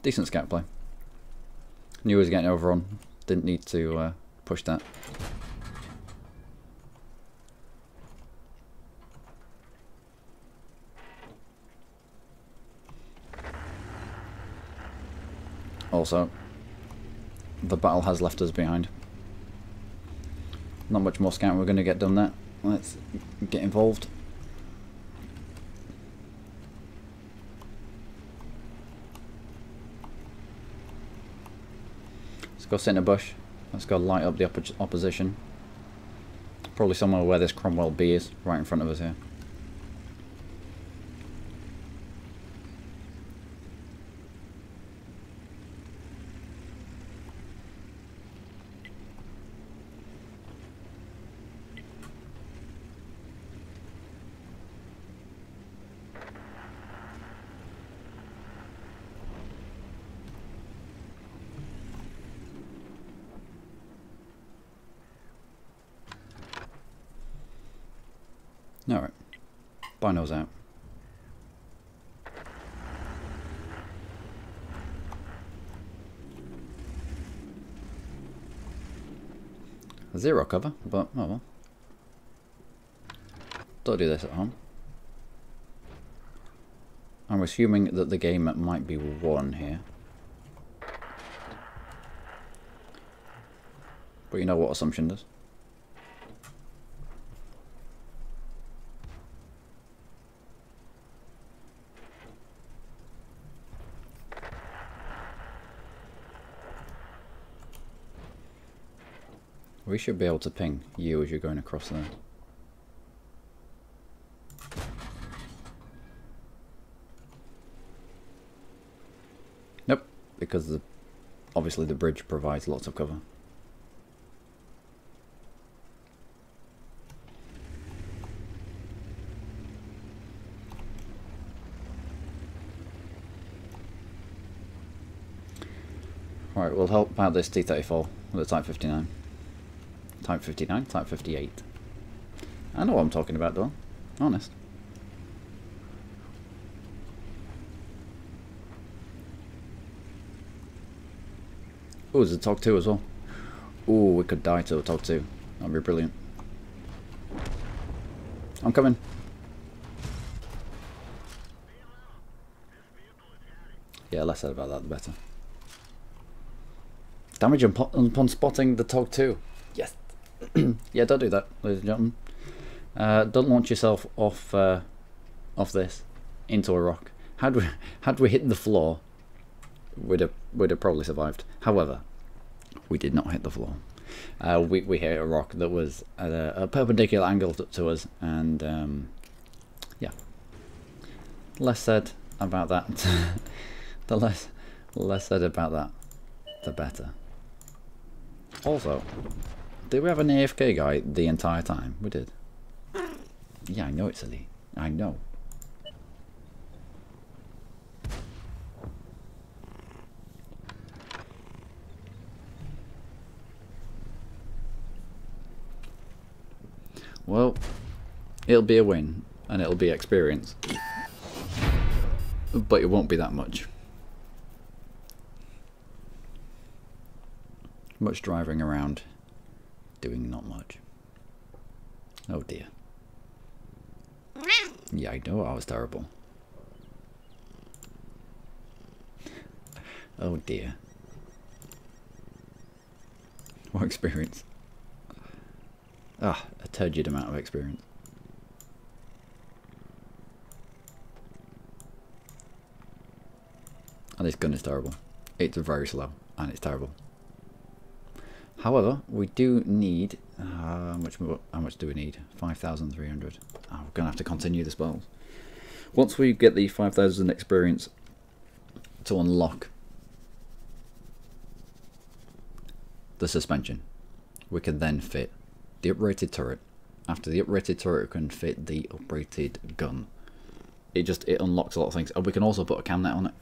Decent scout play. Knew he was getting overrun. Didn't need to push that. Also, the battle has left us behind. Not much more scouting we're going to get done there. Let's get involved. Let's go sit in a bush. Let's go light up the opposition. Probably somewhere where this Cromwell B is, right in front of us here. Alright. Binos out. Zero cover, but oh well. Don't do this at home. I'm assuming that the game might be won here. But you know what assumption does. We should be able to ping you as you're going across there. Nope, because obviously the bridge provides lots of cover. Right, we'll help out this T-34 with a Type 59. Type 59, Type 58. I know what I'm talking about though, honest. Oh, there's a TOG 2 as well. Oh, we could die to a TOG 2. That'd be brilliant. I'm coming. Yeah, less said about that, the better. Damage upon spotting the TOG 2. Yes. Yeah, don't do that, ladies and gentlemen. Don't launch yourself off this into a rock. Had we hit the floor, we'd have probably survived. However, we did not hit the floor. We hit a rock that was at a perpendicular angle to us, and yeah. Less said about that. The less said about that, the better. Also, did we have an AFK guy the entire time? We did. Yeah, I know it's silly. I know. Well, it'll be a win, and it'll be experience. But it won't be that much. Much driving around, doing not much. Oh dear. Yeah, I know I was terrible. Oh dear. What experience? Ah, a turgid amount of experience. And this gun is terrible. It's very slow, and it's terrible. However, we do need how much do we need? 5,300. Oh, we're gonna have to continue this battle. Once we get the 5,000 experience to unlock the suspension, we can then fit the uprated turret. After the uprated turret, we can fit the uprated gun. It unlocks a lot of things, and we can also put a cam net on it.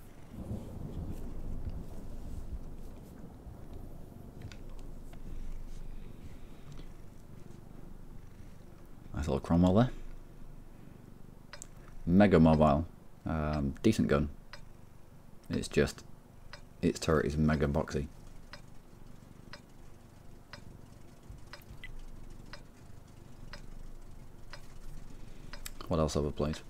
Nice little Cromwell there. Mega mobile. Decent gun. It's just, its turret is mega boxy. What else have I played?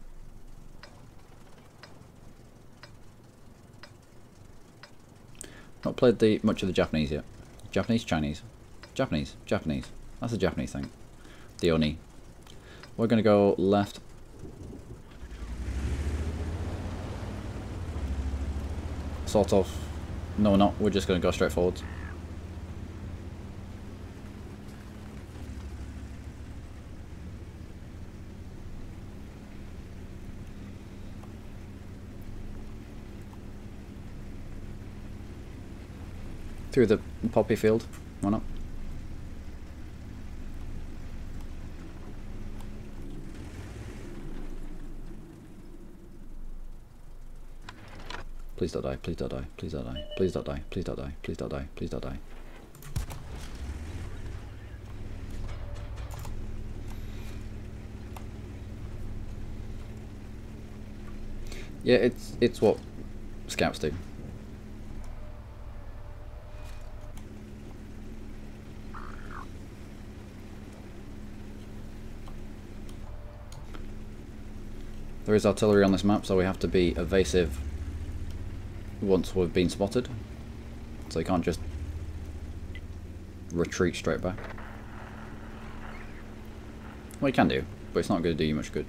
Not played much of the Japanese yet. Japanese, Chinese. Japanese. That's a Japanese thing. The Oni. We're going to go left. Sort of. No, we're not. We're just going to go straight forwards. Through the poppy field. Why not? Please don't die, please don't die, please don't die, please don't die, please don't die, please don't die, please don't die. Yeah, it's what scouts do. There is artillery on this map, so we have to be evasive once we've been spotted. So you can't just retreat straight back. Well, you can do, but it's not going to do you much good.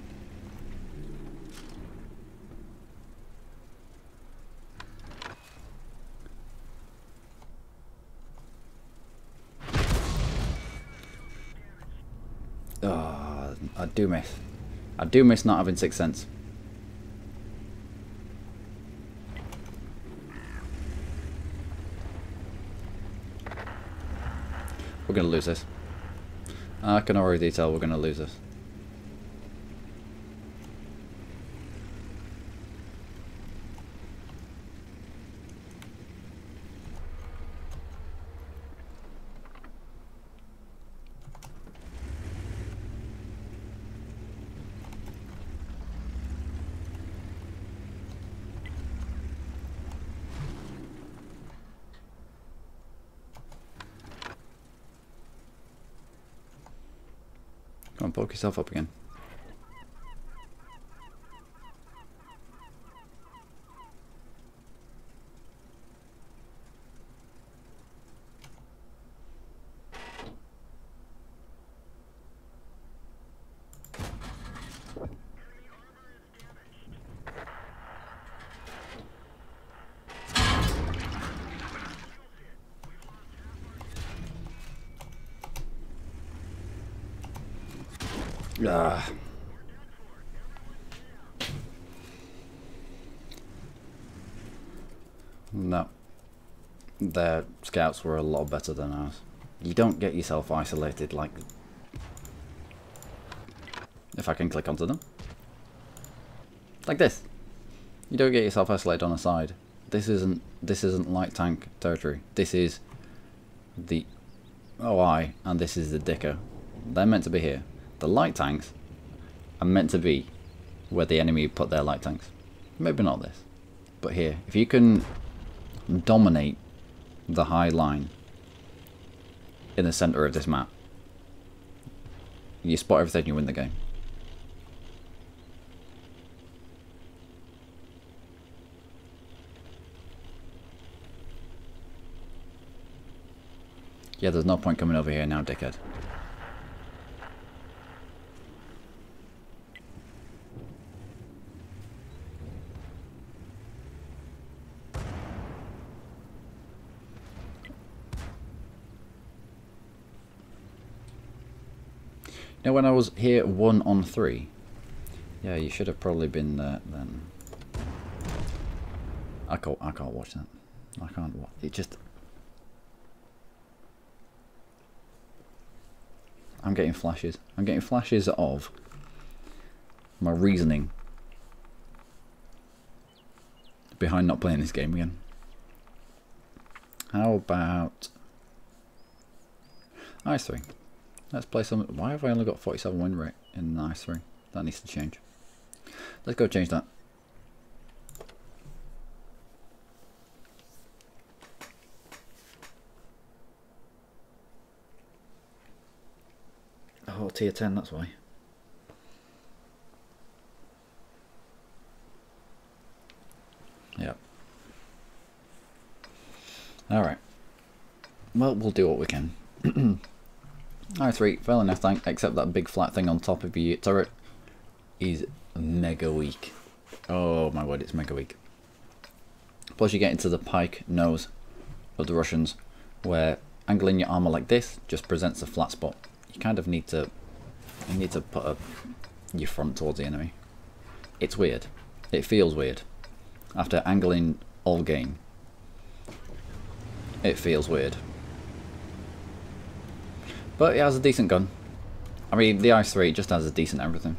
Oh, I do miss. I do miss not having Sixth Sense. We're going to lose this. I can already tell we're going to lose this. Come on, poke yourself up again. Ah. No. Their scouts were a lot better than ours. You don't get yourself isolated like... If I can click onto them. Like this. You don't get yourself isolated on a side. This isn't light tank territory. This is the OI and this is the Dicker. They're meant to be here. The light tanks are meant to be where the enemy put their light tanks. Maybe not this, but here. If you can dominate the high line in the center of this map, you spot everything, you win the game. Yeah, there's no point coming over here now, dickhead. Now, when I was here 1 on 3, yeah, you should have probably been there then. I can't watch that. I can't watch it. Just, I'm getting flashes. I'm getting flashes of my reasoning behind not playing this game again. How about Ice 3? Let's play some. Why have I only got 47 win rate in Ice 3? That needs to change. Let's go change that. Oh, tier 10, that's why. Yep. Alright. Well, we'll do what we can. I3, fail enough tank, except that big flat thing on top of your turret is mega weak. Oh my word, it's mega weak. Plus you get into the pike nose of the Russians, where angling your armor like this just presents a flat spot. You kind of need to put your front towards the enemy. It's weird. It feels weird. After angling all game, it feels weird. But it has a decent gun. I mean, the i3 just has a decent everything.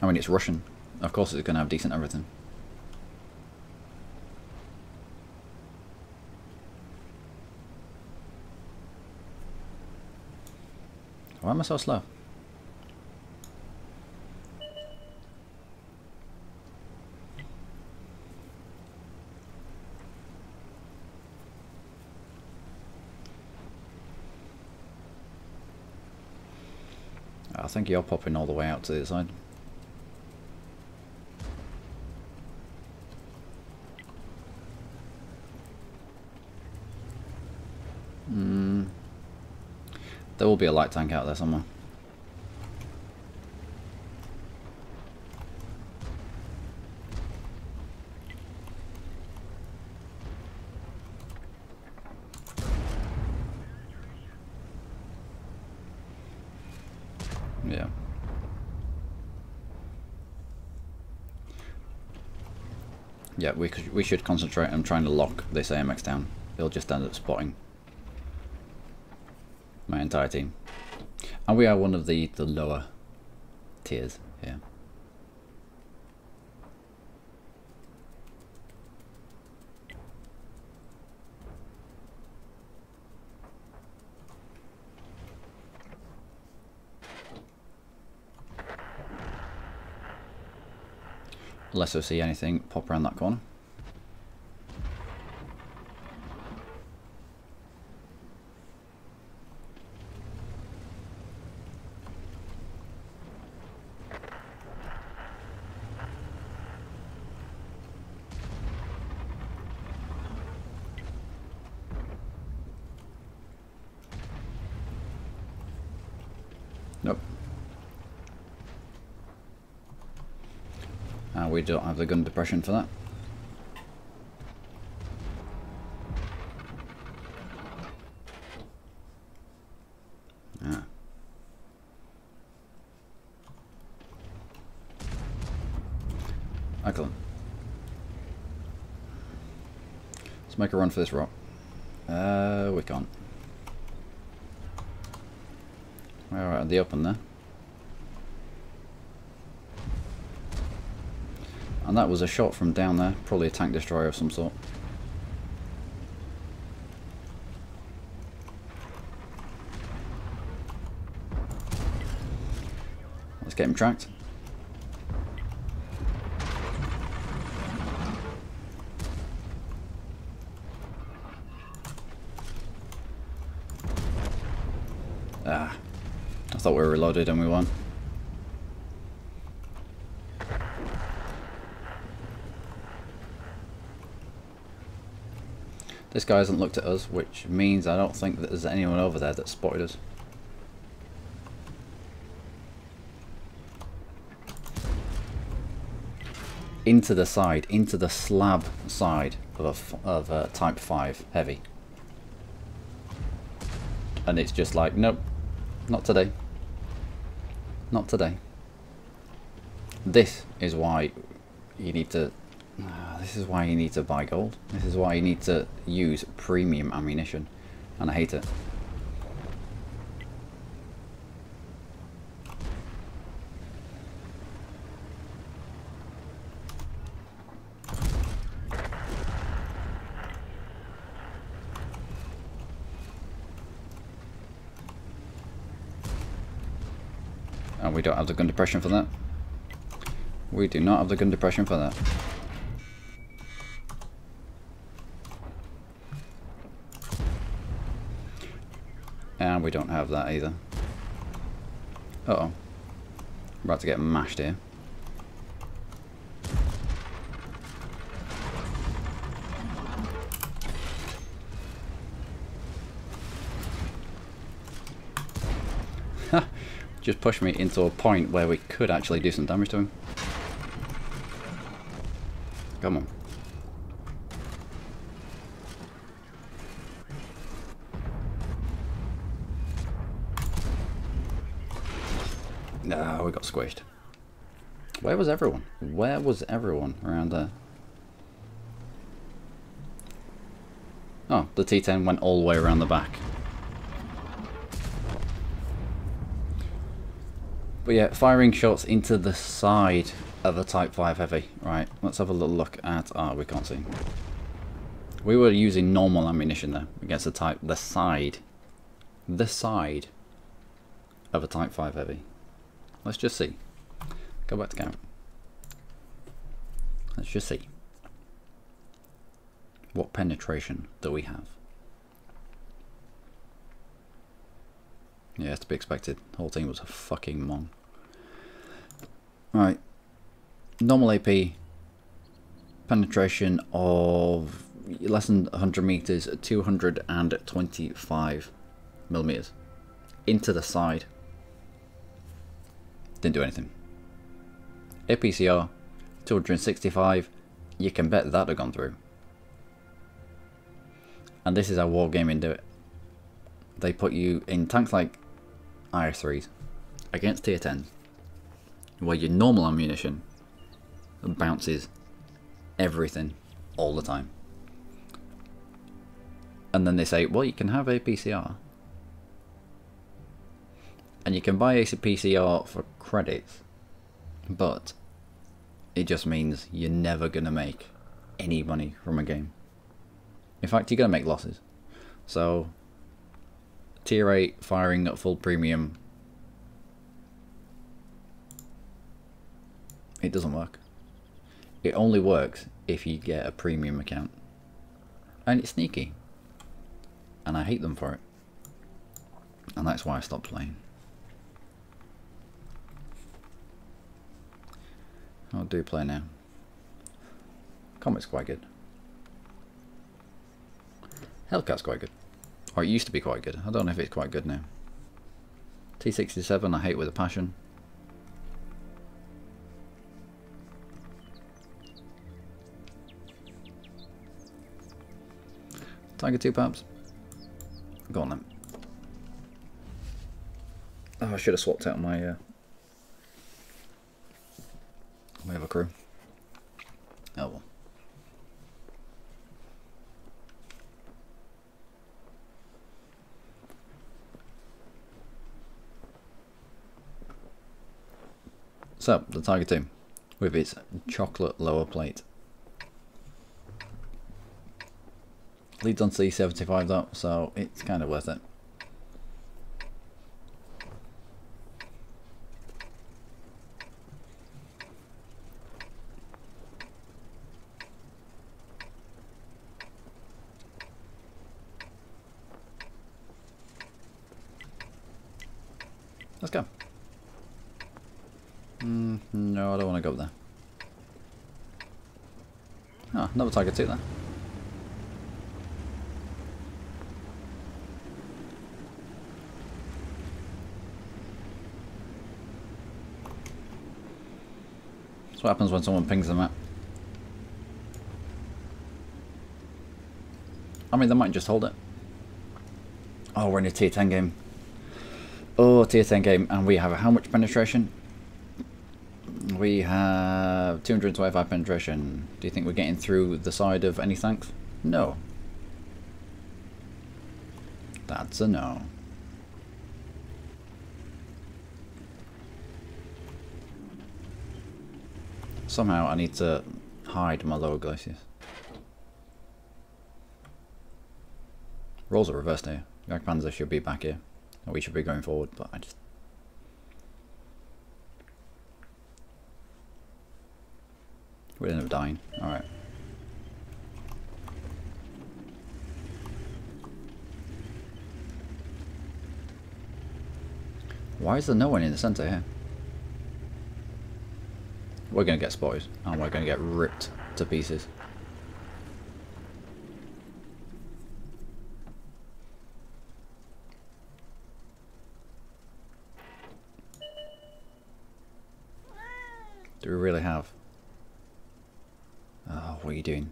I mean, it's Russian. Of course it's going to have decent everything. Why am I so slow? I think you're popping all the way out to the side. There will be a light tank out there somewhere. Yeah. Yeah, we should concentrate on trying to lock this AMX down. They'll just end up spotting my entire team. And we are one of the lower tiers here. Unless I see anything pop around that corner. Nope. We don't have the gun depression for that. Ah. Excellent. Let's make a run for this rock. We can't. We're out in the open there. And that was a shot from down there, probably a tank destroyer of some sort. Let's get him tracked. Ah, I thought we were reloaded and we weren't. This guy hasn't looked at us, which means I don't think that there's anyone over there that spotted us. Into the side, into the slab side of a Type 5 heavy. And it's just like, nope, not today. Not today. This is why you need to... this is why you need to buy gold. This is why you need to use premium ammunition. And I hate it. And we don't have the gun depression for that. We do not have the gun depression for that. And we don't have that either. Uh-oh. We're about to get mashed here. Just pushed me into a point where we could actually do some damage to him. Come on. No, we got squished. Where was everyone? Where was everyone around there? Oh, the T10 went all the way around the back. But yeah, firing shots into the side of a Type 5 Heavy. Right, let's have a little look at... we can't see. We were using normal ammunition there against the side of a Type 5 Heavy. Let's just see. Go back to camera. Let's just see. What penetration do we have? Yeah, it's to be expected. The whole team was a fucking mong. Right. Normal AP penetration of less than 100 meters at 225 millimeters into the side. Didn't do anything. APCR 265. You can bet that'd have gone through. And this is how Wargaming do it. They put you in tanks like IS-3s against tier 10s, where your normal ammunition bounces everything all the time. And then they say, well, you can have APCR. And you can buy APCR for credits, but it just means you're never going to make any money from a game. In fact, you're going to make losses. So, tier 8 firing at full premium, it doesn't work. It only works if you get a premium account. And it's sneaky. And I hate them for it. And that's why I stopped playing. I'll do play now. Comet's quite good. Hellcat's quite good. Or it used to be quite good. I don't know if it's quite good now. T67 I hate with a passion. Tiger 2 perhaps? Go on then. Oh, I should have swapped out my my other crew. Oh well. So, the Tiger 2 with its chocolate lower plate. Leads on C75 though, so it's kind of worth it. Let's go. No, I don't want to go there. Ah, another Tiger 2 there. That's what happens when someone pings the map. I mean, they might just hold it. Oh, we're in a tier 10 game. Oh, tier 10 game, and we have how much penetration? We have 225 penetration. Do you think we're getting through the side of any tanks? No. That's a no. Somehow I need to hide my lower glaciers. Roles are reversed here. Jagdpanzer should be back here. We should be going forward, but I just... We ended up dying. Alright. Why is there no one in the centre here? We're going to get spotted, and we're going to get ripped to pieces. Do we really have? Oh, what are you doing?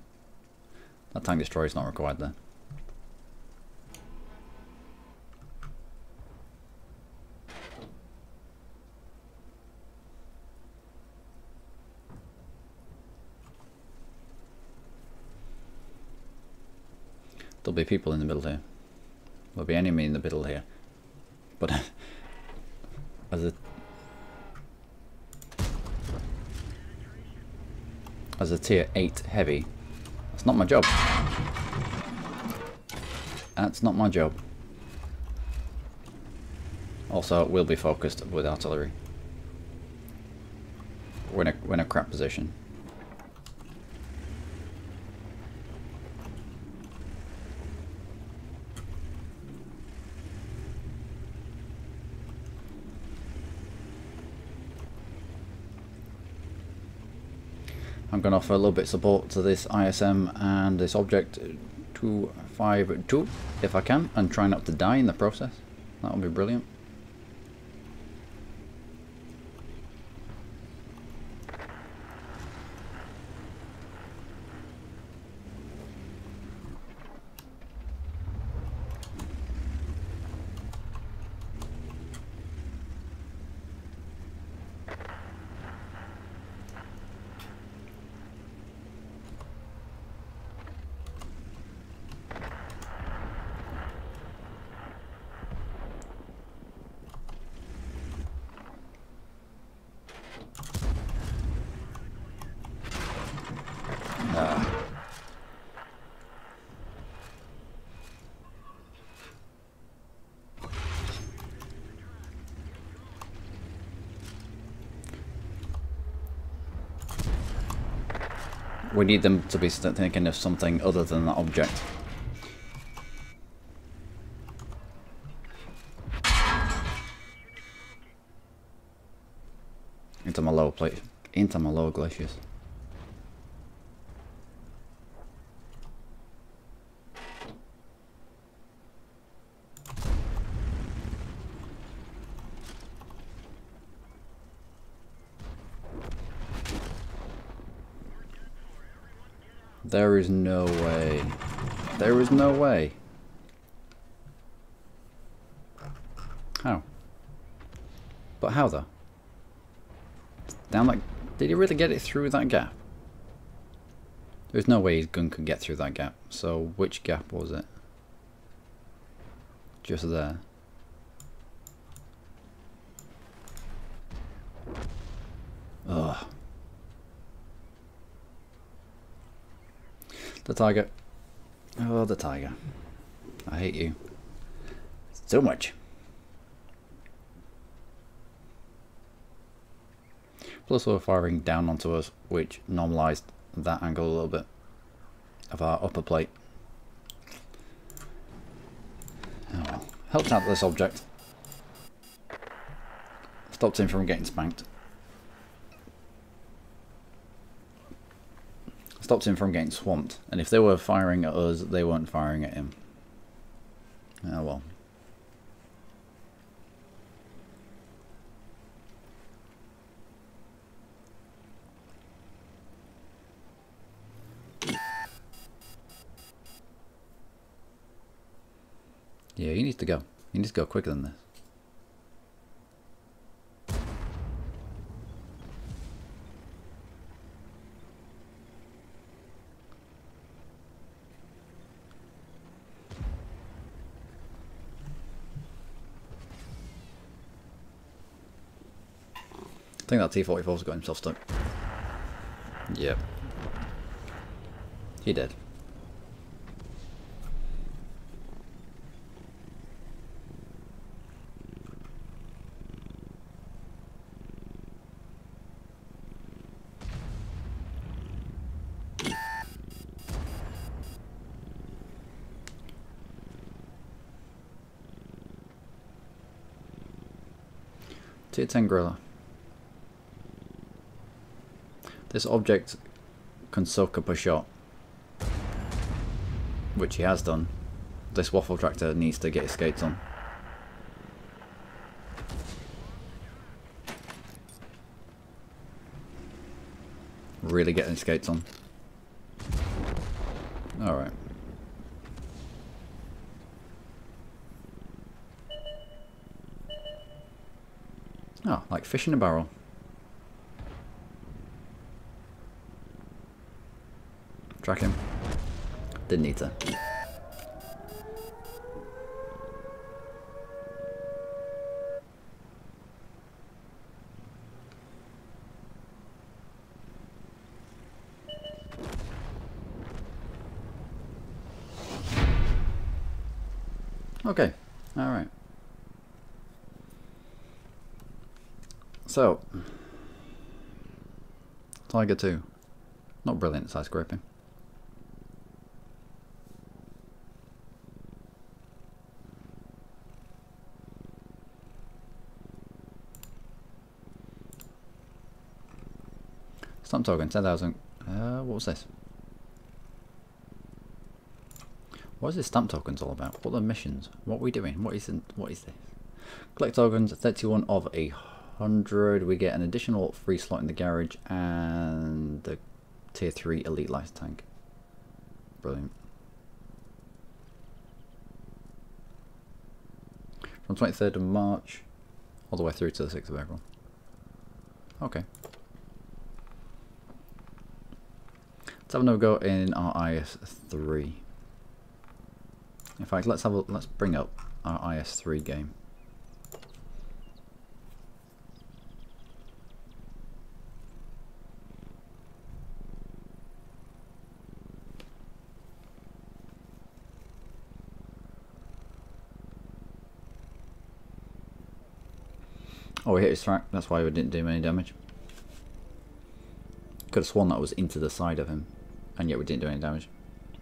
That tank destroyer is not required there. There'll be people in the middle here. There'll be enemy in the middle here. But as a tier 8 heavy, that's not my job. That's not my job. Also, we'll be focused with artillery. We're in a crap position. I'm going to offer a little bit of support to this ISM and this object 252 if I can, and try not to die in the process. That would be brilliant. We need them to be thinking of something other than that object. Into my lower plate, into my lower glaciers. There is no way. There is no way. How? But how though? Down like, did he really get it through that gap? There's no way his gun could get through that gap. So which gap was it? Just there. Ugh. The tiger. Oh, the tiger. I hate you. So much. Plus we're firing down onto us, which normalised that angle a little bit of our upper plate. Oh well. Helped out this object. Stopped him from getting spanked. Stopped him from getting swamped. And if they were firing at us, they weren't firing at him. Oh well. Yeah, he needs to go. He needs to go quicker than this. I think that T-44's got himself stuck. Yep. He did. Tier 10 Gorilla. This object can soak up a shot, which he has done. This waffle tractor needs to get his skates on. Really getting his skates on. Alright. Oh, like fish in a barrel. Track him. Didn't need to. Okay, alright. So, Tiger 2. Not brilliant side scraping. Stamp token, 10,000. What was this? What is this stamp tokens all about? What are the missions? What are we doing? What is this? Collect tokens, 31 of 100. We get an additional free slot in the garage and the tier 3 elite light tank. Brilliant. From 23rd of March all the way through to the 6th of April. Okay. Let's have another go in our IS3. In fact, let's bring up our IS3 game. Oh, we hit his track, that's why we didn't do any damage. Could have sworn that was into the side of him, and yet we didn't do any damage.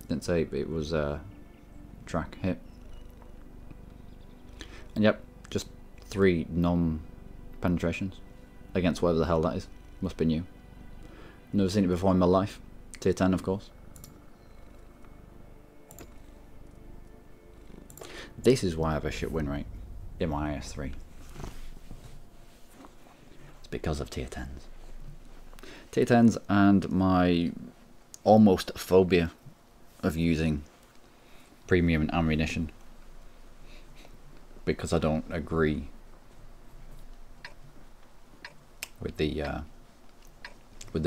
Didn't say it was track hit. And yep, just 3 non-penetrations against whatever the hell that is. Must be new. Never seen it before in my life. Tier 10, of course. This is why I have a shit win rate in my IS3. It's because of tier 10s. Tier 10s and my almost phobia of using premium ammunition, because I don't agree with the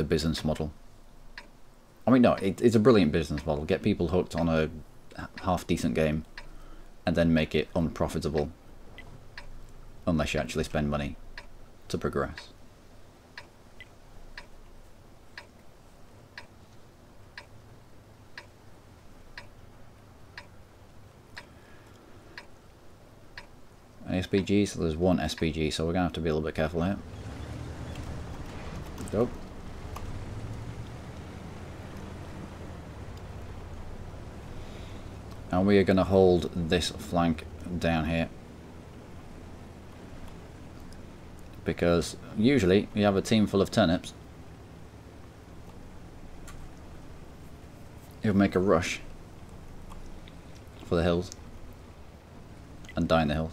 business model. I mean, no, it's a brilliant business model. Get people hooked on a half decent game and then make it unprofitable unless you actually spend money to progress. SPG, so there's 1 SPG, so we're gonna have to be a little bit careful here. Go. And we are gonna hold this flank down here, because usually you have a team full of turnips. You'll make a rush for the hills and die in the hills.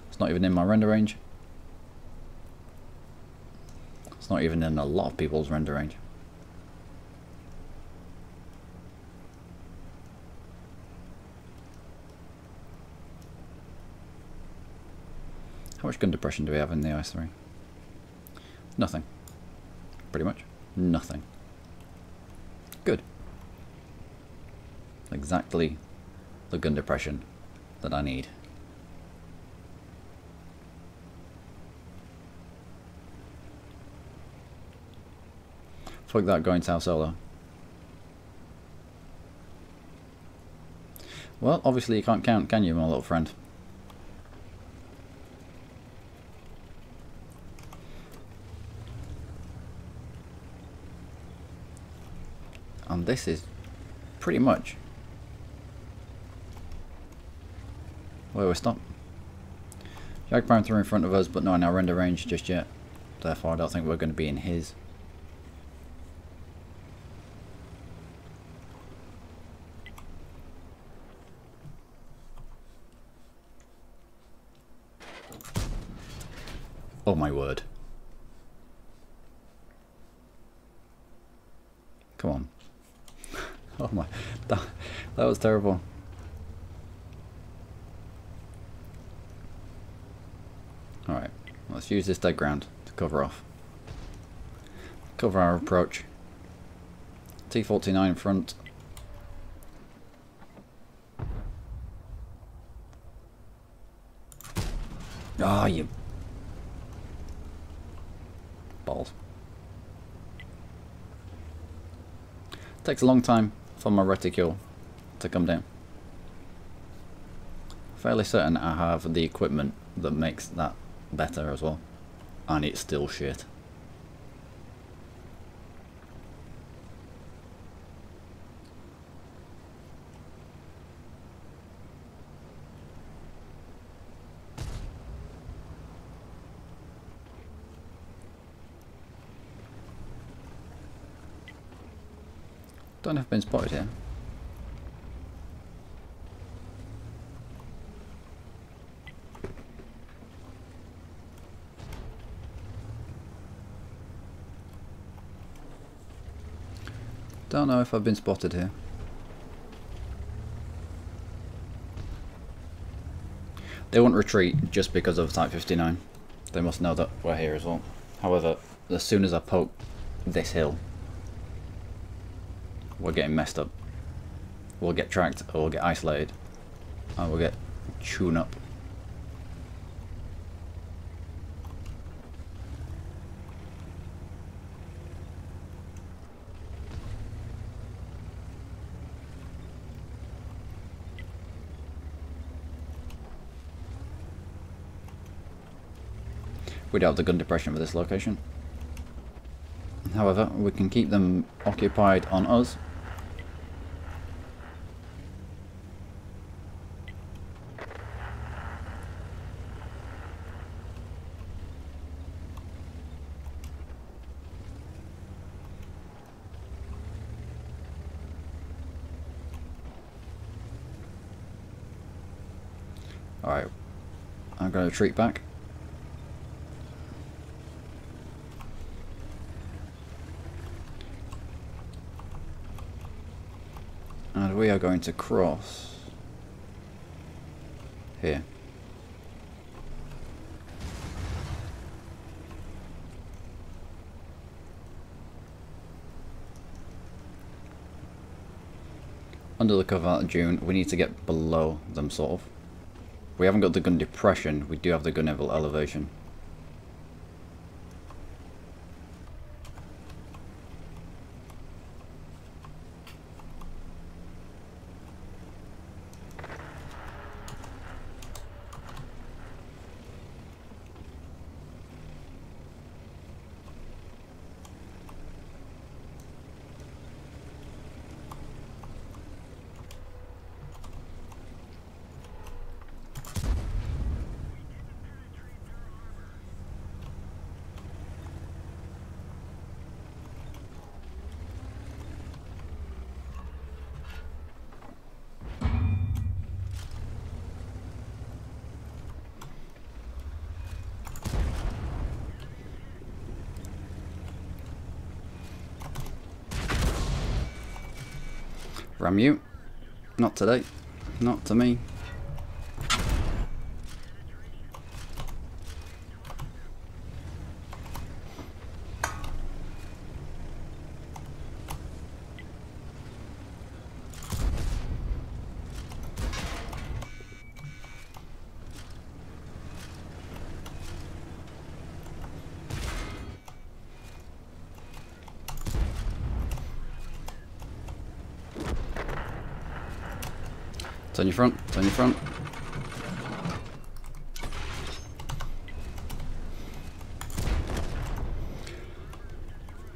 It's not even in my render range. It's not even in a lot of people's render range. How much gun depression do we have in the IS3? Nothing. Pretty much. Nothing. Good. Exactly the gun depression that I need. Fuck that going south solo. Well, obviously you can't count, can you, my little friend? And this is pretty much where we stop. Jagdpanther through in front of us, but not in our render range just yet. Therefore, I don't think we're going to be in his. Oh my word. Come on. Oh my, that was terrible. Alright, let's use this dead ground to cover off. Cover our approach. T-49 in front. Ah, you balls. Takes a long time for my reticule to come down. Fairly certain I have the equipment that makes that better as well, and it's still shit. Don't know if I've been spotted here. Don't know if I've been spotted here. They won't retreat just because of Type 59. They must know that we're here as well. However, as soon as I poke this hill, we're getting messed up. We'll get tracked, or we'll get isolated, and we'll get chewed up. We don't have the gun depression for this location. However, we can keep them occupied on us. Alright, I'm going to retreat back. And we are going to cross here. Under the cover of June, we need to get below them, sort of. We haven't got the gun depression, we do have the gun elevation. Ram you. Not today. Not to me. It's on your front, it's on your front.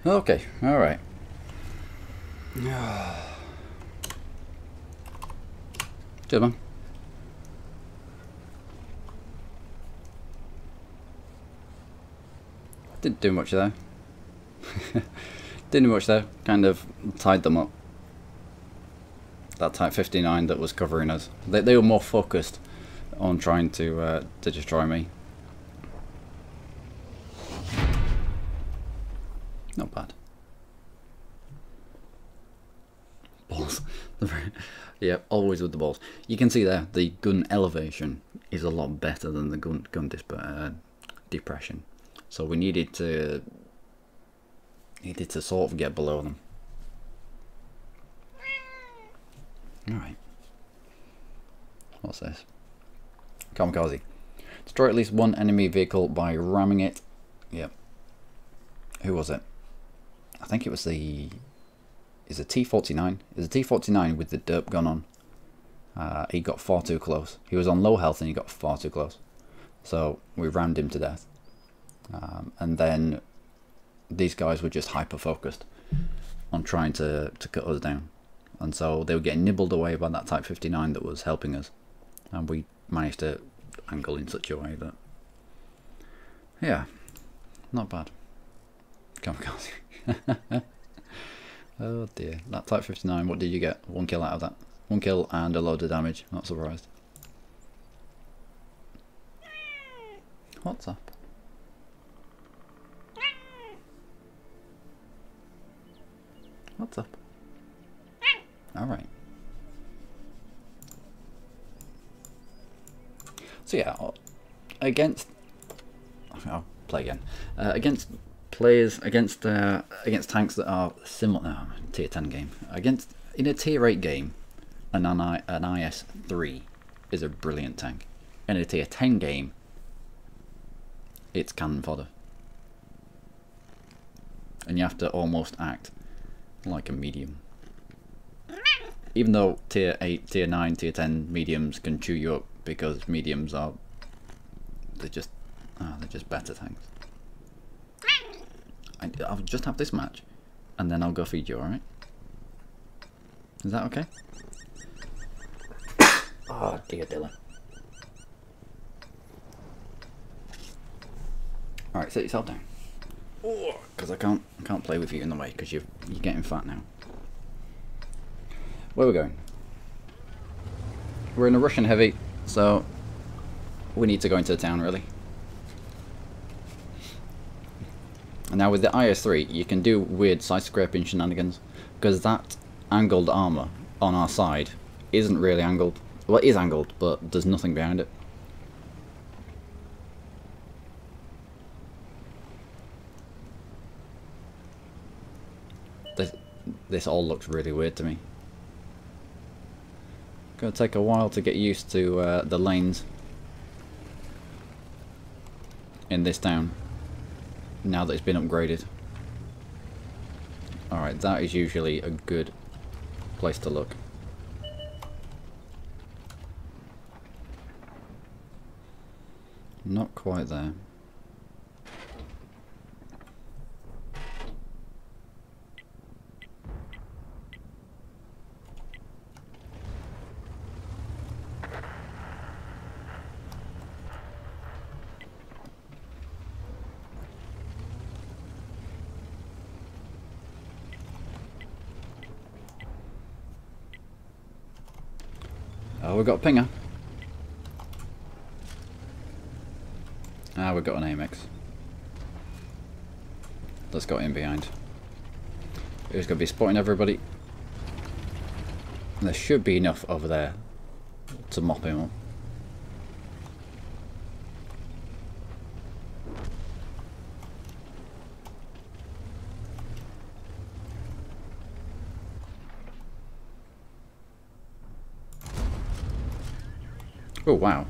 Okay, alright. Good man. Didn't do much there. Didn't do much there, kind of tied them up. That Type 59 that was covering us. They were more focused on trying to destroy me. Not bad. Balls. Yeah, always with the balls. You can see there, the gun elevation is a lot better than the gun depression. So we needed to sort of get below them. Alright. What's this? Kamikaze. Destroy at least one enemy vehicle by ramming it. Yep. Who was it? I think it was the... Is it T-49? Is a T-49 with the derp gun on He got far too close. He was on low health and he got far too close. So we rammed him to death. And then these guys were just hyper-focused on trying to cut us down. And so they were getting nibbled away by that Type 59 that was helping us. And we managed to angle in such a way that... yeah, not bad. Come on. Oh dear. That Type 59, what did you get? 1 kill out of that. 1 kill and a load of damage. Not surprised. What's up? What's up? Alright. So yeah, against... I'll play again. Against players, against tanks that are similar... tier 10 game. In a tier 8 game, an IS-3 is a brilliant tank. In a tier 10 game, it's cannon fodder. And you have to almost act like a medium. Even though tier 8, tier 9, tier 10 mediums can chew you up because mediums are... they're just better tanks. I'll just have this match and then I'll go feed you, alright? Is that okay? Oh dear Dylan. Alright, sit yourself down. Because I can't play with you in the way because you're getting fat now. Where are we going? We're in a Russian heavy, so we need to go into the town really. And now with the IS-3, you can do weird side scraping shenanigans because that angled armor on our side isn't really angled. Well, it is angled, but there's nothing behind it. This all looks really weird to me. Gonna take a while to get used to the lanes in this town now that it's been upgraded. Alright, that is usually a good place to look. Not quite there. Oh, we've got a pinger. Ah, we've got an AMX. Let's go in behind. Who's going to be spotting everybody? There should be enough over there to mop him up. Oh wow.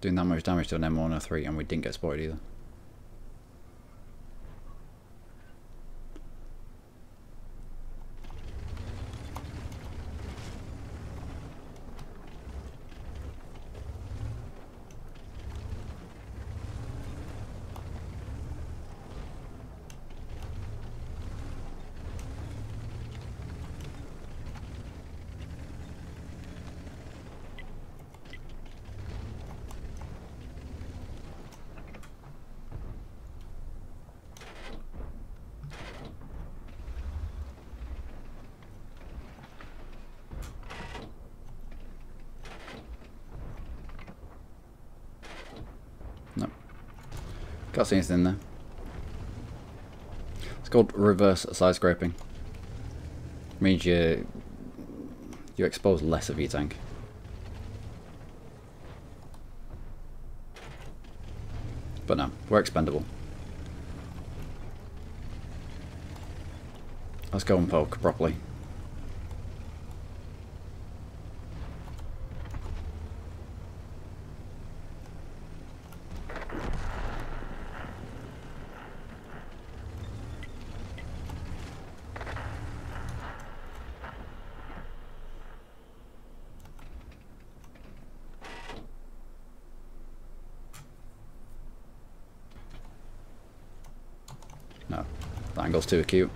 Doing that much damage to an M103 and we didn't get spotted either. No. Can't see anything there. It's called reverse side scraping. Means you expose less of your tank. But no, we're expendable. Let's go and poke properly. That angle's too acute.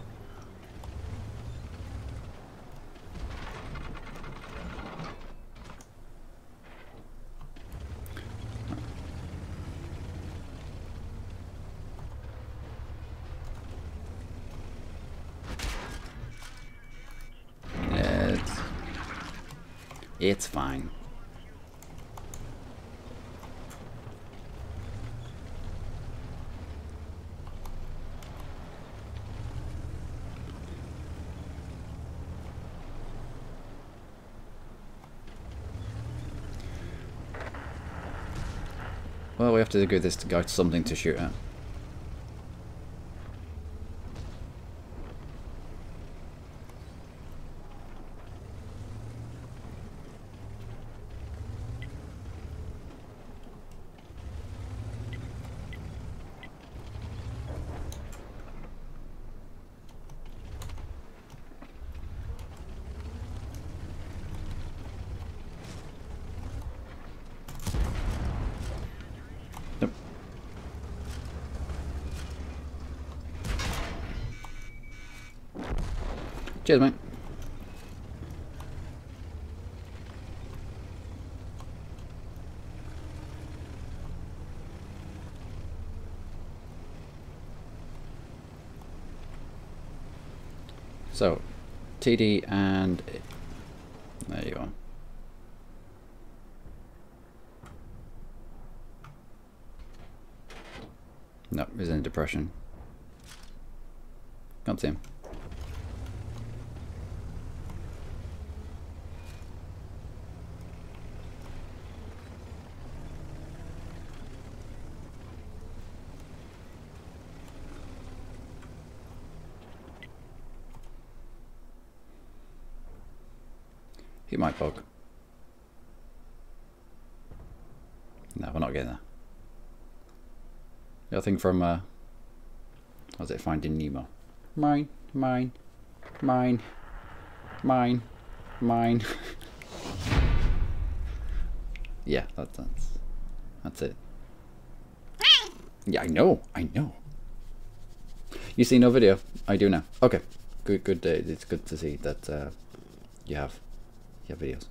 It's fine. Well, we have to give this guy something to shoot at. Nope. Cheers, mate. So, TD and... There you are. Nope, he's in depression. Can't see him. He might bug. No, we're not getting there. The other thing from, was it Finding Nemo? Mine, mine, mine, mine, mine. Yeah, that's it. Yeah, I know. You see no video? I do now. Okay, good. It's good to see that you have videos.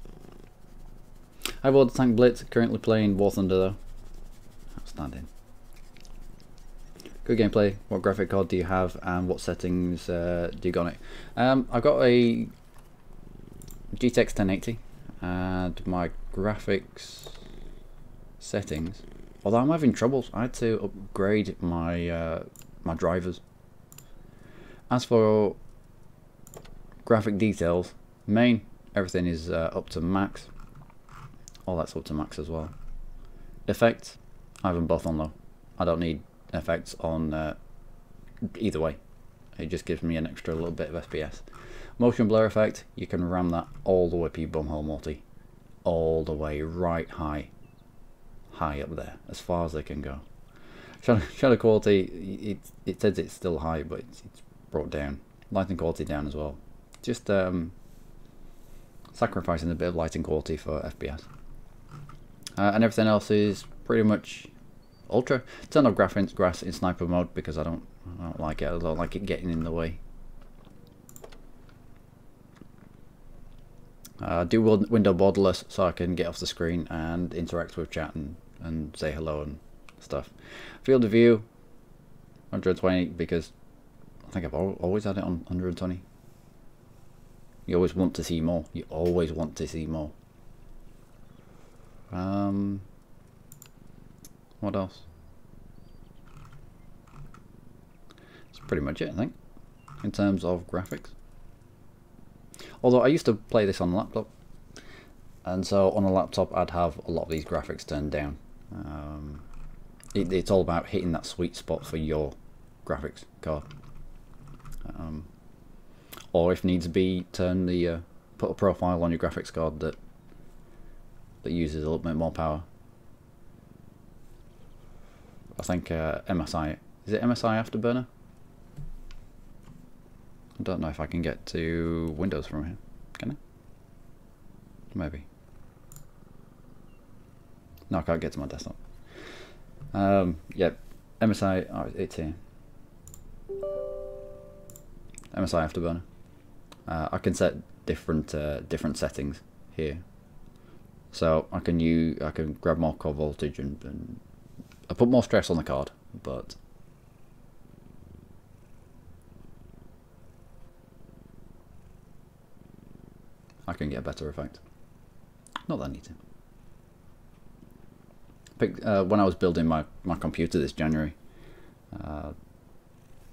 Hi, World Tank Blitz. Currently playing War Thunder though. Outstanding. Good gameplay. What graphic card do you have, and what settings do you got on it? I've got a GTX 1080, and my graphics settings. Although I'm having troubles, I had to upgrade my my drivers. As for graphic details, main, everything is up to max. All that's up to max as well. Effects, I have them both on low. I don't need effects on either way. It just gives me an extra little bit of FPS. Motion blur effect, you can ram that all the way up your bumhole multi. All the way right high up there, as far as they can go. Shadow quality, it says it's still high, but it's brought down. Lighting quality down as well. Just sacrificing a bit of lighting quality for FPS. And everything else is pretty much ultra. Turn off grass in sniper mode because I don't like it. I don't like it getting in the way. Do window borderless so I can get off the screen and interact with chat and say hello and stuff. Field of view 120 because I think I've always had it on 120. You always want to see more. You always want to see more. What else? That's pretty much it, I think, in terms of graphics. Although I used to play this on a laptop, and so on a laptop I'd have a lot of these graphics turned down. It's all about hitting that sweet spot for your graphics card. Or if needs be, turn the put a profile on your graphics card that uses a little bit more power. I think MSI, is it MSI Afterburner? I don't know if I can get to Windows from here. Can I? Maybe. No, I can't get to my desktop. Yeah, MSI, oh, it's here. MSI Afterburner. I can set different settings here, so I can grab more core voltage and I put more stress on the card, but I can get a better effect. Not that I need to. When I was building my computer this January.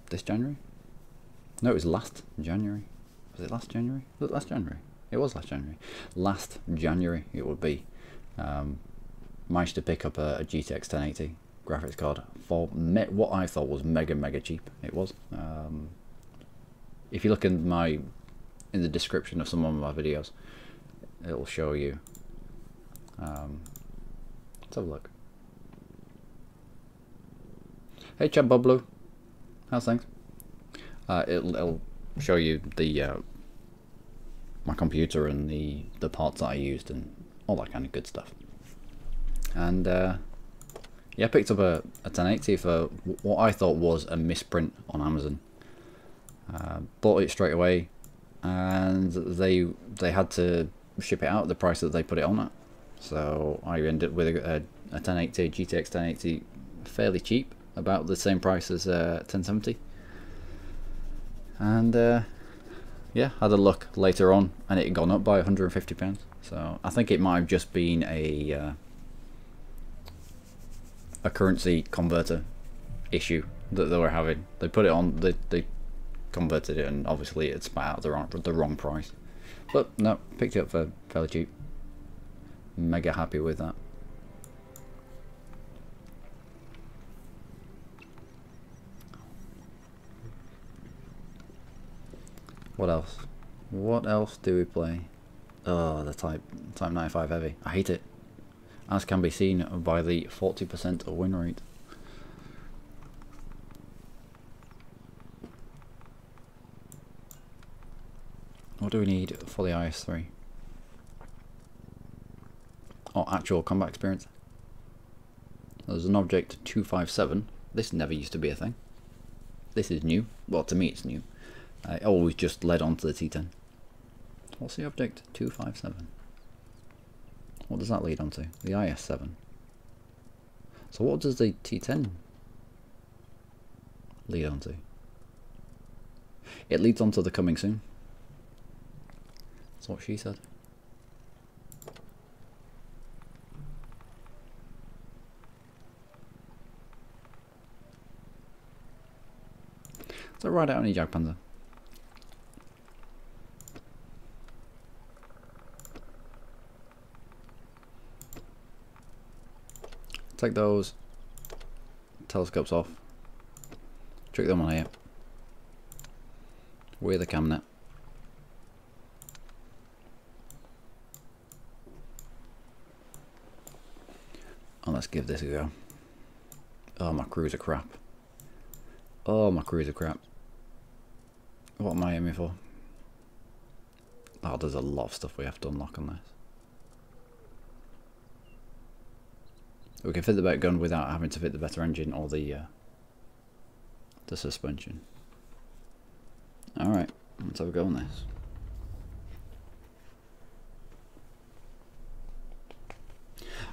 This January? No, it was last January. Was it last January? Was it last January? It was last January. Last January it would be. Managed to pick up a GTX 1080 graphics card for what I thought was mega cheap. It was. If you look in the description of some of my videos, it'll show you. Let's have a look. Hey Chad Bobblue, how's things? It'll show you the my computer and the parts that I used and all that kind of good stuff. And yeah, I picked up a 1080 for what I thought was a misprint on Amazon. Bought it straight away, and they had to ship it out at the price that they put it on at. So I ended up with a 1080 GTX 1080 fairly cheap, about the same price as 1070. And yeah, had a look later on and it had gone up by £150. So I think it might have just been a currency converter issue that they were having. They put it on, they converted it, and obviously it spat out the wrong price. But no, picked it up for fairly cheap. Mega happy with that. What else? What else do we play? Oh, the Type 95 Heavy. I hate it, as can be seen by the 40% win rate. What do we need for the IS-3? Oh, actual combat experience. There's an object 257. This never used to be a thing. This is new. Well, to me it's new. I always just led on to the T10. What's the object 257? What does that lead on to? The IS-7. So what does the T10 lead on to? It leads on to the coming soon. That's what she said. So ride out any Jagdpanzer. Take those telescopes off. Trick them on here. Wear the cam net. And let's give this a go. Oh, my crews are crap. Oh, my crews are crap. What am I aiming for? Oh, there's a lot of stuff we have to unlock on this. We can fit the better gun without having to fit the better engine or the suspension. Alright, let's have a go on this.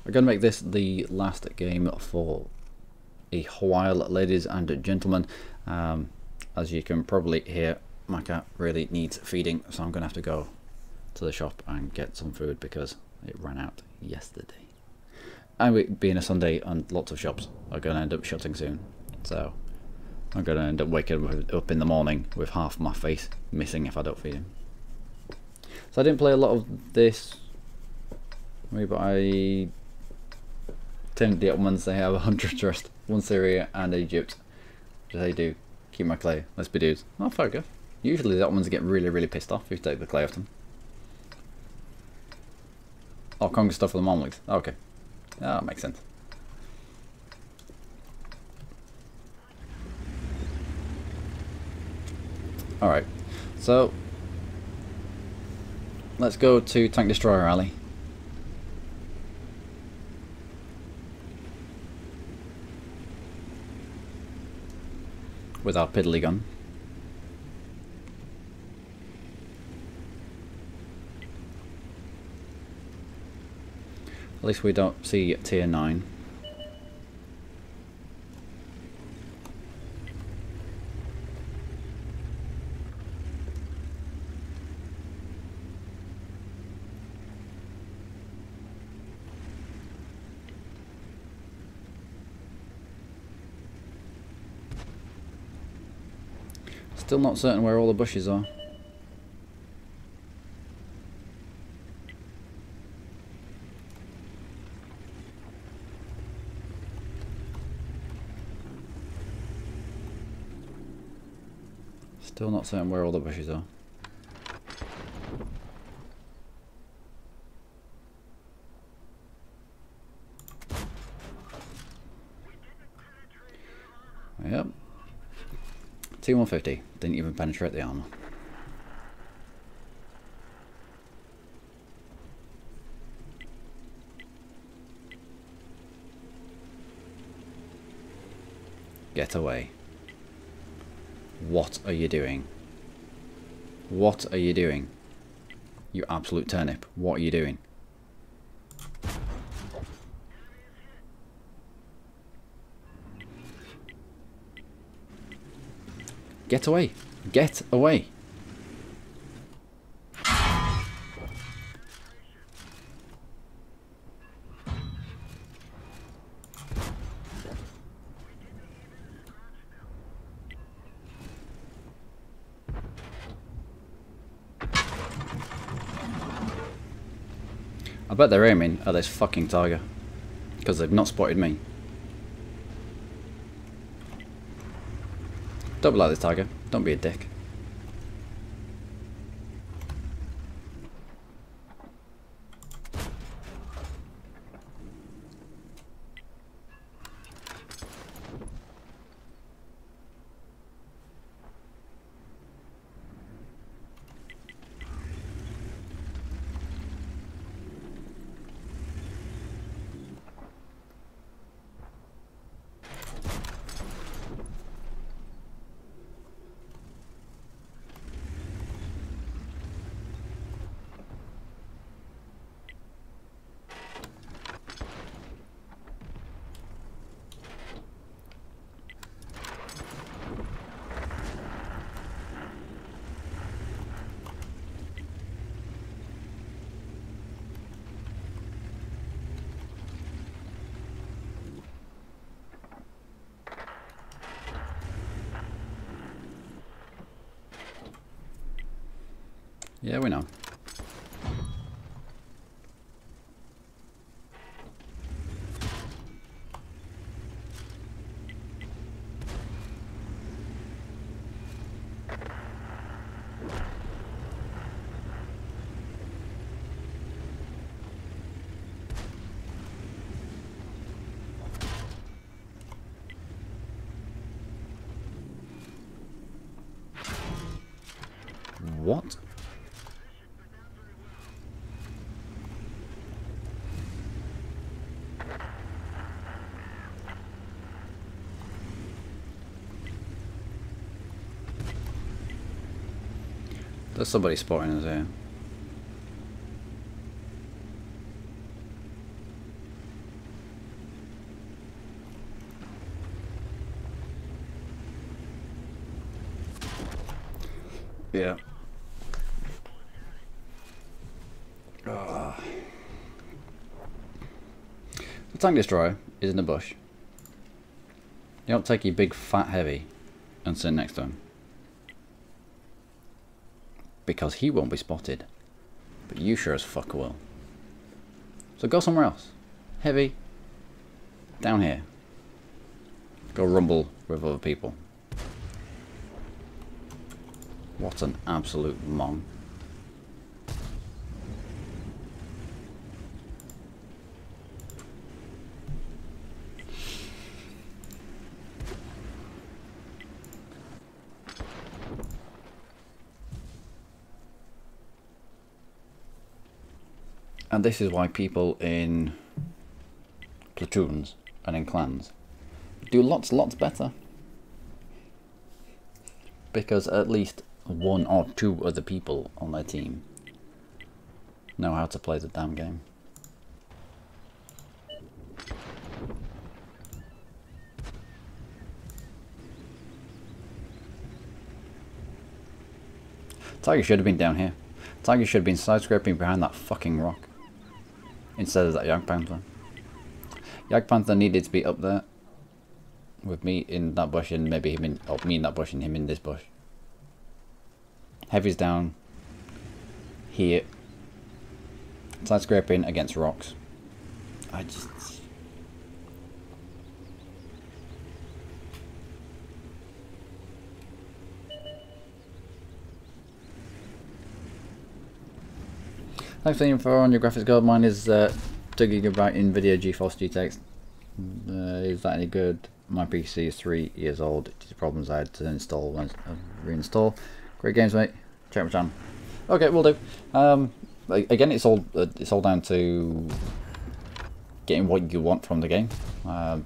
I'm going to make this the last game for a while, ladies and gentlemen. As you can probably hear, my cat really needs feeding, so I'm going to have to go to the shop and get some food because it ran out yesterday. And it being a Sunday and lots of shops are going to end up shutting soon, so I'm going to end up waking up in the morning with half my face missing if I don't feed him. So I didn't play a lot of this, maybe I turned the Ottomans. They have 100 trust, 1 Syria and Egypt. What do they do? Keep my clay. Let's be dudes. Oh, fair enough. Usually the Ottomans get really pissed off if you take the clay off them. Oh, conquer stuff for the Mamluks. Okay. Ah, that makes sense. Alright, so let's go to Tank Destroyer Alley. With our piddly gun. At least we don't see tier 9. Still not certain where all the bushes are. Still not certain where all the bushes are. Yep. T150 didn't even penetrate the armor. Get away. What are you doing? What are you doing? You absolute turnip. What are you doing? Get away. Get away. I bet they're aiming at this fucking tiger, because they've not spotted me. Don't be like this, tiger. Don't be a dick. Yeah, we know. What? There's somebody spotting us here. Yeah. The tank destroyer is in the bush. You don't take your big fat heavy and sit next to him, because he won't be spotted, but you sure as fuck will. So go somewhere else. Heavy, down here. Go rumble with other people. What an absolute mong. And this is why people in platoons and in clans do lots better. Because at least one or two other people on their team know how to play the damn game. Tiger should have been down here. Tiger should have been side-scraping behind that fucking rock. Instead of that Jagdpanther. Jagdpanther needed to be up there. With me in that bush and maybe him in... Oh, me in that bush and him in this bush. Heavy's down. Here. Side-scraping against rocks. I just... Thanks for the info on your graphics card. Mine is 2 GB NVIDIA GeForce GTX. Is that any good? My PC is 3 years old. Due to problems I had to install and reinstall. Great games, mate. Check my channel. Okay, we'll do. Again, it's all down to getting what you want from the game.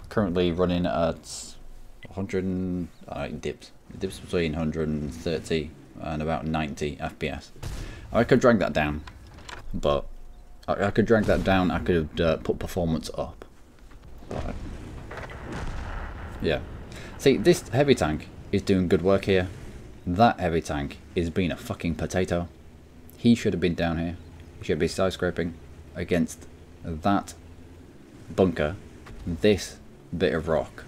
Currently running at 100. It dips between 130 and about 90 FPS. I could drag that down. But I could drag that down, I could put performance up. But, yeah. See, this heavy tank is doing good work here. That heavy tank is being a fucking potato. He should have been down here. He should be side scraping against that bunker, this bit of rock.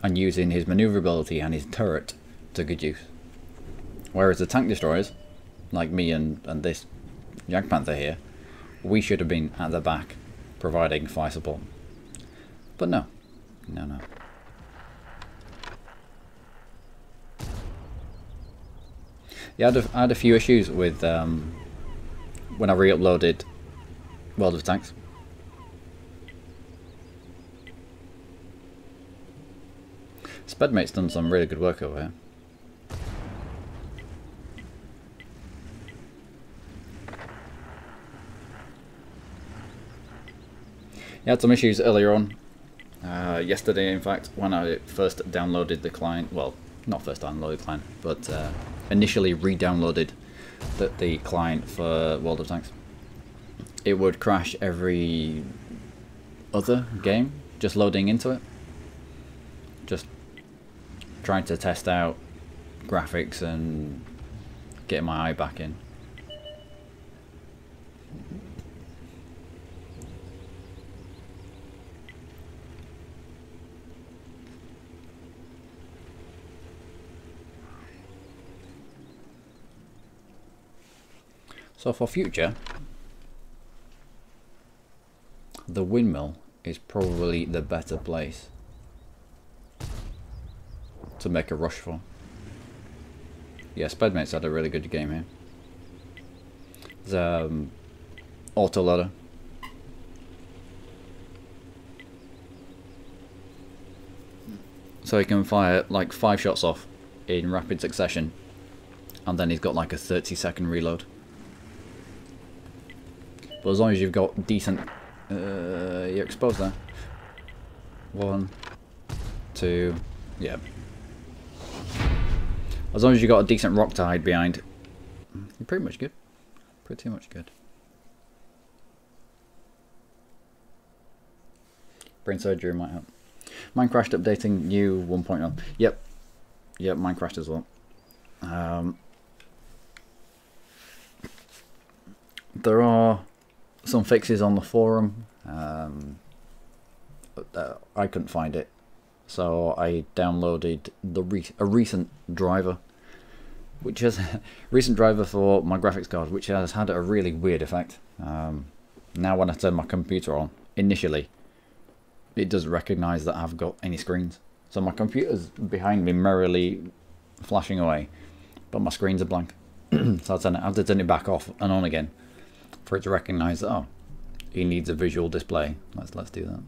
And using his maneuverability and his turret to good use. Whereas the tank destroyers, like me and this Jagdpanther here, we should have been at the back, providing fire support. But no. No. Yeah, I had a few issues with when I re-uploaded World of Tanks. Spedmate's done some really good work over here. I had some issues earlier on, yesterday in fact, when I first downloaded the client, well, not first downloaded the client, but initially re-downloaded the client for World of Tanks. It would crash every other game, just loading into it. Just trying to test out graphics and getting my eye back in. So for future, the windmill is probably the better place to make a rush for. Yeah, Spedmate's had a really good game here. There's auto loader. So he can fire like 5 shots off in rapid succession, and then he's got like a 30-second reload. But as long as you've got decent, you're exposed there. 1, 2, yeah. As long as you've got a decent rock to hide behind, you're pretty much good. Pretty much good. Brain surgery might help. Mine crashed updating new 1.0. Yep, mine crashed as well. There are some fixes on the forum. I couldn't find it, so I downloaded a recent driver, which has recent driver for my graphics card, which has had a really weird effect. Now when I turn my computer on, initially it doesn't recognize that I've got any screens, so my computer's behind me merrily flashing away, but my screens are blank. So I have to turn it back off and on again for it to recognize that, oh, he needs a visual display. Let's do that.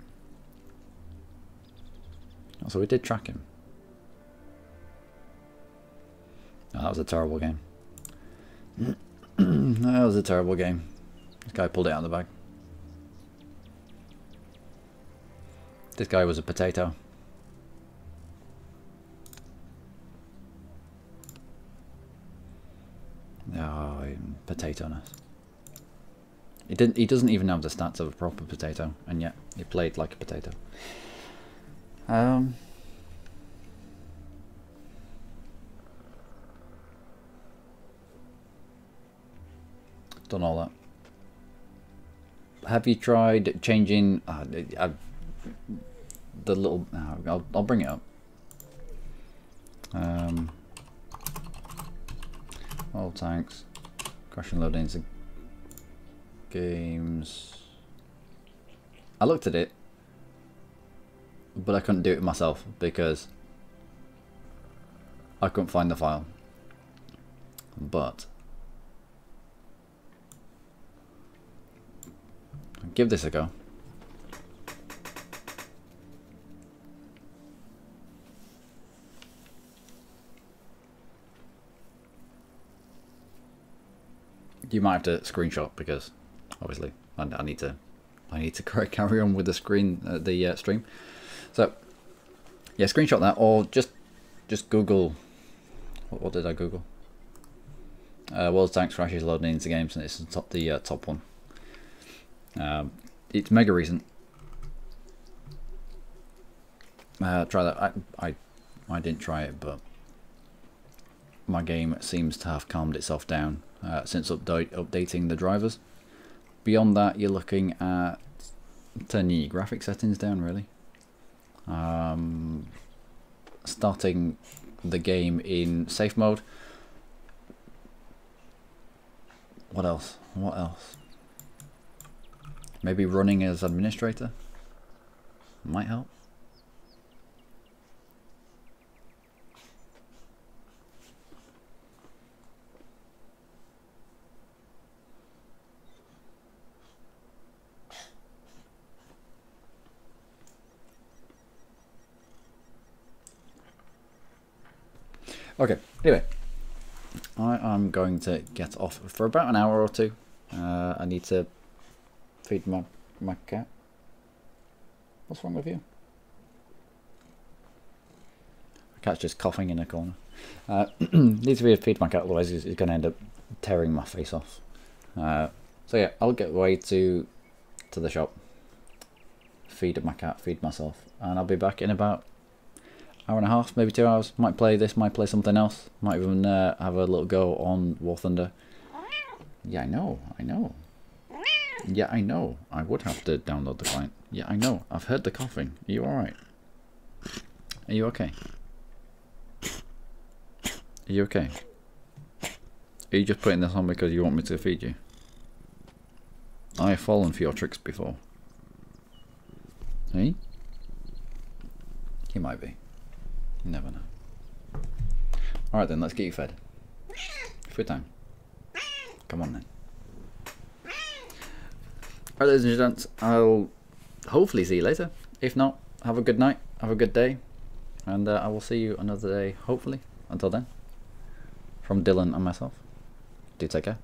So we did track him. Oh, that was a terrible game. That was a terrible game. This guy pulled it out of the bag. This guy was a potato. Oh, potato-ness. He doesn't even have the stats of a proper potato, and yet he played like a potato. done all that. Have you tried changing the little... I'll bring it up. All tanks. Crash and load into games. I looked at it, but I couldn't do it myself because I couldn't find the file. But give this a go. You might have to screenshot because obviously I need to carry on with the stream. So yeah, screenshot that or just Google. What did I Google? World Tanks crashes loading into games, and it's the top one. It's mega recent. Try that. I didn't try it, but my game seems to have calmed itself down since updating the drivers. Beyond that, you're looking at turning your graphic settings down, really. Starting the game in safe mode. What else? What else? Maybe running as administrator might help. Okay, anyway, I am going to get off for about an hour or two. I need to feed my cat. What's wrong with you? My cat's just coughing in a corner. Need to feed my cat, otherwise he's going to end up tearing my face off. So yeah, I'll get away to the shop, feed my cat, feed myself, and I'll be back in about hour and a half, maybe 2 hours. Might play this, might play something else. Might even have a little go on War Thunder. Yeah, I know. Yeah, I know. I would have to download the client. Yeah, I know. I've heard the coughing. Are you alright? Are you okay? Are you okay? Are you just putting this on because you want me to feed you? I have fallen for your tricks before. Hey? You might be. You never know. Alright then, let's get you fed. Food time. Come on then. Alright, ladies and gents, I'll hopefully see you later. If not, have a good night, have a good day, and I will see you another day, hopefully. Until then, from Dylan and myself, do take care.